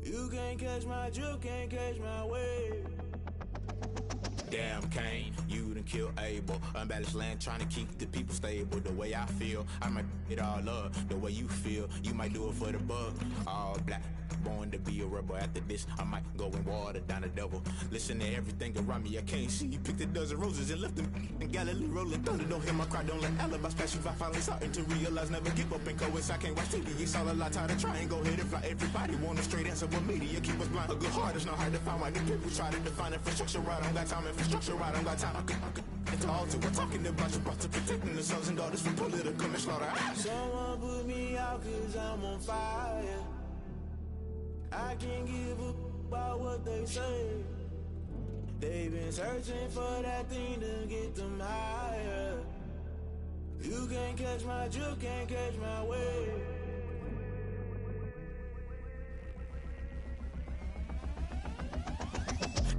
You can't catch my drift, can't catch my wave. Damn Kane, you done killed Abel. Unbalanced land trying to keep the people stable. The way I feel, I might it all up. The way you feel, you might do it for the bug. All black, born to be a rebel. After this, I might go and water down the devil. Listen to everything around me, I can't see. Picked a dozen roses and left them in Galilee rolling thunder. Don't hear my cry, don't let alibis pass you. I finally starting to realize, never give up and coast. I can't watch TV, it's all a lot. Tired of trying, go ahead and fly. Everybody want a straight answer, but media keep us blind. A good heart is not hard to find. Why the people try to define infrastructure right? I don't got time, infrastructure right? I don't got time. It's all to we're talking about you, brought to protecting the sons and daughters from political and slaughter. Someone put me out cause I'm on fire. I can't give up about what they say. They've been searching for that thing to get them higher. You can't catch my drift, can't catch my wave.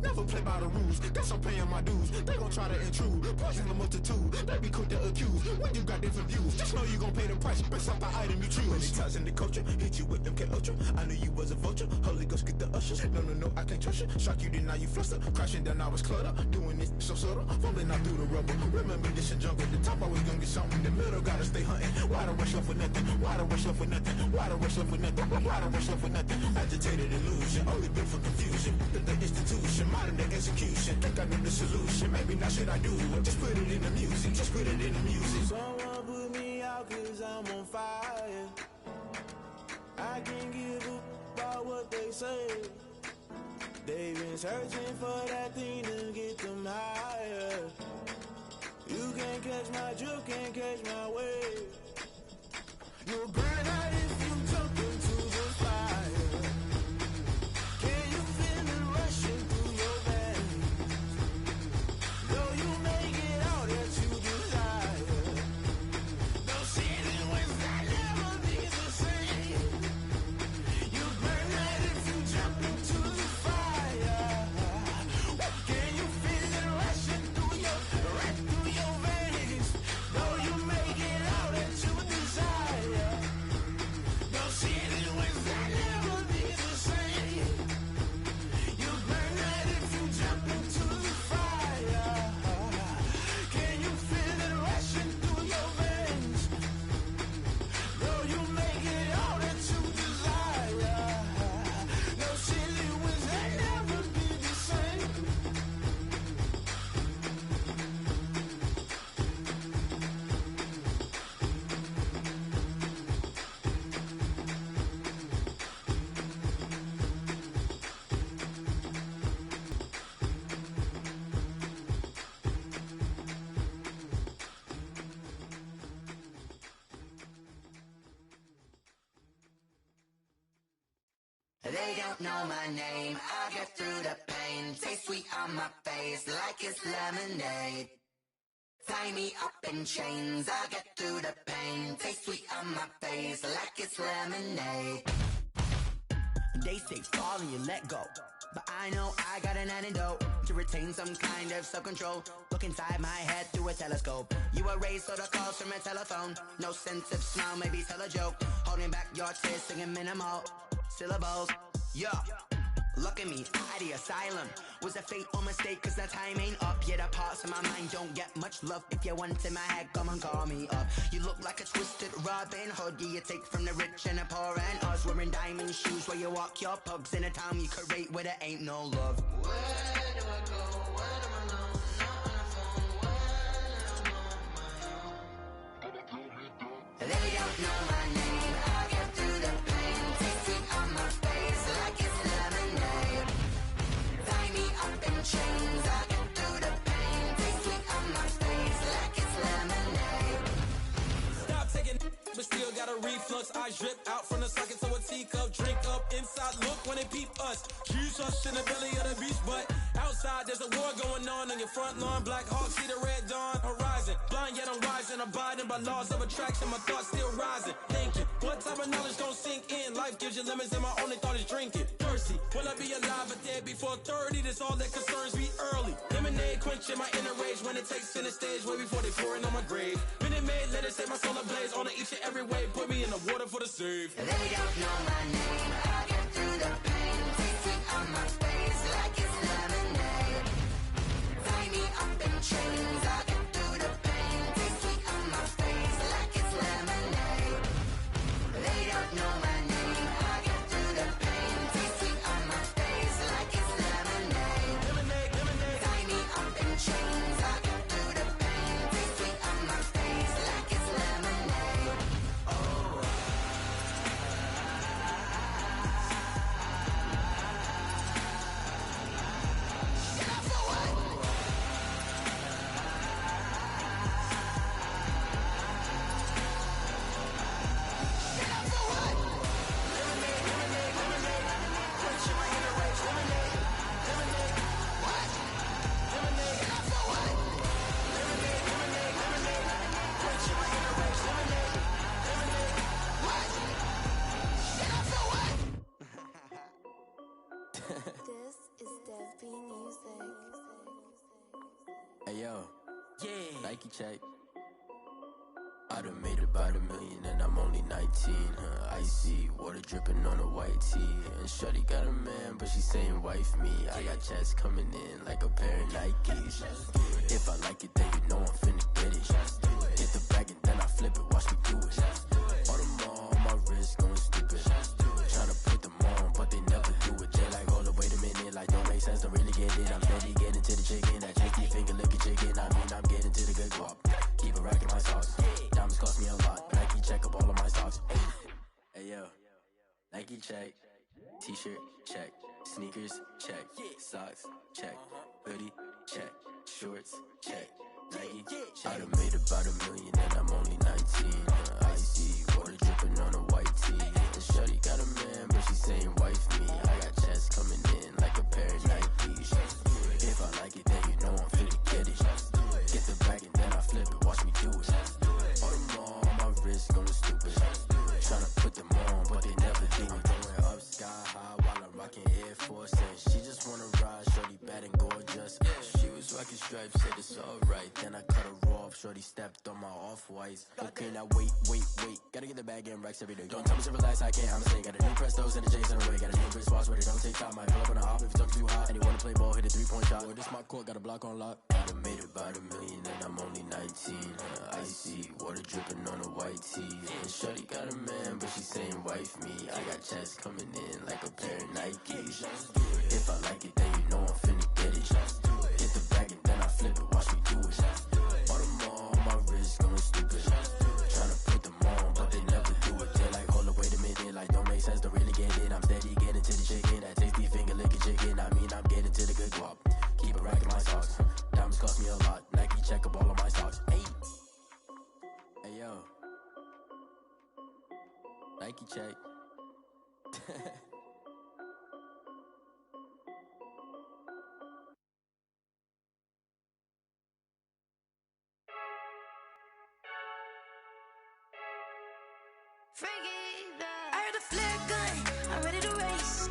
Never play by the rules, guess I'm paying my dues. They gon' try to intrude, poison the multitude. They be quick to accuse, when you got different views. Just know you gon' pay the price, based off the item you choose. Many times in the culture, hit you with MK Ultra. I knew you was a vulture, Holy Ghost get the ushers. No, I can't trust you. Shock you, then now you fluster. Crashing down, I was cluttered. Doing this so subtle, fumbling out through the rubble. Remember this and jungle, the top always gonna get something. In the middle, gotta stay hunting. Why the rush left for nothing? Why the rush left for nothing? Why the rush left for nothing? Why the rush left for nothing? Agitated illusion, only built for confusion. The institution, modern day execution. Think I know the solution, maybe not should I do it. Just put it in the music, just put it in the music. Someone put me out cause I'm on fire. I can't give up about what they say. They've been searching for that thing to get them higher. You can't catch my drift, can't catch my wave. You'll burn out if you jump into the fire. Can you feel it rushing through your veins? Though you make it all that you desire. Though sin was that never be the same. You burn out if you jump into the fire. Can you feel it rushing through your veins? Though you make it all that you desire. They don't know my name, I get through the pain. Taste sweet on my face like it's lemonade. Tie me up in chains, I get through the pain. Taste sweet on my face like it's lemonade. They say fall and you let go, but I know I got an antidote to retain some kind of self-control. Look inside my head through a telescope. You erase all the calls from a telephone. No sense of smile, maybe tell a joke. Holding back your tears, singing minimal syllables. Yeah, look at me, out the asylum. Was a fate or mistake, cause the time ain't up. Yet the parts of my mind don't get much love. If you want in my head, come and call me up. You look like a twisted Robin Hood. Yeah, you take from the rich and the poor and us. Wearing diamond shoes where you walk your pugs. In a town you create where there ain't no love. Where do I go? Where am I alone? Not on the phone. When I'm on my own. They don't know my name. I get through the pain. Taste sweet on my face like it's lemonade. Tie me up in chains. I get through the pain. Taste sweet on my face like it's lemonade. Stop taking but still got a reflux. I drip out from the socket to a teacup. Drink up inside, look when they peep us. Jesus in the belly of the beast, but outside there's a war going on your front lawn. Black Hawk, see the red dawn horizon. Blind yet I'm rising, abiding by laws of attraction. My thoughts still rising, thinking what type of knowledge gon' sink in? Life gives you lemons and my only thought is drinking. Thirsty, will I be alive or dead before 30? That's all that concerns me early. Lemonade quenching my inner rage when it takes center stage way before they pouring on my grave. Minute Maid, let it set my soul ablaze on each and every way. Put me in the water for the save. They don't know my name. I get through the pain. Taste sweet on my face like it's lemonade. Tie me up in chains. I get through the pain. Taste sweet on my face like it's lemonade. They don't know my name. I get through the pain. Taste sweet on my face like it's lemonade. Lemonade, lemonade. Tie me up in chains. I get through the pain. Taste sweet on my face like it's lemonade. Oh. This is Dev B Music. Hey yo, yeah, Nike check. I done made about $1 million and I'm only 19, icy, water dripping on a white tee. And shawty got a man, but she saying wife me. I got checks coming in like a pair of Nikes. If I like it, then you know I'm finna get it. Hit the bag and then I flip it, watch me do it. All them all on my wrist going stupid. Tryna put them on, but they never do it. They like, hold up, wait a minute, like don't make sense, don't really get it. I'm steady getting to the chicken, that tasty finger licking chicken. I mean, I'm getting to the good guap. Keep it racking my sauce. Diamonds cost me a lot. Nike check up all of my stocks. Hey yo, Nike check. T-shirt check. Sneakers check. Socks check. Hoodie check. Shorts check. Nike check. I done made about $1 million and I'm only 19. Icy, water dripping on a white tee. And shawty got a man, but she saying wife me. I got checks coming in like a pair of Nikes. If I like it, then you know I'm finna get it. Get the bag and then I flip it, watch me do it. All them all on my wrist going stupid. Tryna put them on, but they never do it. Going up sky high while I'm rocking Air Force. And she just wanna ride, shorty bad and gorgeous. She was rocking stripes, said it's alright. Then I cut her off, shorty stepped on my off-whites. Okay, now wait. Gotta get the bag and racks every day. Don't tell me to relax, I can't, I'm saying. Got a new Prestos and a Jason away. Got a new wristwatch where they don't take time. Might pull up on a hop if it's talking too hot. And they wanna play ball, hit a 3-point shot. Well, this my court, got a block on lock. I done made about $1 million and I'm only 19. Icy, water dripping on a white tee. And shawty got a man, but she saying wife me. I got checks coming in like a pair of Nikes. If I like it, then you know I'm finna get it. Hit the bag and then I flip it, watch me do it. All them all on my wrist going stupid. Tryna put them on, but they never do it. They're like, hold up, wait a minute, like don't make sense, don't really get it. I'm steady getting to the chicken, that tasty finger licking chicken. I mean, I'm getting to the good guap. Keep it racking my sauce. Diamonds cost me a lot. Nike check up all of my stocks. Hey yo, Nike check. the flare gun, I'm ready to race.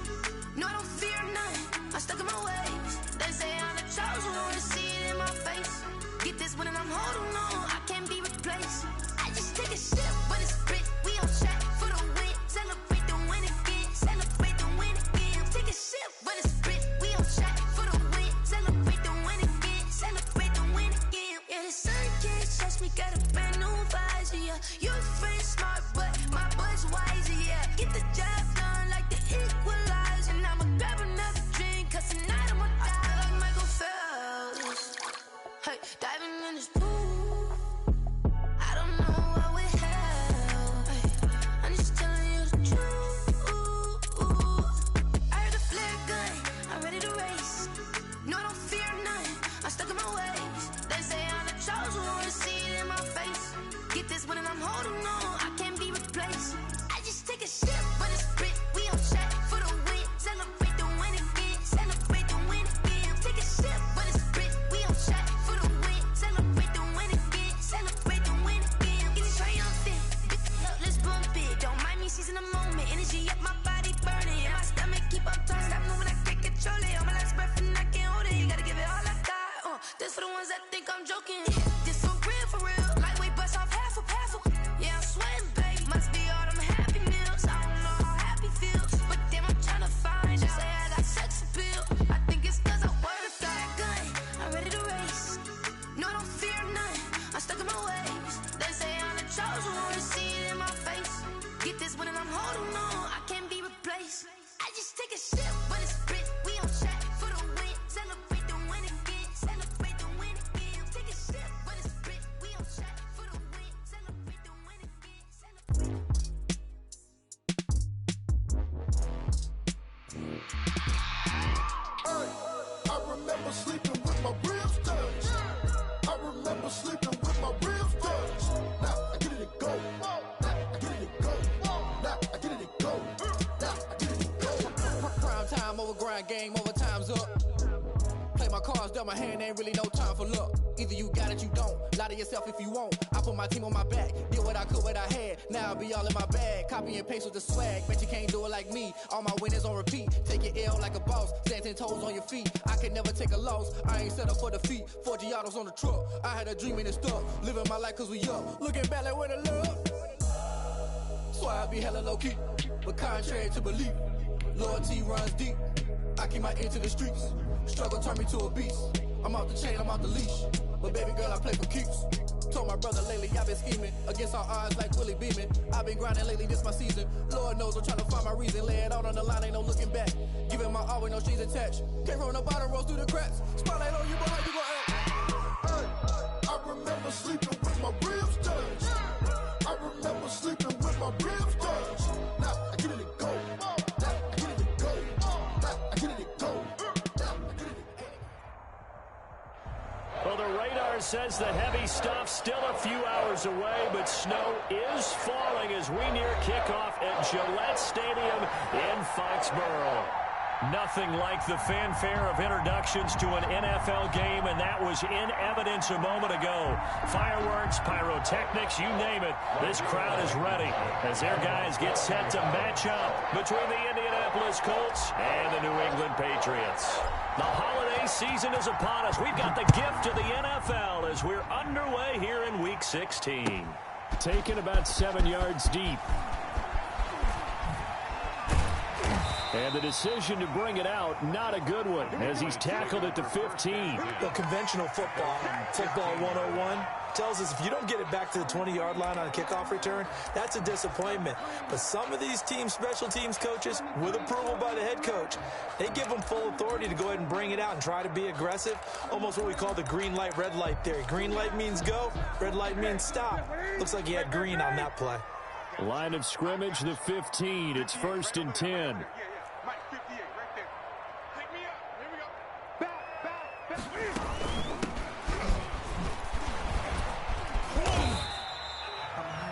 No, I don't fear none, I'm stuck in my ways. They say I'm the chosen one, to see it in my face. Get this one and I'm holding on, I can't be replaced. I just take a sip, but it's spit, we on track for the win. Celebrate the win again, celebrate the win again. Take a sip, but it's spit, we on track for the win. Celebrate the win again, celebrate the win again. Yeah, the sun can't touch me, got a brand new visor, yeah. Your friend smart, but my boy's wiser, yeah. Get the job done like the equalizer. And I'ma grab another drink, cause tonight I'ma die like Michael Phelps. Hey, diving in this pool, I don't know what would help. Hey, I'm just telling you the truth. I heard the flare gun, I'm ready to race. No, I don't fear none, I'm stuck in my ways. They say I'm the chosen one, to see it in my face. Get this one and I'm holding on, I can't be replaced. I just take a sip, but it's spit, we on track for the win. Celebrate the win again, celebrate the win again. Take a sip, but it's spit, we on track for the win. Celebrate the win again, celebrate the win again. Get it triumphant, look, let's bump it. Don't mind me seizing the moment, energy up my body burning. And my stomach keep up turning, stop moving, I can't control it. On my last breath and I can't hold it, you gotta give it all I got. This for the ones that think I'm joking. This for real, lightweight bust off half a. Yeah, I'm sweating, babe, must be all them happy meals. I don't know how happy feels, but damn, I'm trying to find out. Say I got sex appeal, I think it's cause I wear the fire gun, I'm ready to race. No, I don't fear none, I'm stuck in my ways. They say I'm the chosen one, to see it in my face. Get this one and I'm holding on, I can't be replaced. I just take a sip, but it's spit, we on track for the win. Celebrate the win again, celebrate the win again. Take a sip, but it's spit, we on track for the win. Celebrate the win again, celebrate. I remember sleeping with my ribs touched. I remember sleeping with my ribs touched. Now I get it to go. Now I get it to go. Now I get it to go. Now I get it to go. Prime time over grind game, over time's up. Play my cards, dealt my hand, ain't really no time for luck. Either you got it, you don't. Lie to yourself if you won't. I put my team on my back, did what I could, what I had. Now I'll be all in my bag, copy and paste with the swag. Bet you can't do it like me. All my winners on repeat. Take your L like a boss, stand 10 toes on your feet. I can never take a loss. I ain't set up for defeat. 4 Giottos on the truck. I had a dream and it's stuck. Living my life cause we up. Looking back like where the love. So I be hella low key, but contrary to belief, loyalty runs deep. I keep my ear to the streets. Struggle turned me to a beast. I'm out the chain, I'm out the leash. But baby girl, I play for keeps. Told my brother lately, I've been scheming against all odds like Willie Beeman. I've been grinding lately, this my season. Lord knows I'm trying to find my reason. Lay it out on the line, ain't no looking back. Giving my all with no strings attached. Came from the bottom, rose through the cracks. Spotlight on you, but how you gon' act? I remember sleeping with my ribs touched. I remember sleeping with my ribs touched. Now I get it to go. Now I get it to go. Now I get it to go. Well, the radar says the heavy stuff still a few hours away, but snow is falling as we near kickoff at Gillette Stadium in Foxborough. Nothing like the fanfare of introductions to an NFL game, and that was in evidence a moment ago. Fireworks, pyrotechnics, you name it. This crowd is ready as their guys get set to match up between the Indianapolis Colts and the New England Patriots. The holiday season is upon us. We've got the gift of the NFL as we're underway here in Week 16. Taken about 7 yards deep. And the decision to bring it out, not a good one, as he's tackled at the 15. Well, conventional football 101, tells us if you don't get it back to the 20-yard line on a kickoff return, that's a disappointment. But some of these team special teams coaches, with approval by the head coach, they give them full authority to go ahead and bring it out and try to be aggressive, almost what we call the green light, red light theory. Green light means go, red light means stop. Looks like he had green on that play. Line of scrimmage, the 15. It's 1st and 10.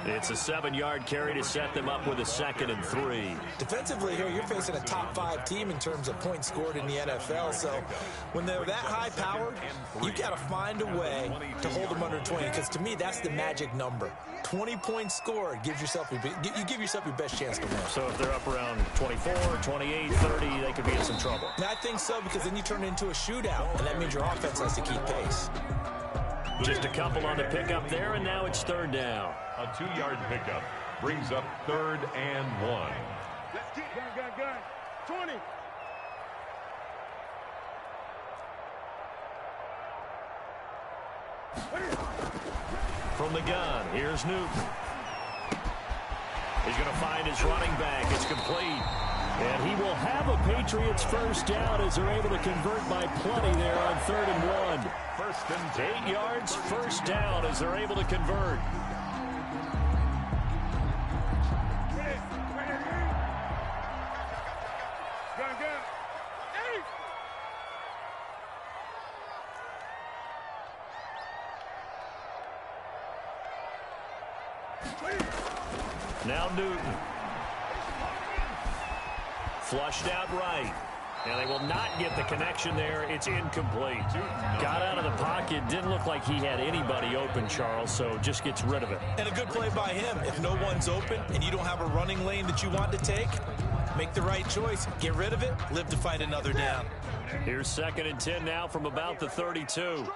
It's a 7-yard carry to set them up with a 2nd and 3. Defensively here, you're facing a top 5 team in terms of points scored in the NFL. So when they're that high-powered, you got to find a way to hold them under 20. Because to me, that's the magic number. 20 points scored gives yourself you give yourself your best chance to win. So if they're up around 24, 28, 30, they could be in some trouble. I think so, because then you turn it into a shootout, and that means your offense has to keep pace. Just a couple on the pickup there, and now it's 3rd down. A 2-yard pickup brings up 3rd and 1. Let's get gun. 20. From the gun, here's Newton. He's going to find his running back. It's complete. And he will have a Patriots first down as they're able to convert by plenty there on 3rd and 1. 8 yards, first down as they're able to convert. Now Newton. Flushed out right. And they will not get the connection there. It's incomplete. Got out of the pocket. Didn't look like he had anybody open, Charles, so just gets rid of it. And a good play by him. If no one's open and you don't have a running lane that you want to take, make the right choice. Get rid of it. Live to fight another down. Here's 2nd and 10 now from about the 32.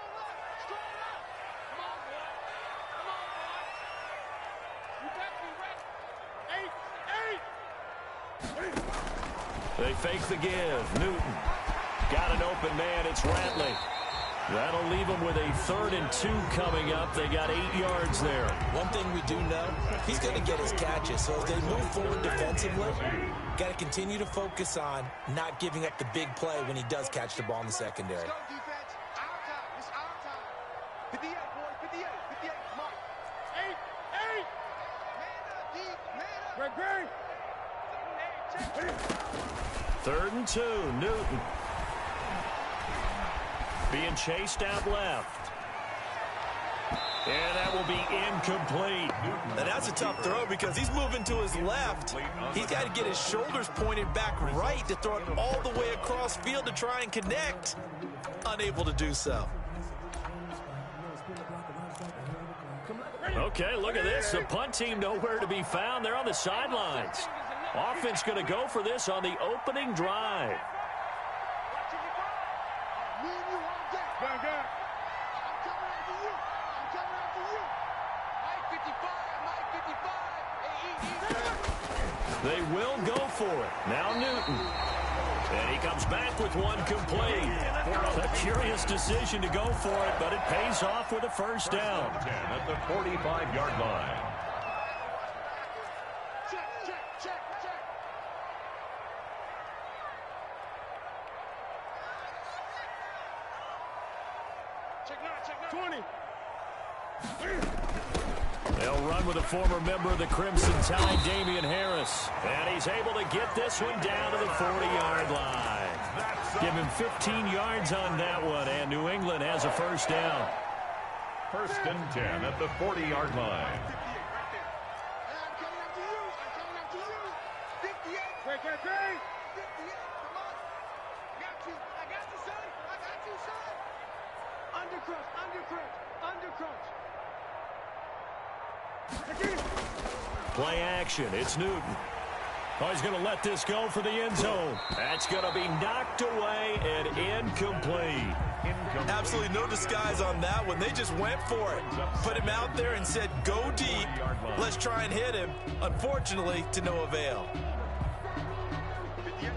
They fake the give. Newton got an open man. It's Ratley. That'll leave them with a 3rd and 2 coming up. They got 8 yards there. One thing we do know, he's going to get his catches. So as they move forward defensively, got to continue to focus on not giving up the big play when he does catch the ball in the secondary. Third and 2, Newton. Being chased out left. And that will be incomplete. And that's a tough throw because he's moving to his left. He's got to get his shoulders pointed back right to throw it all the way across field to try and connect. Unable to do so. Okay, look at this. The punt team nowhere to be found. They're on the sidelines. Offense going to go for this on the opening drive. They will go for it. Now Newton. And he comes back with one complete. A curious decision to go for it, but it pays off with a first down. 10 at the 45-yard line. They'll run with a former member of the Crimson Tide, Damian Harris. And he's able to get this one down to the 40-yard line. Give him 15 yards on that one, and New England has a first down. First and 10 at the 40-yard line. Play action. It's Newton. Oh, he's going to let this go for the end zone. That's going to be knocked away and incomplete. Absolutely no disguise on that one. They just went for it. Put him out there and said, go deep. Let's try and hit him. Unfortunately, to no avail.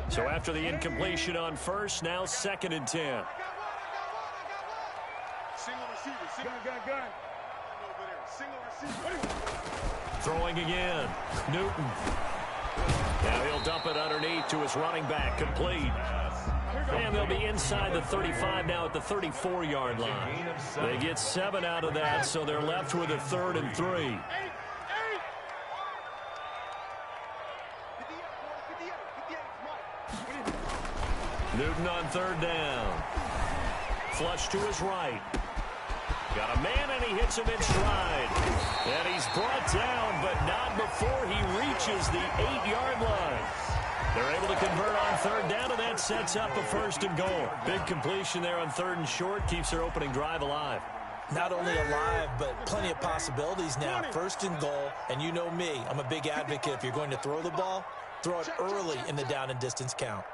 So after the incompletion on first, now 2nd and 10. Single receiver. Gun. Single receiver. Throwing again. Newton. Now he'll dump it underneath to his running back. Complete. And they'll be inside the 35 now at the 34-yard line. They get 7 out of that, so they're left with a 3rd and 3. Newton on 3rd down. Flush to his right. Got a man, and he hits him in stride. And he's brought down, but not before he reaches the 8-yard line. They're able to convert on third down, and that sets up a 1st and goal. Big completion there on 3rd and short keeps their opening drive alive. Not only alive, but plenty of possibilities now. 1st and goal, and you know me. I'm a big advocate. If you're going to throw the ball, throw it early in the down and distance count.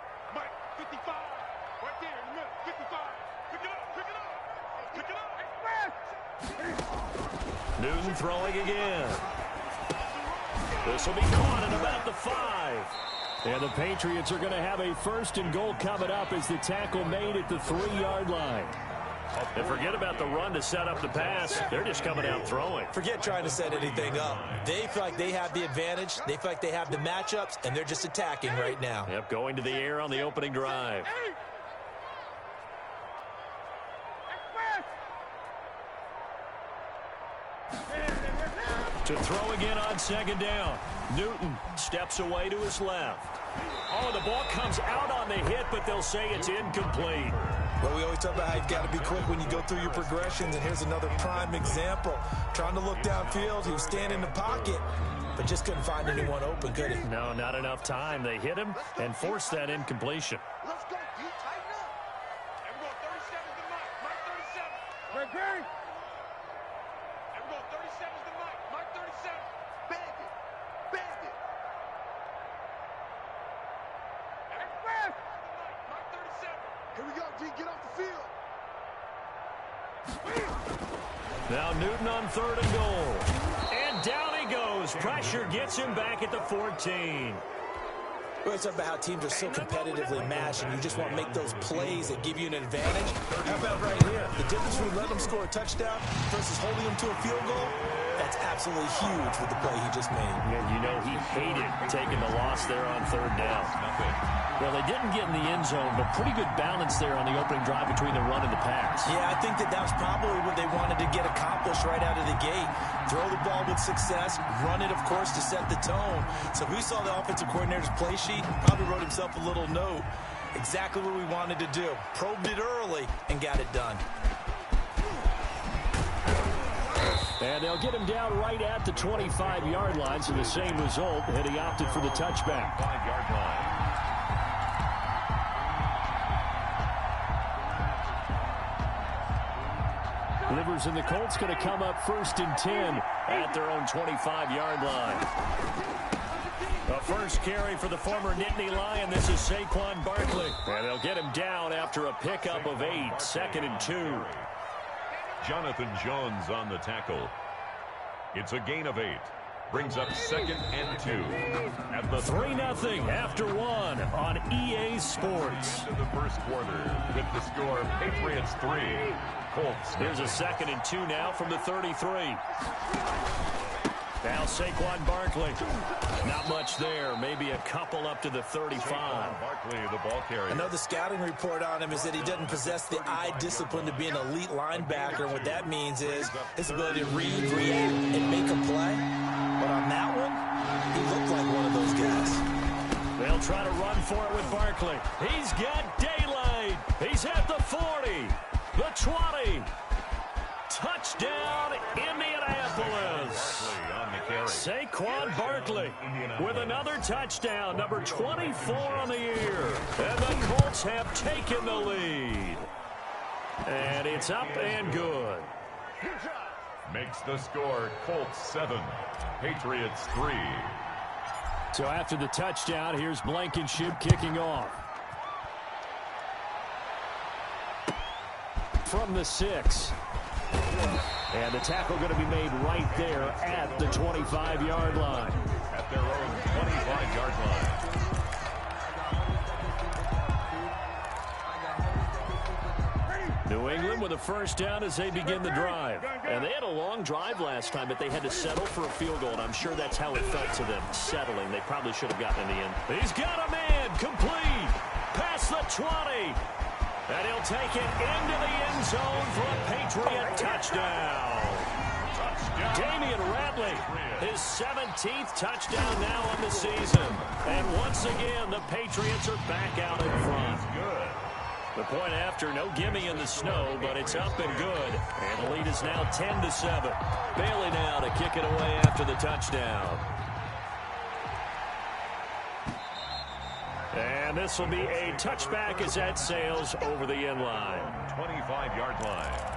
Newton throwing again. This will be caught at about the 5. And the Patriots are going to have a 1st and goal coming up as the tackle made at the 3-yard line. And forget about the run to set up the pass. They're just coming out throwing. Forget trying to set anything up. They feel like they have the advantage. They feel like they have the matchups, and they're just attacking right now. Yep, going to the air on the opening drive. To throw again on 2nd down. Newton steps away to his left. Oh, the ball comes out on the hit, but they'll say it's incomplete. Well, we always talk about how you've got to be quick when you go through your progressions, and here's another prime example. Trying to look downfield, he was standing in the pocket, but just couldn't find anyone open, could he? No, not enough time. They hit him and forced that incompletion. Let's go, D. Tighten up. Everyone, 37's the Mike. Mike 37. We're great. Everyone, 37's the Mike. Mike 37. Bag it. Bag it. Express. Mike 37. Here we go, D. Get off the field. Now Newton on 3rd and goal. And down he goes. Pressure gets him back at the 14. Well, it's about how teams are so competitively matched, and you just want to make those plays that give you an advantage. How about right here? The difference between letting them score a touchdown versus holding them to a field goal, that's absolutely huge with the play he just made. And you know he hated taking the loss there on 3rd down. Well, they didn't get in the end zone, but pretty good balance there on the opening drive between the run and the pass. Yeah, I think that was probably what they wanted to get accomplished right out of the gate. Throw the ball with success, run it, of course, to set the tone. So we saw the offensive coordinator's play sheet, probably wrote himself a little note. Exactly what we wanted to do. Probed it early and got it done. And they'll get him down right at the 25-yard line, so the same result, and he opted for the touchback. 5-yard line. Livers and the Colts going to come up 1st and 10 at their own 25-yard line. A first carry for the former Nittany Lion. This is Saquon Barkley. And they'll get him down after a pickup of 8, 2nd and 2. Jonathan Jones on the tackle. It's a gain of 8. Brings up 2nd and 2. At the 3-0 after 1 on EA Sports. Into the first quarter with the score Patriots 3. Colts. Here's a 2nd and 2 now from the 33. Now Saquon Barkley. Not much there. Maybe a couple up to the 35. Barkley, the ball carrier. I know the scouting report on him is that he doesn't possess the eye discipline to be an elite linebacker. And what that means is his ability to read, react, and make a play. But on that one, he looked like one of those guys. They'll try to run for it with Barkley. He's got daylight. He's at the 40, the 20. Touchdown, Indianapolis. Saquon Barkley with another touchdown, number 24 on the year. And the Colts have taken the lead. And it's up and good. Makes the score Colts 7, Patriots 3. So after the touchdown, here's Blankenship kicking off. From the 6. And the tackle going to be made right there at the 25-yard line. At their own 25-yard line. New England with a first down as they begin the drive. And they had a long drive last time, but they had to settle for a field goal, and I'm sure that's how it felt to them, settling. They probably should have gotten in the end. He's got a man, complete, past the 20. And he'll take it into the end zone for a Patriot touchdown. Damian Radley, his 17th touchdown now on the season. And once again, the Patriots are back out in front. The point after, no gimme in the snow, but it's up and good. And the lead is now 10-7. Bailey now to kick it away after the touchdown. And this will be a touchback as that sails over the end line. 25-yard line.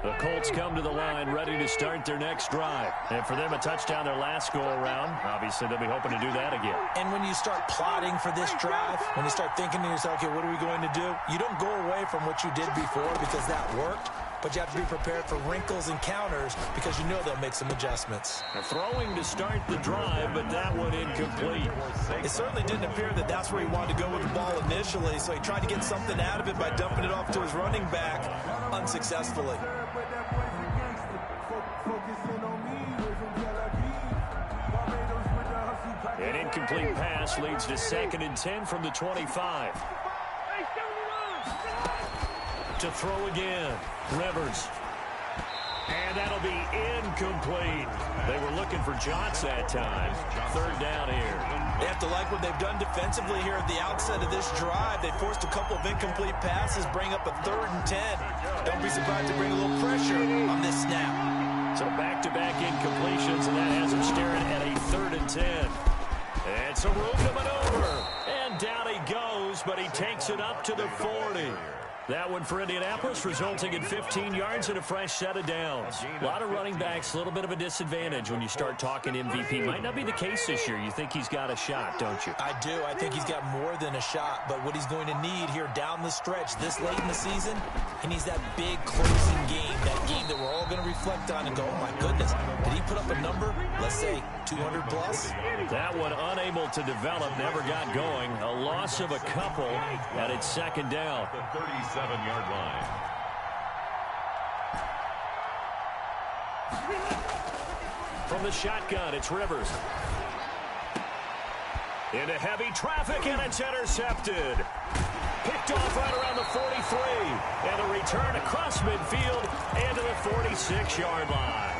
The Colts come to the line ready to start their next drive. And for them, a touchdown their last go-around. Obviously, they'll be hoping to do that again. And when you start plotting for this drive, when you start thinking to yourself, okay, what are we going to do? You don't go away from what you did before because that worked. But you have to be prepared for wrinkles and counters because you know they'll make some adjustments. Throwing to start the drive, but that one incomplete. It certainly didn't appear that that's where he wanted to go with the ball initially, so he tried to get something out of it by dumping it off to his running back unsuccessfully. An incomplete pass leads to 2nd and 10 from the 25. To throw again, Rivers. And that'll be incomplete. They were looking for Johnson that time. 3rd down here. They have to like what they've done defensively here at the outset of this drive. They forced a couple of incomplete passes, bring up a 3rd and 10. Don't be surprised to bring a little pressure on this snap. So back-to-back incompletions, and that has them staring at a 3rd and 10. And some room to maneuver. And down he goes, but he takes it up to the 40. That one for Indianapolis, resulting in 15 yards and a fresh set of downs. A lot of running backs, a little bit of a disadvantage when you start talking MVP. Might not be the case this year. You think he's got a shot, don't you? I do. I think he's got more than a shot. But what he's going to need here down the stretch this late in the season, he needs that big closing game, that game that we're all going to reflect on and go, oh, my goodness, did he put up a number, let's say, 200 plus? That one unable to develop, never got going. A loss of a couple, and it's 2nd down. The 37-yard line. From the shotgun, it's Rivers. Into heavy traffic, and it's intercepted. Picked off right around the 43. And a return across midfield and to the 46-yard line.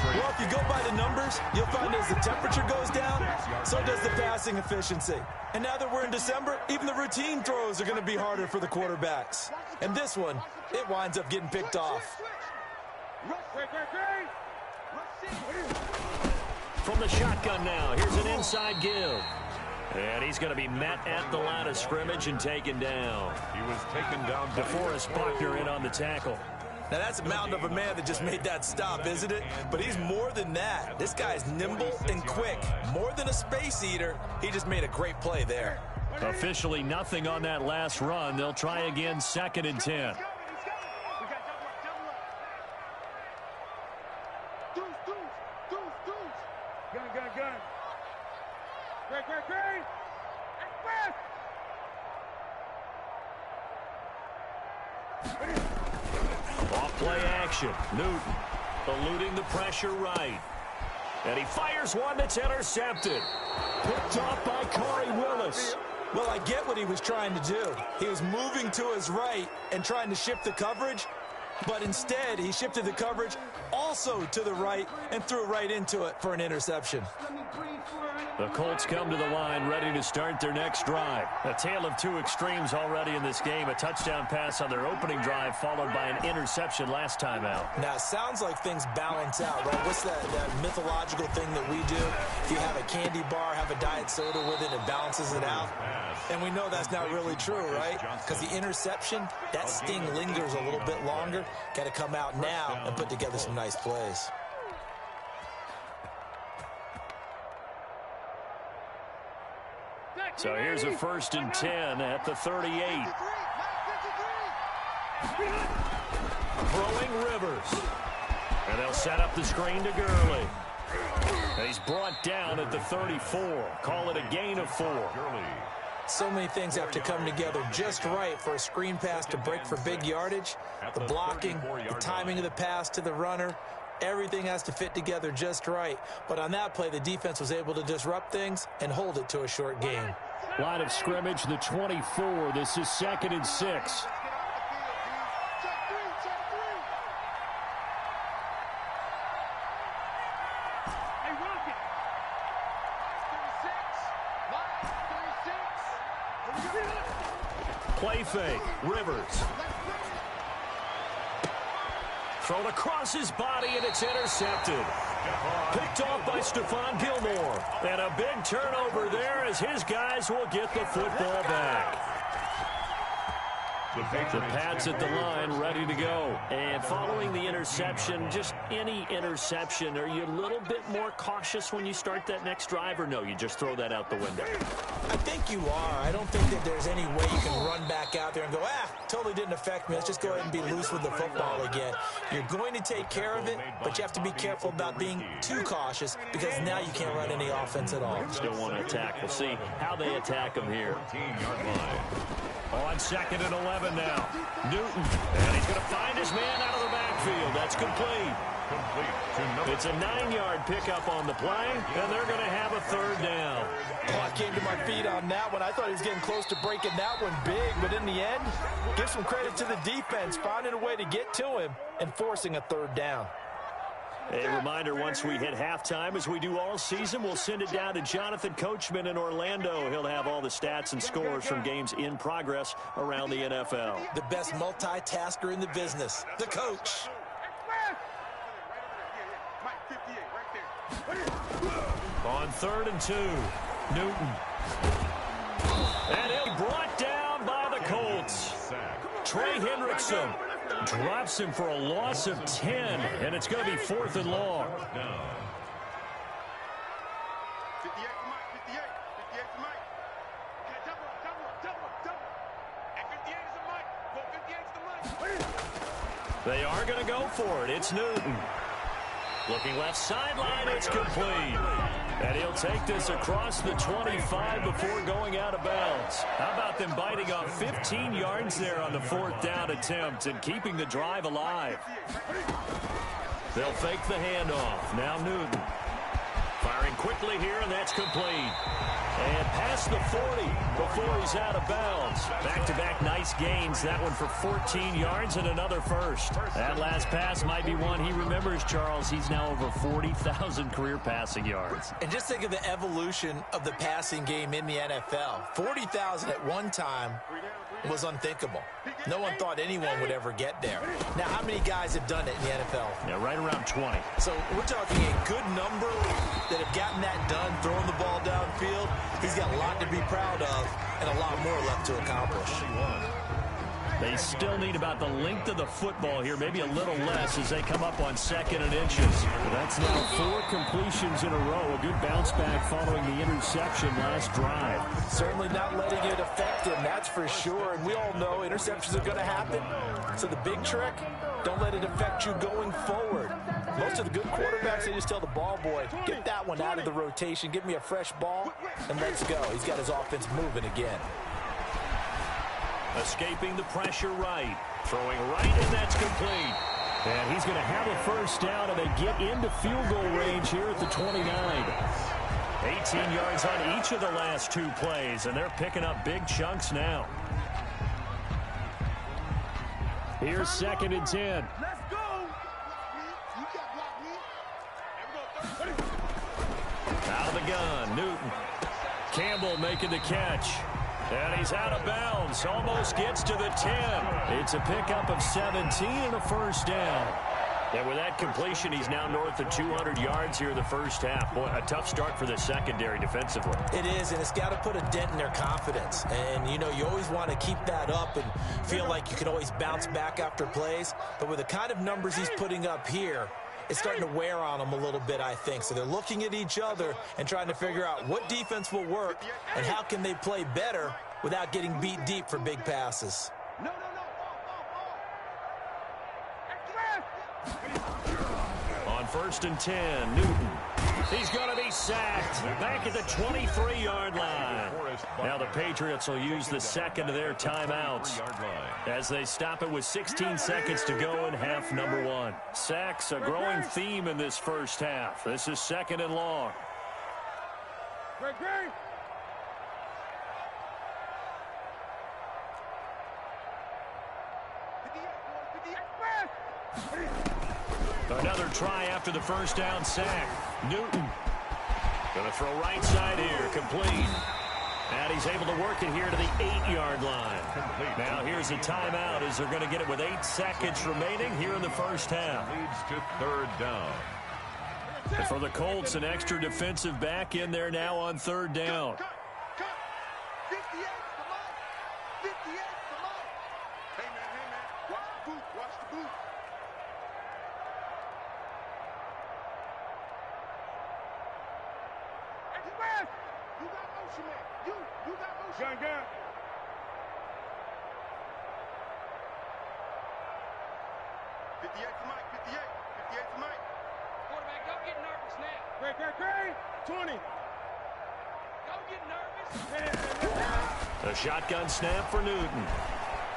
Well, if you go by the numbers, you'll find as the temperature goes down, so does the passing efficiency. And now that we're in December, even the routine throws are going to be harder for the quarterbacks. And this one, it winds up getting picked off. From the shotgun now, here's an inside give. And he's going to be met at the line of scrimmage and taken down. He was taken down. DeForest Buckner in on the tackle. Now, that's a mountain of a man that just made that stop, isn't it? But he's more than that. This guy's nimble and quick. More than a space eater, he just made a great play there. Officially nothing on that last run. They'll try again, 2nd and 10. Off-play action. Newton eluding the pressure right. And he fires one that's intercepted. Picked off by Corey Willis. Well, I get what he was trying to do. He was moving to his right and trying to shift the coverage, but instead he shifted the coverage also to the right and threw right into it for an interception. The Colts come to the line ready to start their next drive. A tale of two extremes already in this game. A touchdown pass on their opening drive followed by an interception last time out. Now, it sounds like things balance out, right? What's that mythological thing that we do? If you have a candy bar, have a diet soda with it, it balances it out. And we know that's not really true, right? Because the interception, that sting lingers a little bit longer. Got to come out now and put together some nice plays. So here's a 1st and 10 at the 38. Throwing Rivers. And they'll set up the screen to Gurley. And he's brought down at the 34. Call it a gain of 4. So many things have to come together just right for a screen pass to break for big yardage. The blocking, the timing of the pass to the runner. Everything has to fit together just right. But on that play, the defense was able to disrupt things and hold it to a short game. Line of scrimmage, the 24. This is 2nd and 6. Play fake. Rivers. Thrown across his body, and it's intercepted. Picked off by Stephon Gilmore. And a big turnover there as his guys will get the football back. The Pats at the line, ready to go. And following the interception, just any interception, are you a little bit more cautious when you start that next drive, or no, you just throw that out the window? I think you are. I don't think that there's any way you can run back out there and go, totally didn't affect me. Let's just go ahead and be loose with the football again. You're going to take care of it, but you have to be careful about being too cautious because now you can't run any offense at all. Still want to attack. We'll see how they attack them here. On 2nd and 11 now. Newton. And he's going to find his man out of the backfield. That's complete. It's a 9-yard pickup on the play, and they're going to have a 3rd down. I came to my feet on that one. I thought he was getting close to breaking that one big, but in the end, give some credit to the defense, finding a way to get to him and forcing a 3rd down. A reminder, once we hit halftime, as we do all season, we'll send it down to Jonathan Coachman in Orlando. He'll have all the stats and scores from games in progress around the NFL. The best multitasker in the business, the coach. On 3rd and 2, Newton. And he'll be brought down by the Colts. Trey Hendrickson drops him for a loss of 10, and it's going to be 4th and long. They are going to go for it. It's Newton. Looking left sideline, it's complete. And he'll take this across the 25 before going out of bounds. How about them biting off 15 yards there on the 4th down attempt and keeping the drive alive? They'll fake the handoff. Now Newton. Firing quickly here, and that's complete. And past the 40 before he's out of bounds. Back-to-back nice gains. That one for 14 yards and another first. That last pass might be one he remembers, Charles. He's now over 40,000 career passing yards. And just think of the evolution of the passing game in the NFL. 40,000 at one time was unthinkable. No one thought anyone would ever get there. Now, how many guys have done it in the NFL? Yeah, right around 20. So we're talking a good number that have gotten that done, throwing the ball downfield. He's got a lot to be proud of and a lot more left to accomplish. They still need about the length of the football here, maybe a little less as they come up on 2nd and inches. That's now 4 completions in a row. A good bounce back following the interception last drive. Certainly not letting it affect him, that's for sure. And we all know interceptions are going to happen. So the big trick, don't let it affect you going forward. Most of the good quarterbacks, they just tell the ball boy, get that one out of the rotation, give me a fresh ball, and let's go. He's got his offense moving again. Escaping the pressure right. Throwing right, and that's complete. And he's going to have a first down, and they get into field goal range here at the 29. 18 yards on each of the last 2 plays, and they're picking up big chunks now. Here's 2nd and 10. Let's go. Out of the gun, Newton. Campbell making the catch. And he's out of bounds. Almost gets to the 10. It's a pickup of 17 and a first down. And with that completion, he's now north of 200 yards here in the first half. Boy, a tough start for the secondary defensively. It is, and it's got to put a dent in their confidence. And, you know, you always want to keep that up and feel like you can always bounce back after plays. But with the kind of numbers he's putting up here, it's starting to wear on them a little bit, I think. So they're looking at each other and trying to figure out what defense will work and how can they play better without getting beat deep for big passes. On 1st and 10, Newton. He's going to be sacked back at the 23-yard line. Now the Patriots will use the second of their timeouts as they stop it with 16 seconds to go in half number 1. Sacks, a growing theme in this first half. This is 2nd and long. Another try after the first down sack. Newton going to throw right side here, complete. And he's able to work it here to the 8-yard line. Now here's a timeout as they're going to get it with 8 seconds remaining here in the first half. Leads to third down. And for the Colts, an extra defensive back in there now on third down. Gun. 58 to Mike, 58 to Mike. Quarterback, don't get nervous now. Great. 20. Don't get nervous. A shotgun snap for Newton.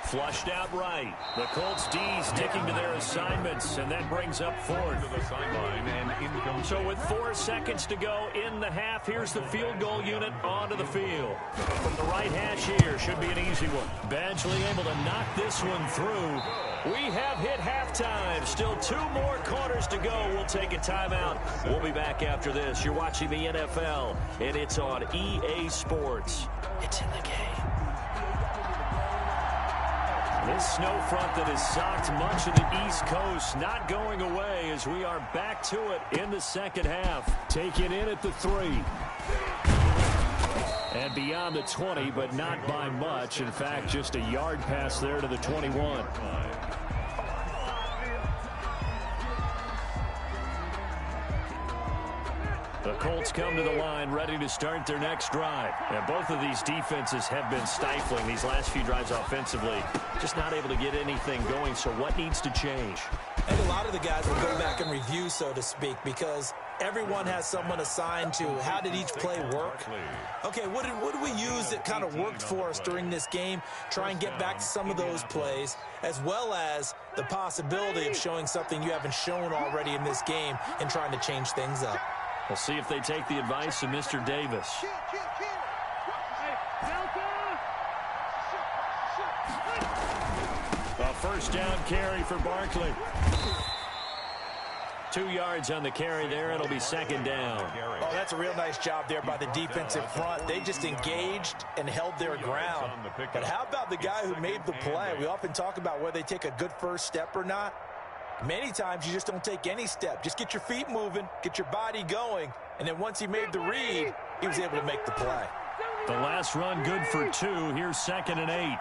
Flushed out right. The Colts D sticking to their assignments, and that brings up fourth. To the sideline and incomplete. So with 4 seconds to go in the half, here's the field goal unit onto the field. From the right hash here, should be an easy one. Badgley able to knock this one through. We have hit halftime. Still 2 more quarters to go. We'll take a timeout. We'll be back after this. You're watching the NFL, and it's on EA Sports. It's in the game. This snow front that has socked much of the East Coast not going away as we are back to it in the second half. Taken in at the 3. And beyond the 20, but not by much. In fact, just a yard pass there to the 21. The Colts come to the line ready to start their next drive. And both of these defenses have been stifling these last few drives offensively. Just not able to get anything going. So what needs to change? And a lot of the guys will go back and review, so to speak, because everyone has someone assigned to how did each play work. Okay, what did we use that kind of worked for us during this game? Try and get back to some of those plays, as well as the possibility of showing something you haven't shown already in this game and trying to change things up. We'll see if they take the advice of Mr. Davis. A first down carry for Barkley. 2 yards on the carry there. It'll be second down. Oh, that's a real nice job there by the defensive front. They just engaged and held their ground. But how about the guy who made the play? We often talk about whether they take a good first step or not. Many times you just don't take any step. Just get your feet moving, get your body going, and then once he made the read, he was able to make the play. The last run good for 2. Here's 2nd and 8.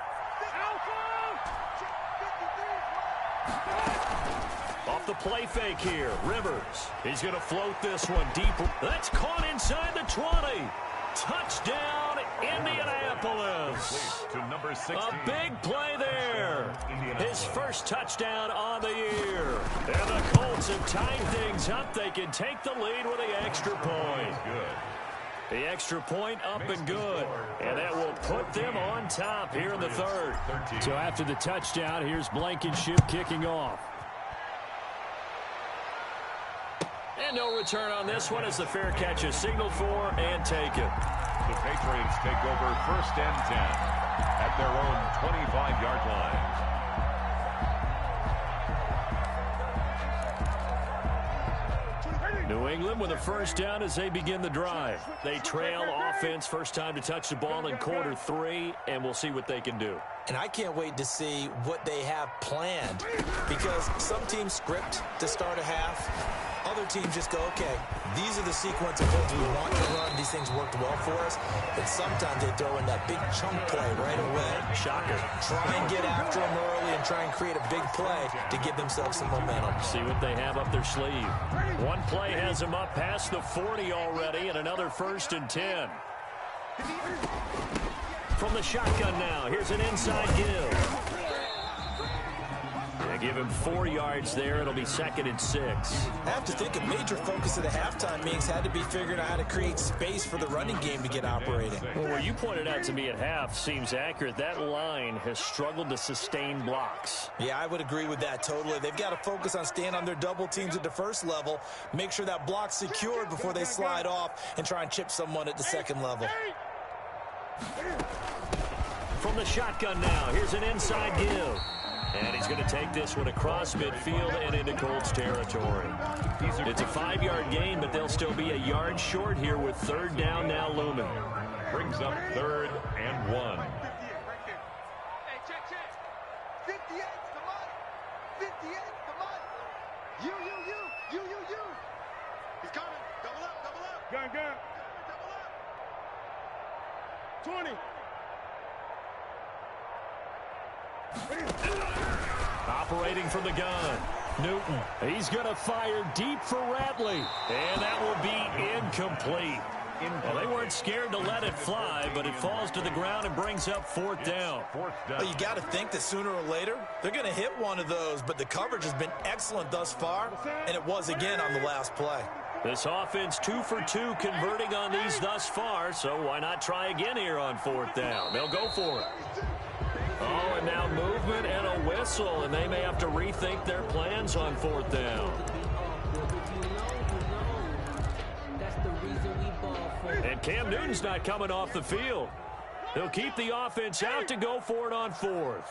Off the play fake here, Rivers. He's going to float this one deep. That's caught inside the 20. Touchdown, Indianapolis. To number 16. A big play there. His first touchdown on the year. And the Colts have tied things up. They can take the lead with the extra point. The extra point up and good. And that will put them on top here in the third. So after the touchdown, here's Blankenship kicking off. And no return on this one as the fair catch is signaled for and taken. The Patriots take over 1st and 10 at their own 25-yard line. New England with a first down as they begin the drive. They trail offense, first time to touch the ball in quarter 3, and we'll see what they can do. And I can't wait to see what they have planned, because some teams script to start a half. Other teams just go, okay, these are the sequence of plays we want to run. These things worked well for us. But sometimes they throw in that big chunk play right away. Shocker. Try and get after them early and try and create a big play to give themselves some momentum. See what they have up their sleeve. One play has them up past the 40 already, and another 1st and 10. From the shotgun now, here's an inside give. They give him 4 yards there. It'll be 2nd and 6. I have to think a major focus of the halftime meetings had to be figuring out how to create space for the running game to get operating. Well, what you pointed out to me at half seems accurate. That line has struggled to sustain blocks. Yeah, I would agree with that totally. They've got to focus on staying on their double teams at the first level, make sure that block's secured before they slide off and try and chip someone at the second level. From the shotgun now, here's an inside give. And he's going to take this one across midfield and into Colts territory. It's a 5-yard gain, but they'll still be a yard short here with 3rd down now looming. Brings up 3rd and 1. Hey, check. 58, come on. 58, come on. You. He's coming. Double up. Gun. Double up. 20. Operating from the gun. Newton. He's going to fire deep for Ratley. And that will be incomplete. Well, they weren't scared to let it fly, but it falls to the ground and brings up 4th down. Well, you got to think that sooner or later they're going to hit one of those, but the coverage has been excellent thus far, and it was again on the last play. This offense 2 for 2 converting on these thus far, so why not try again here on 4th down? They'll go for it. Oh, and now movement and a whistle, and they may have to rethink their plans on 4th down. And Cam Newton's not coming off the field. He'll keep the offense out to go for it on 4th.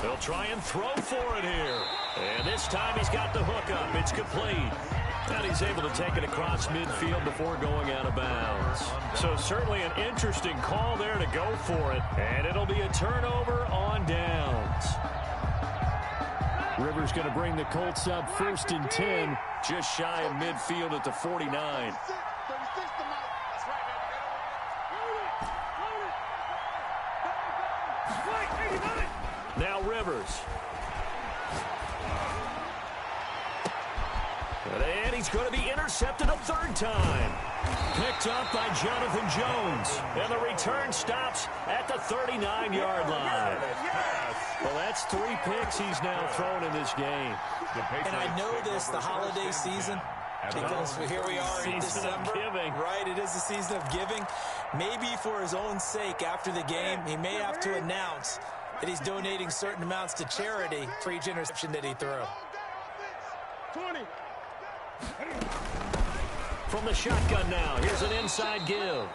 They'll try and throw for it here. And this time he's got the hook up. It's complete. And he's able to take it across midfield before going out of bounds. So certainly an interesting call there to go for it. And it'll be a turnover on downs. Rivers going to bring the Colts up 1st and 10, just shy of midfield at the 49. Now Rivers. And he's going to be intercepted a 3rd time. Picked up by Jonathan Jones. And the return stops at the 39-yard line. Well, that's 3 picks he's now thrown in this game. And I know this, the holiday season, because here we are in December. Right, it is the season of giving. Maybe for his own sake, after the game, he may have to announce that he's donating certain amounts to charity for each interception that he threw. 20. From the shotgun now, here's an inside give.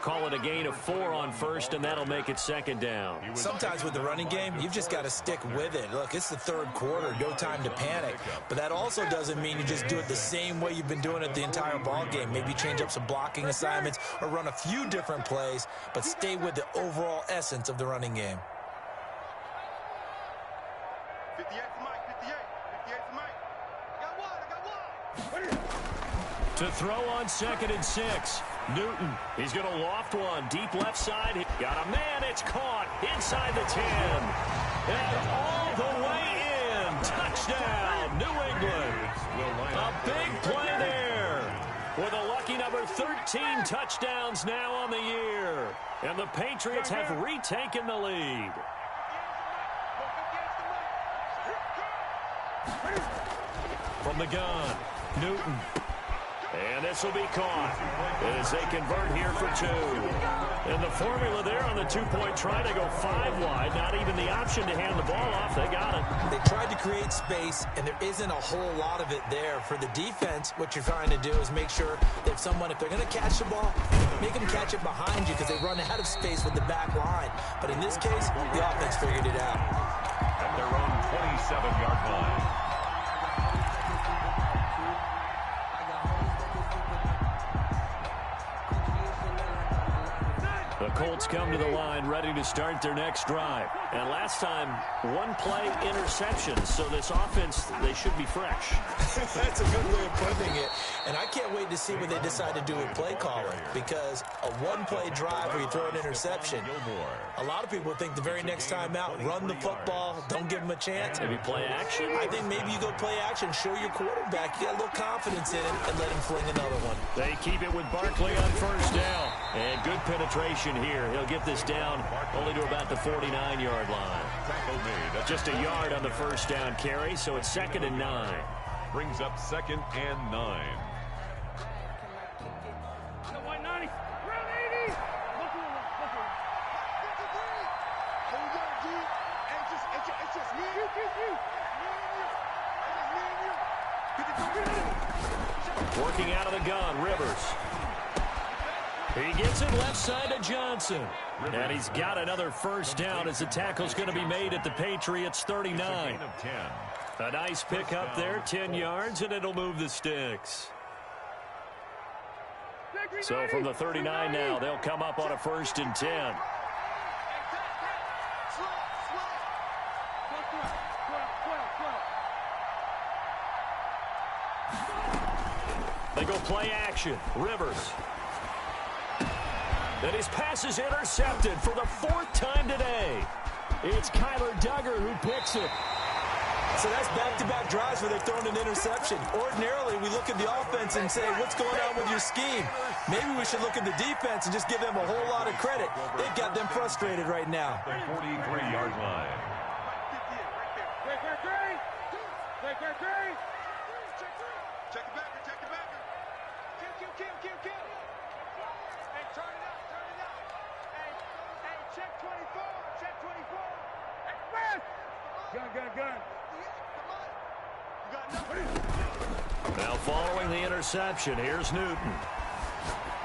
Call it a gain of 4 on 1st, and that'll make it 2nd down. Sometimes with the running game, you've just got to stick with it. Look, it's the 3rd quarter, no time to panic. But that also doesn't mean you just do it the same way you've been doing it the entire ball game. Maybe change up some blocking assignments or run a few different plays, but stay with the overall essence of the running game. 58 to Mike. 58 to Mike. I got one. To throw on 2nd and 6. Newton, he's going to loft one. Deep left side. He got a man. It's caught inside the 10. And all the way in. Touchdown, New England. A big play there. With a lucky number 13 touchdowns now on the year. And the Patriots have retaken the lead. From the gun, Newton. And this will be caught as they convert here for 2. And the formula there on the 2-point try to go 5 wide. Not even the option to hand the ball off. They got it. They tried to create space, and there isn't a whole lot of it there. For the defense, what you're trying to do is make sure that someone, if they're going to catch the ball, make them catch it behind you because they run out of space with the back line. But in this case, the offense figured it out. At their own 27-yard line. The Colts come to the line ready to start their next drive. And last time, 1-play interceptions. So this offense, they should be fresh. That's a good way of putting it. And I can't wait to see what they decide to do with play calling. Because a 1-play drive where you throw an interception, a lot of people think the very next time out, run the football, don't give them a chance. Maybe play action? I think maybe you go play action, show your quarterback, you got a little confidence in him, and let him fling another one. They keep it with Barkley on 1st down. And good penetration here. He'll get this down only to about the 49-yard line. Just a yard on the 1st down carry, so it's 2nd and 9. Brings up 2nd and 9. Working out of the gun, Rivers. He gets it left side to Johnson. And he's got another 1st down as the tackle's going to be made at the Patriots 39. A nice pick up there, 10 yards, and it'll move the sticks. So from the 39 now, they'll come up on a 1st and 10. They go play action. Rivers. And his pass is intercepted for the 4th time today. It's Kyler Duggar who picks it. So that's back-to-back drives where they've thrown an interception. Ordinarily, we look at the offense and say, what's going on with your scheme? Maybe we should look at the defense and just give them a whole lot of credit. They've got them frustrated right now. The 43-yard line. Check the backer, check the backer. Kill. Hey, turn it up. Hey, check 24, check 24. Hey, gun. Now following the interception, here's Newton.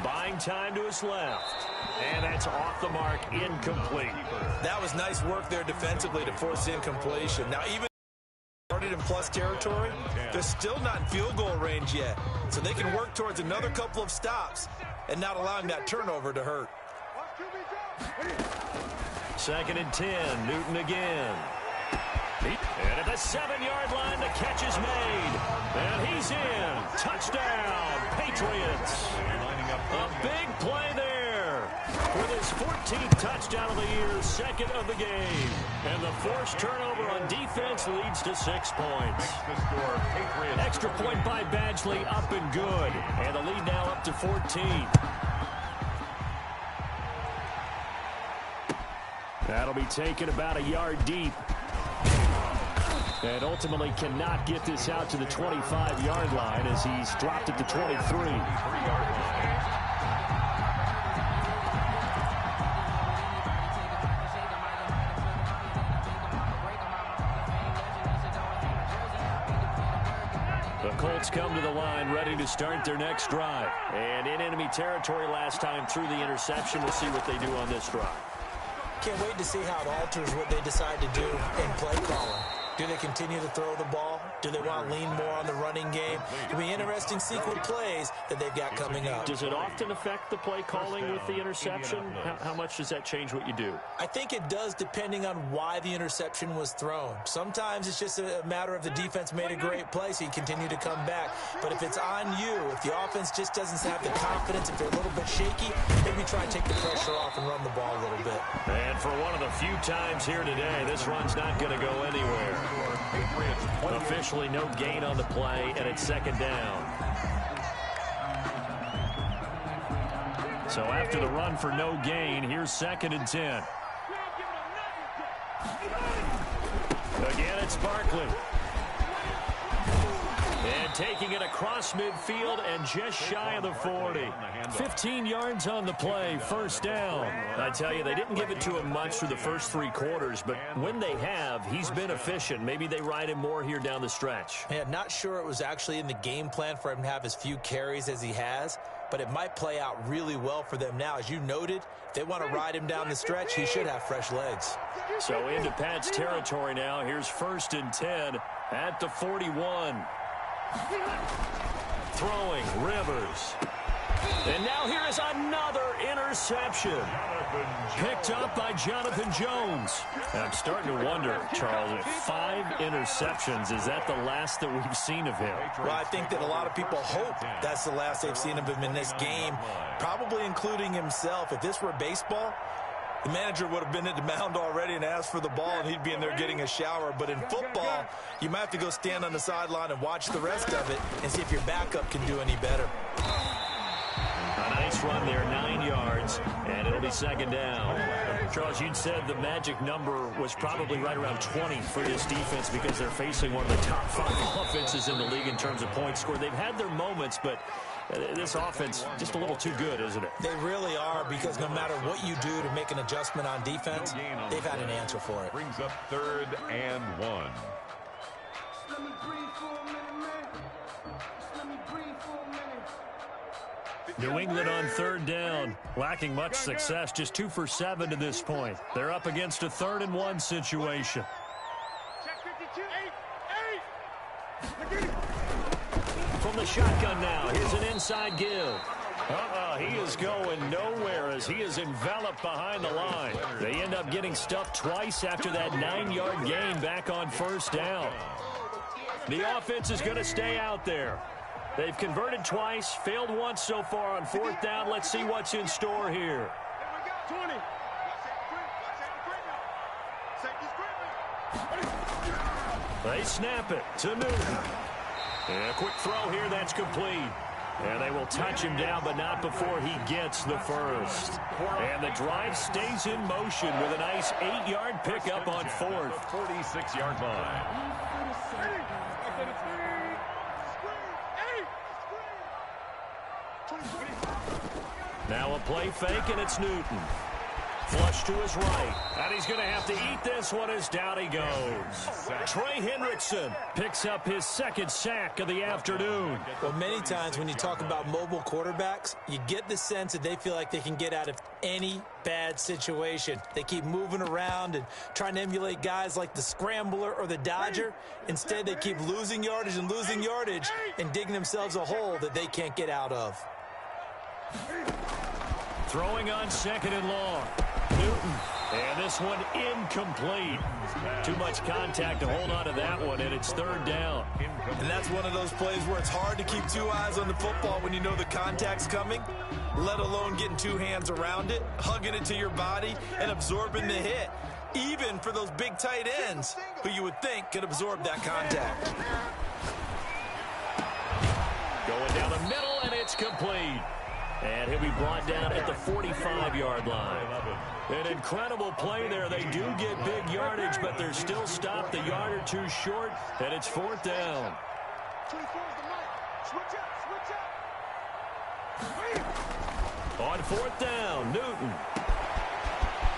Buying time to his left. And that's off the mark, incomplete. That was nice work there defensively to force incompletion. Now, even started in plus territory, they're still not in field goal range yet. So they can work towards another couple of stops and not allowing that turnover to hurt. 2nd and 10, Newton again. And at the 7-yard line, the catch is made. And he's in. Touchdown, Patriots. A big play there. With his 14th touchdown of the year, 2nd of the game. And the forced turnover on defense leads to 6 points. Extra point by Badgley, up and good. And the lead now up to 14. That'll be taken about a yard deep. And ultimately cannot get this out to the 25-yard line as he's dropped at the 23. The Colts come to the line ready to start their next drive. And in enemy territory last time through the interception. We'll see what they do on this drive. Can't wait to see how it alters what they decide to do in play calling. Do they continue to throw the ball? Do they want to lean more on the running game? It'll be interesting sequence plays that they've got coming up. Does it often affect the play calling with the interception? How much does that change what you do? I think it does depending on why the interception was thrown. Sometimes it's just a matter of the defense made a great play, so you continue to come back. But if it's on you, if the offense just doesn't have the confidence, if they're a little bit shaky, maybe try and take the pressure off and run the ball a little bit. And for one of the few times here today, this run's not going to go anywhere. Officially no gain on the play, and it's 2nd down. So after the run for no gain, here's 2nd and 10. Again, it's Barkley. And taking it across midfield and just shy of the 40. 15 yards on the play, 1st down. I tell you, they didn't give it to him much through the first 3 quarters, but when they have, he's been efficient. Maybe they ride him more here down the stretch. Yeah, not sure it was actually in the game plan for him to have as few carries as he has, but it might play out really well for them now. As you noted, if they want to ride him down the stretch, he should have fresh legs. So into Pat's territory now. Here's 1st and 10 at the 41. Throwing, Rivers. And now here is another interception. Picked up by Jonathan Jones. And I'm starting to wonder, Charles, if 5 interceptions, is that the last that we've seen of him? Well, I think that a lot of people hope that's the last they've seen of him in this game, probably including himself. If this were baseball, the manager would have been at the mound already and asked for the ball, and he'd be in there getting a shower. But in football, you might have to go stand on the sideline and watch the rest of it and see if your backup can do any better. A nice run there, 9 yards, and it'll be 2nd down. Charles, you'd said the magic number was probably right around 20 for this defense because they're facing one of the top 5 offenses in the league in terms of points scored. They've had their moments, but this offense just a little too good, isn't it? They really are, because no matter what you do to make an adjustment on defense, they've had an answer for it. Brings up 3rd and 1. Let me breathe for a minute, man. Let me breathe for a minute. New England on 3rd down, lacking much success, just 2 for 7 to this point. They're up against a 3rd and 1 situation. Check 52. 8. the shotgun now. Here's an inside give. He is going nowhere as he is enveloped behind the line. They end up getting stuffed twice after that 9-yard gain back on first down. The offense is going to stay out there. They've converted twice, failed once so far on fourth down. Let's see what's in store here. 20. They snap it to Newton. And a quick throw here, that's complete. And they will touch him down, but not before he gets the first. And the drive stays in motion with a nice 8-yard pickup on fourth. 46-yard line. Now a play fake, and it's Newton. Flush to his right. And he's going to have to eat this one as down he goes. Trey Hendrickson picks up his second sack of the afternoon. Well, many times when you talk about mobile quarterbacks, you get the sense that they feel like they can get out of any bad situation. They keep moving around and trying to emulate guys like the Scrambler or the Dodger. Instead, they keep losing yardage and digging themselves a hole that they can't get out of. Throwing on second and long. Newton. And this one incomplete. Too much contact to hold on to that one, and it's third down. And that's one of those plays where it's hard to keep two eyes on the football when you know the contact's coming, let alone getting two hands around it, hugging it to your body, and absorbing the hit. Even for those big tight ends who you would think could absorb that contact. Going down the middle, and it's complete. And he'll be brought down at the 45-yard line. An incredible play there. They do get big yardage, but they're still stopped a yard or two short, and it's fourth down. On fourth down, Newton.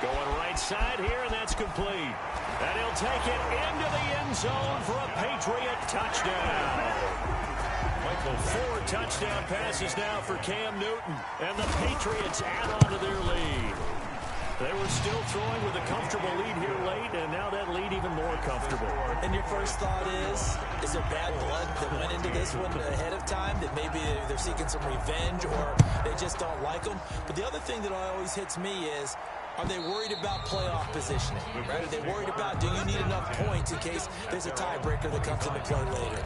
Going right side here, and that's complete. And he'll take it into the end zone for a Patriot touchdown. 4 touchdown passes now for Cam Newton, and the Patriots add on to their lead. They were still throwing with a comfortable lead here late, and now that lead even more comfortable. And your first thought is there bad blood that went into this one ahead of time, that maybe they're seeking some revenge or they just don't like them? But the other thing that always hits me is, are they worried about playoff positioning? Right? Are they worried about, do you need enough points in case there's a tiebreaker that comes into play later?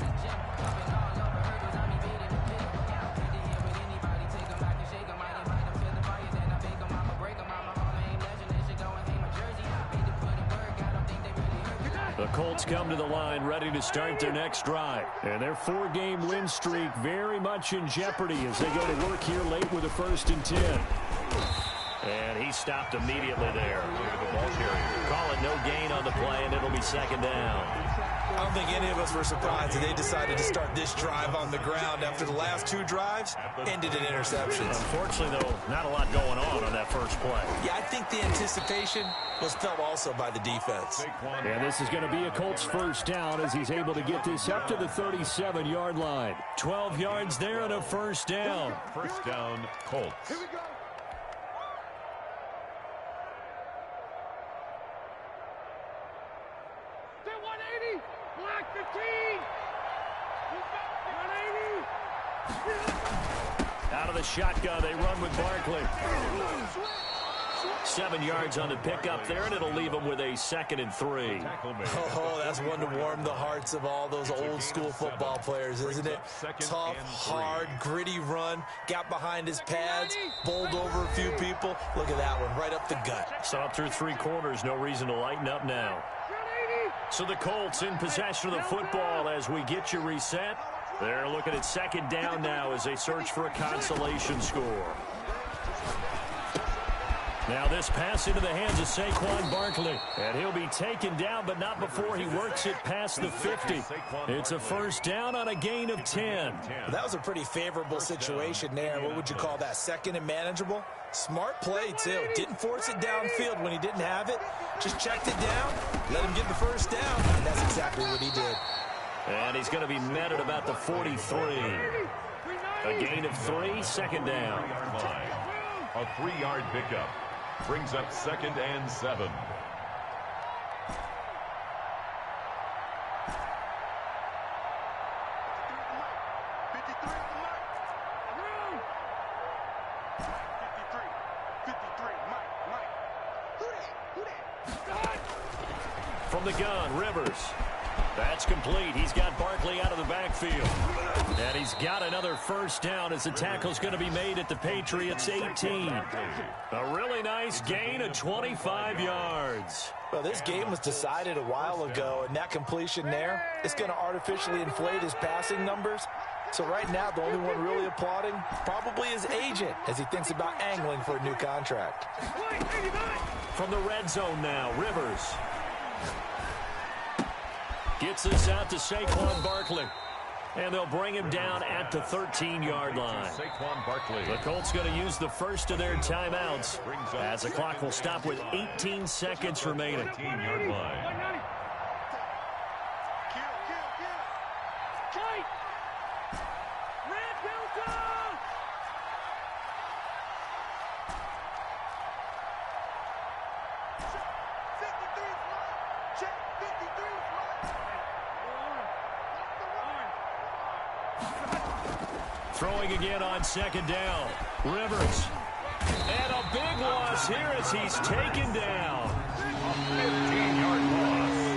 The Colts come to the line ready to start their next drive. And their 4-game win streak very much in jeopardy as they go to work here late with a 1st and 10. And he stopped immediately there. Call it no gain on the play, and it'll be second down. I don't think any of us were surprised that they decided to start this drive on the ground after the last 2 drives ended in interceptions. Unfortunately, though, not a lot going on that first play. Yeah, I think the anticipation was felt also by the defense. And this is going to be a Colts first down as he's able to get this up to the 37-yard line. 12 yards there and a first down. First down, Colts. Here we go. Black 15! 180! Out of the shotgun, they run with Barkley. 7 yards on the pickup there, and it'll leave them with a 2nd and 3. Oh, that's one to warm the hearts of all those old school football players, isn't it? Tough, hard, gritty run, got behind his pads, bowled over a few people. Look at that one, right up the gut. So up through 3 quarters, no reason to lighten up now. So the Colts in possession of the football as we get you reset. They're looking at second down now as they search for a consolation score. Now this pass into the hands of Saquon Barkley. And he'll be taken down, but not before he works it past the 50. It's a first down on a gain of 10. That was a pretty favorable situation there. What would you call that? Second and manageable? Smart play, too. Didn't force it downfield when he didn't have it. Just checked it down, let him get the first down, and that's exactly what he did. And he's going to be met at about the 43. A gain of 3, second down. A 3-yard pickup brings up 2nd and 7. From the gun, Rivers. That's complete. He's got Barkley out of the backfield. And he's got another first down as the tackle's going to be made at the Patriots' 18. A really nice gain of 25 yards. Well, this game was decided a while ago, and that completion there is going to artificially inflate his passing numbers. So right now, the only one really applauding probably his agent as he thinks about angling for a new contract. From the red zone now, Rivers. Gets this out to Saquon Barkley. And they'll bring him down at the 13-yard line. Saquon Barkley. The Colts going to use the first of their timeouts as the clock will stop with 18 seconds remaining. 13-yard line. Throwing again on second down. Rivers. And a big loss here as he's taken down. 15-yard loss.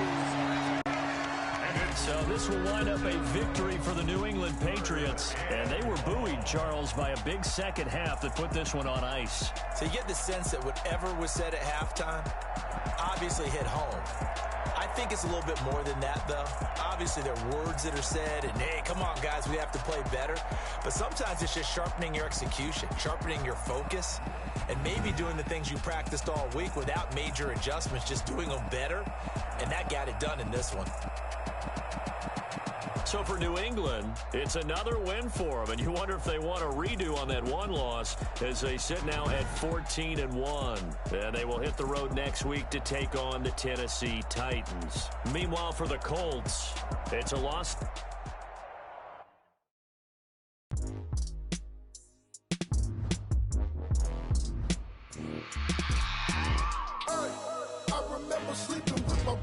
So this will wind up a victory for the New England Patriots. And they were buoyed, Charles, by a big second half that put this one on ice. So you get the sense that whatever was said at halftime obviously hit home. I think it's a little bit more than that, though. Obviously, there are words that are said, and, hey, come on, guys, we have to play better. But sometimes it's just sharpening your execution, sharpening your focus, and maybe doing the things you practiced all week without major adjustments, just doing them better, and that got it done in this one. So for New England, it's another win for them, and you wonder if they want a redo on that one loss as they sit now at 14-1. And they will hit the road next week to take on the Tennessee Titans. Meanwhile, for the Colts, it's a loss. I remember sleeping with my